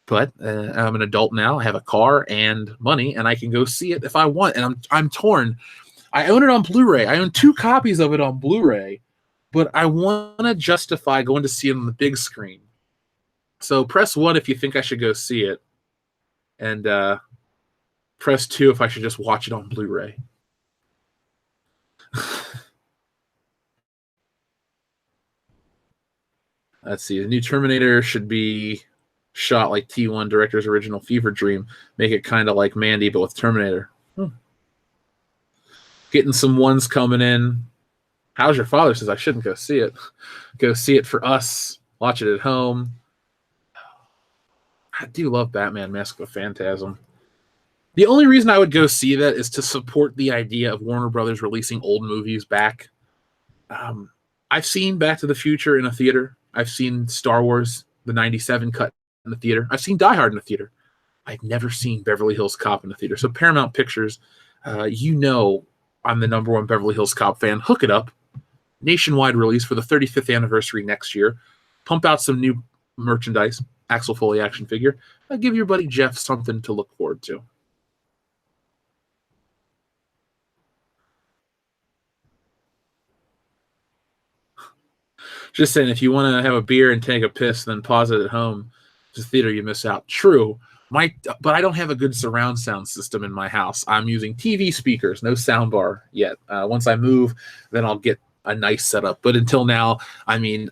but I'm an adult now. I have a car and money, and I can go see it if I want. And I'm torn. I own it on Blu-ray. I own 2 copies of it on Blu-ray, but I want to justify going to see it on the big screen. So press 1 if you think I should go see it, and press 2 if I should just watch it on Blu-ray. Let's see. The new Terminator should be shot like T1 director's original fever dream. Make it kind of like Mandy, but with Terminator. Getting some ones coming in. How's Your Father says I shouldn't go see it. Go see it for us. Watch it at home. I do love Batman Mask of the Phantasm. The only reason I would go see that is to support the idea of Warner Brothers releasing old movies back. I've seen Back to the Future in a theater. I've seen Star Wars, the 97 cut in the theater. I've seen Die Hard in the theater. I've never seen Beverly Hills Cop in the theater. So Paramount Pictures, I'm the #1 Beverly Hills Cop fan. Hook it up. Nationwide release for the 35th anniversary next year. Pump out some new merchandise. Axel Foley action figure. Give your buddy Jeff something to look forward to. Just saying, if you want to have a beer and take a piss, then pause it at home. It's a theater, you miss out. True. But I don't have a good surround sound system in my house. I'm using TV speakers, no sound bar yet. Once I move, then I'll get a nice setup. But until now, I'm an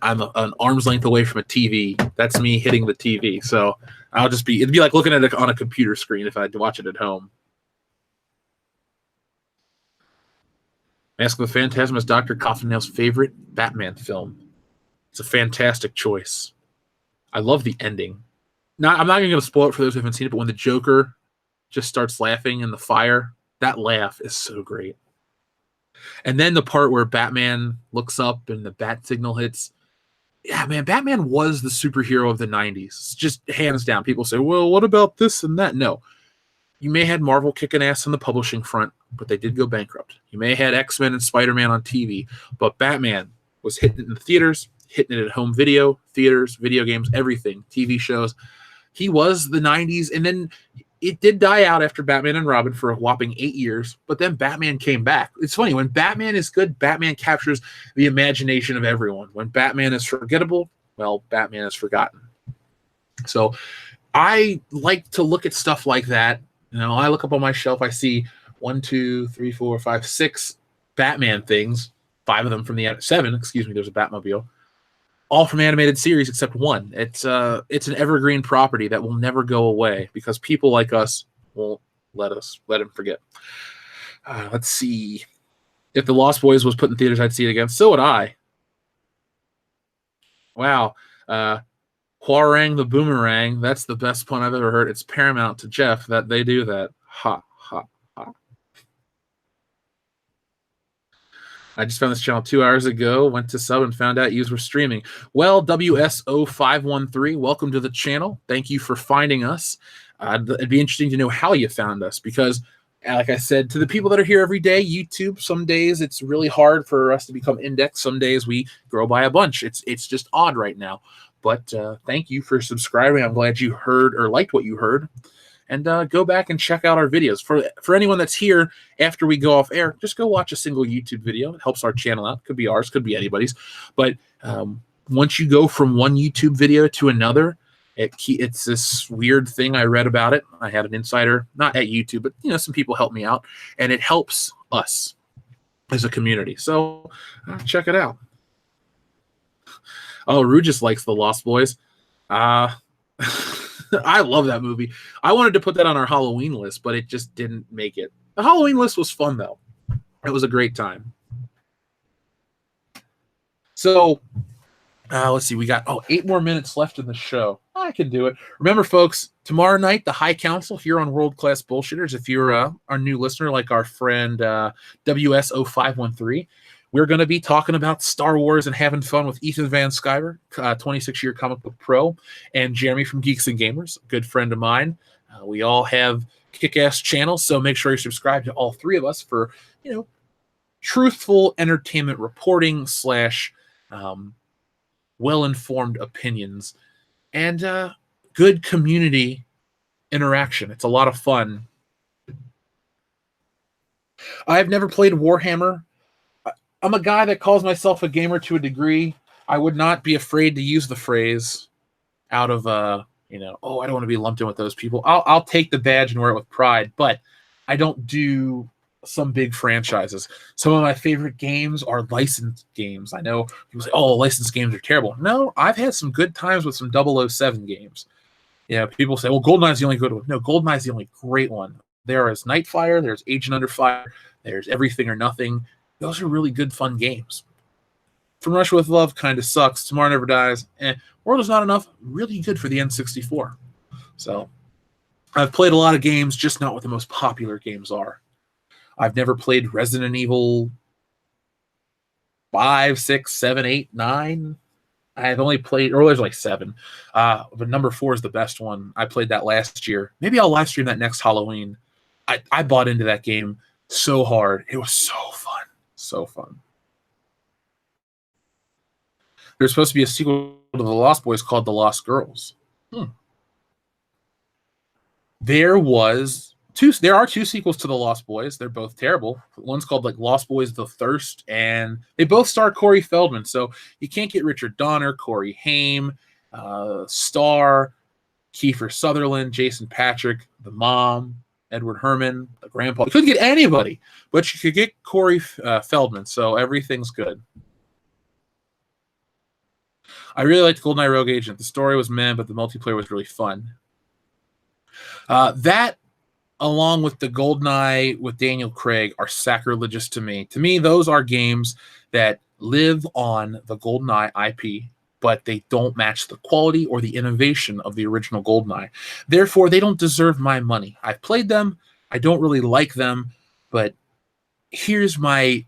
arm's length away from a TV. That's me hitting the TV. So it'd be like looking at it on a computer screen if I had to watch it at home. Mask of the Phantasm is Dr. Coffindale's favorite Batman film. It's a fantastic choice. I love the ending. Now, I'm not going to spoil it for those who haven't seen it, but when the Joker just starts laughing in the fire, that laugh is so great. And then the part where Batman looks up and the bat signal hits. Yeah, man, Batman was the superhero of the 90s. Just hands down. People say, well, what about this and that? No. You may have had Marvel kicking ass on the publishing front, but they did go bankrupt. You may have had X-Men and Spider-Man on TV, but Batman was hitting it in the theaters, hitting it at home video, theaters, video games, everything, TV shows. He was the 90s, and then it did die out after Batman and Robin for a whopping 8 years, but then Batman came back. It's funny, when Batman is good, Batman captures the imagination of everyone. When Batman is forgettable, well, Batman is forgotten. So I like to look at stuff like that. I look up on my shelf, I see 1, 2, 3, 4, 5, 6 Batman things, 5 of them from the 7, there's a Batmobile. All from animated series except one. It's an evergreen property that will never go away because people like us won't let him forget. Let's see. If The Lost Boys was put in theaters, I'd see it again. So would I. Wow. Huarang the Boomerang. That's the best pun I've ever heard. It's paramount to Jeff that they do that. Ha, ha, ha. I just found this channel 2 hours ago, went to sub and found out you were streaming. Well, WSO513, welcome to the channel. Thank you for finding us. It'd be interesting to know how you found us, because like I said, to the people that are here every day, YouTube, some days it's really hard for us to become indexed. Some days we grow by a bunch. It's just odd right now. But thank you for subscribing. I'm glad you heard or liked what you heard. And go back and check out our videos. For anyone that's here after we go off air, just go watch a single YouTube video. It helps our channel out. Could be ours, could be anybody's. But once you go from one YouTube video to another, it's this weird thing. I read about it. I had an insider, not at YouTube, but some people help me out, and it helps us as a community. So check it out. Oh, Rue just likes The Lost Boys. I love that movie. I wanted to put that on our Halloween list, but it just didn't make it. The Halloween list was fun, though. It was a great time. So let's see. We got 8 more minutes left in the show. I can do it. Remember, folks, tomorrow night, the High Council here on World Class Bullshitters. If you're our new listener, like our friend WS0513, we're going to be talking about Star Wars and having fun with Ethan Van Sciver, 26-year comic book pro, and Jeremy from Geeks and Gamers, a good friend of mine. We all have kick-ass channels, so make sure you subscribe to all 3 of us for, truthful entertainment reporting / well-informed opinions and good community interaction. It's a lot of fun. I've never played Warhammer. I'm a guy that calls myself a gamer to a degree. I would not be afraid to use the phrase out of, I don't want to be lumped in with those people. I'll take the badge and wear it with pride, but I don't do some big franchises. Some of my favorite games are licensed games. I know people say, licensed games are terrible. No, I've had some good times with some 007 games. People say, GoldenEye's the only good one. No, GoldenEye's the only great one. There is Nightfire, there's Agent Under Fire, there's Everything or Nothing. Those are really good, fun games. From Russia with Love kind of sucks. Tomorrow Never Dies. World Is Not Enough. Really good for the N64. So I've played a lot of games, just not what the most popular games are. I've never played Resident Evil 5, 6, 7, 8, 9. I've only played, or there's like 7. But number 4 is the best one. I played that last year. Maybe I'll live stream that next Halloween. I bought into that game so hard. It was so fun. So fun. There's supposed to be a sequel to The Lost Boys called The Lost Girls. There are 2 sequels to The Lost Boys. They're both terrible. One's called Lost Boys The Thirst, and they both star Corey Feldman. So you can't get Richard Donner, Corey Haim, Starr, Kiefer Sutherland, Jason Patrick, the mom, Edward Herman, the grandpa. You couldn't get anybody, but you could get Corey Feldman, so everything's good. I really liked GoldenEye Rogue Agent. The story was meh, but the multiplayer was really fun. That, along with the GoldenEye with Daniel Craig, are sacrilegious to me. To me, those are games that live on the GoldenEye IP, but they don't match the quality or the innovation of the original GoldenEye. Therefore, they don't deserve my money. I've played them. I don't really like them, but here's my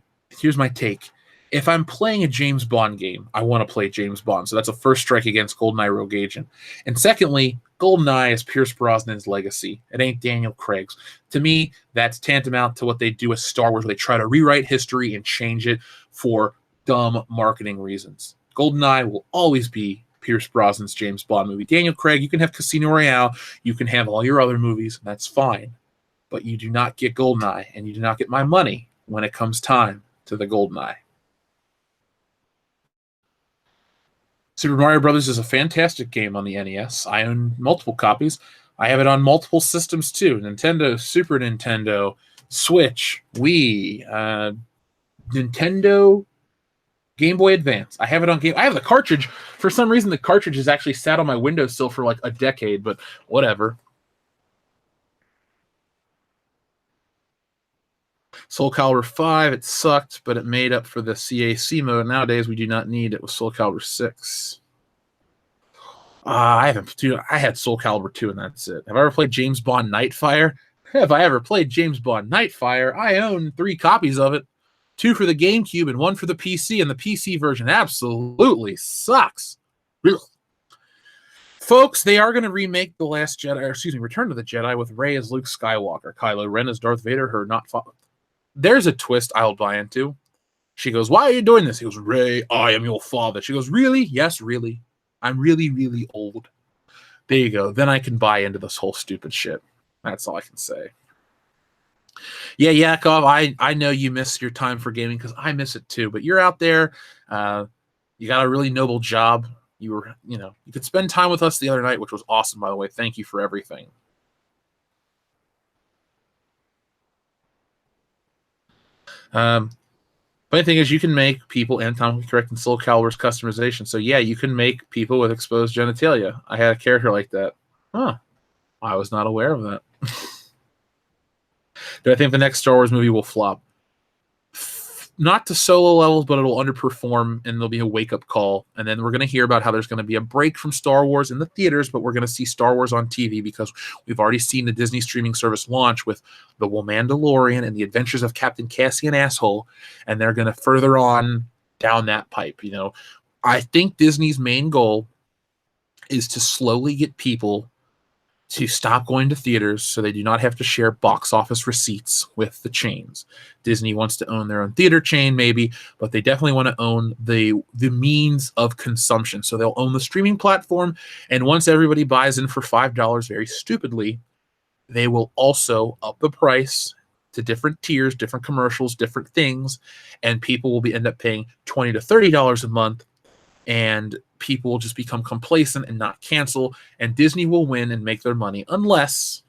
take. If I'm playing a James Bond game, I want to play James Bond. So that's a first strike against GoldenEye Rogue Agent. And secondly, GoldenEye is Pierce Brosnan's legacy. It ain't Daniel Craig's. To me, that's tantamount to what they do with Star Wars, where they try to rewrite history and change it for dumb marketing reasons. GoldenEye will always be Pierce Brosnan's James Bond movie. Daniel Craig, you can have Casino Royale, you can have all your other movies, that's fine. But you do not get GoldenEye, and you do not get my money when it comes time to the GoldenEye. Super Mario Brothers is a fantastic game on the NES. I own multiple copies. I have it on multiple systems too. Nintendo, Super Nintendo, Switch, Wii, Nintendo, Game Boy Advance. I have it on game. I have the cartridge. For some reason, the cartridge has actually sat on my windowsill for like a decade, but whatever. Soul Calibur 5, it sucked, but it made up for the CAC mode. Nowadays, we do not need it with Soul Calibur 6. I had Soul Calibur 2, and that's it. Have I ever played James Bond Nightfire? Have I ever played James Bond Nightfire? I own 3 copies of it. 2 for the GameCube and 1 for the PC, and the PC version absolutely sucks. Folks, they are going to remake The Last Jedi, or excuse me, Return of the Jedi with Rey as Luke Skywalker, Kylo Ren as Darth Vader, her not father. There's a twist I'll buy into. She goes, "Why are you doing this?" He goes, "Rey, I am your father." She goes, "Really?" "Yes, really. I'm really, really old." There you go. Then I can buy into this whole stupid shit. That's all I can say. Yeah, Yakov, I know you miss your time for gaming because I miss it too. But you're out there. You got a really noble job. You could spend time with us the other night, which was awesome, by the way. Thank you for everything. Funny thing is, you can make people anatomically correct in Soul Calibur's customization. So yeah, you can make people with exposed genitalia. I had a character like that. Huh. I was not aware of that. Do I think the next Star Wars movie will flop? Not to Solo levels, but it'll underperform, and there'll be a wake-up call. And then we're going to hear about how there's going to be a break from Star Wars in the theaters, but we're going to see Star Wars on TV because we've already seen the Disney streaming service launch with The Mandalorian and The Adventures of Captain Cassian Asshole, and they're going to further on down that pipe. I think Disney's main goal is to slowly get people to stop going to theaters so they do not have to share box office receipts with the chains. Disney wants to own their own theater chain, maybe, but they definitely want to own the means of consumption. So they'll own the streaming platform, and once everybody buys in for $5, very stupidly, they will also up the price to different tiers, different commercials, different things, and people will end up paying $20 to $30 a month, and people will just become complacent and not cancel, and Disney will win and make their money unless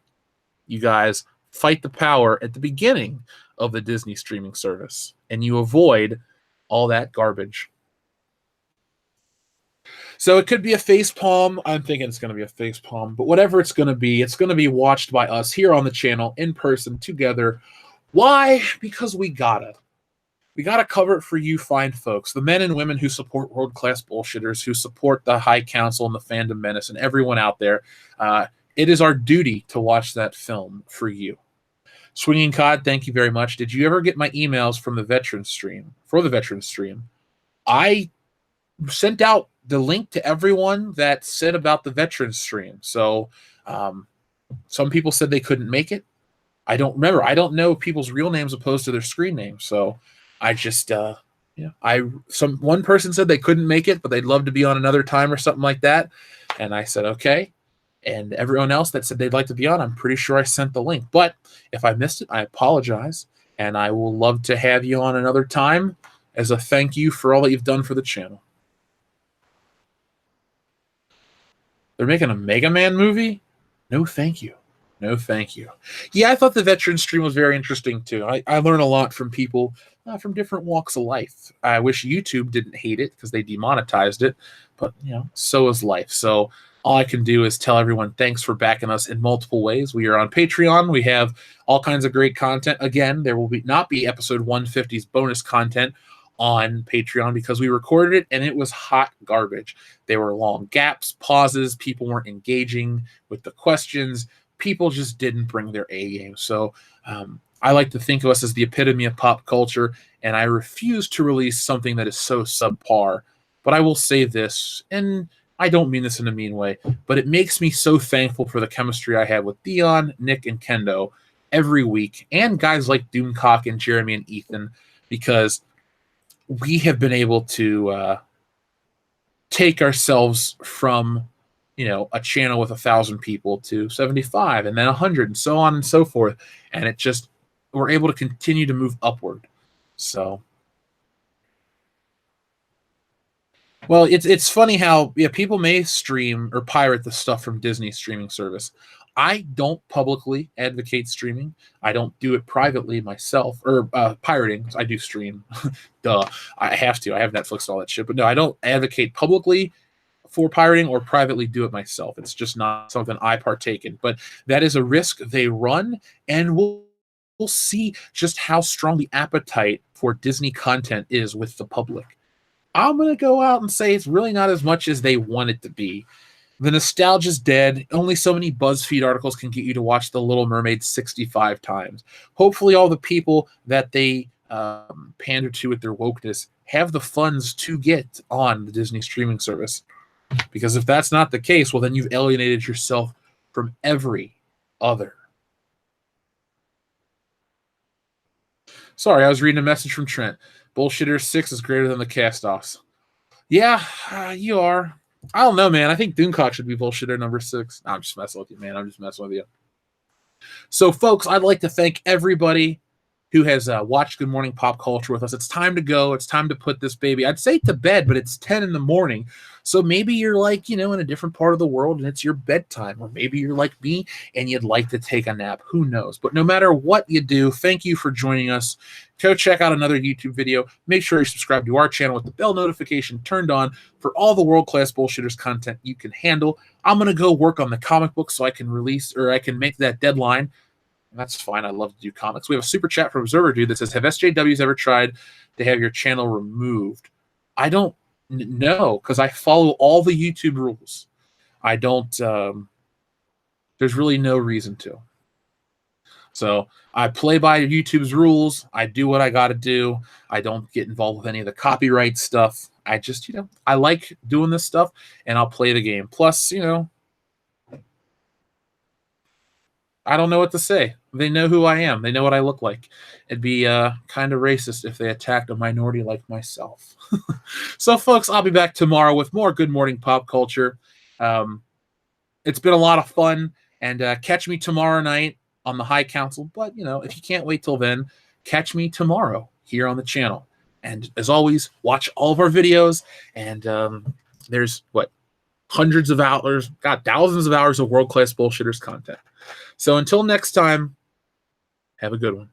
you guys fight the power at the beginning of the Disney streaming service and you avoid all that garbage. So it could be a facepalm. I'm thinking it's going to be a facepalm, but whatever it's going to be watched by us here on the channel in person together. Why? Because we gotta. We got to cover it for you fine folks, the men and women who support world-class bullshitters, who support the High Council and the Fandom Menace and everyone out there. It is our duty to watch that film for you. Swinging Cod, thank you very much. Did you ever get my emails from the Veterans Stream? For the Veterans Stream, I sent out the link to everyone that said about the Veterans Stream. So some people said they couldn't make it. I don't remember. I don't know people's real names opposed to their screen names. So I just, one person said they couldn't make it, but they'd love to be on another time or something like that. And I said, okay. And everyone else that said they'd like to be on, I'm pretty sure I sent the link. But if I missed it, I apologize. And I will love to have you on another time as a thank you for all that you've done for the channel. They're making a Mega Man movie? No, thank you. No, thank you. Yeah, I thought the Veteran Stream was very interesting, too. I learn a lot from people from different walks of life. I wish YouTube didn't hate it because they demonetized it, but, so is life. So all I can do is tell everyone thanks for backing us in multiple ways. We are on Patreon. We have all kinds of great content. Again, there will not be episode 150's bonus content on Patreon because we recorded it and it was hot garbage. There were long gaps, pauses, people weren't engaging with the questions. People just didn't bring their A game. So I like to think of us as the epitome of pop culture, and I refuse to release something that is so subpar. But I will say this, and I don't mean this in a mean way, but it makes me so thankful for the chemistry I have with Dion, Nick, and Kendo every week, and guys like Doomcock and Jeremy and Ethan, because we have been able to take ourselves from a channel with 1,000 people to 75 and then 100 and so on and so forth. And we're able to continue to move upward. So, well, it's funny how people may stream or pirate the stuff from Disney streaming service. I don't publicly advocate streaming. I don't do it privately myself, or pirating. I do stream. Duh. I have to. I have Netflix and all that shit. But no, I don't advocate publicly for pirating or privately do it myself. It's just not something I partake in. But that is a risk they run, and we'll see just how strong the appetite for Disney content is with the public. I'm going to go out and say it's really not as much as they want it to be. The nostalgia's dead. Only so many BuzzFeed articles can get you to watch The Little Mermaid 65 times. Hopefully all the people that they pander to with their wokeness have the funds to get on the Disney streaming service. Because if that's not the case, well, then you've alienated yourself from every other. Sorry, I was reading a message from Trent. Bullshitter 6 is greater than the cast-offs. Yeah, you are. I don't know, man. I think Doomcock should be Bullshitter number 6. I'm just messing with you, man. I'm just messing with you. So, folks, I'd like to thank everybody who has watched Good Morning Pop Culture with us. It's time to go. It's time to put this baby, I'd say to bed, but it's 10 in the morning. So maybe you're like, in a different part of the world and it's your bedtime. Or maybe you're like me and you'd like to take a nap. Who knows? But no matter what you do, thank you for joining us. Go check out another YouTube video. Make sure you subscribe to our channel with the bell notification turned on for all the world-class bullshitters content you can handle. I'm going to go work on the comic book so I can I can make that deadline. That's fine. I love to do comics. We have a super chat from Observer Dude that says, have SJWs ever tried to have your channel removed? I don't know, because I follow all the YouTube rules. I don't, there's really no reason to. So I play by YouTube's rules. I do what I got to do. I don't get involved with any of the copyright stuff. I just, I like doing this stuff, and I'll play the game. Plus, I don't know what to say. They know who I am. They know what I look like. It'd be kind of racist if they attacked a minority like myself. So, folks, I'll be back tomorrow with more Good Morning Pop Culture. It's been a lot of fun. And catch me tomorrow night on the High Council. But, if you can't wait till then, catch me tomorrow here on the channel. And as always, watch all of our videos. And there's, hundreds of hours, thousands of hours of world-class bullshitters content. So until next time, have a good one.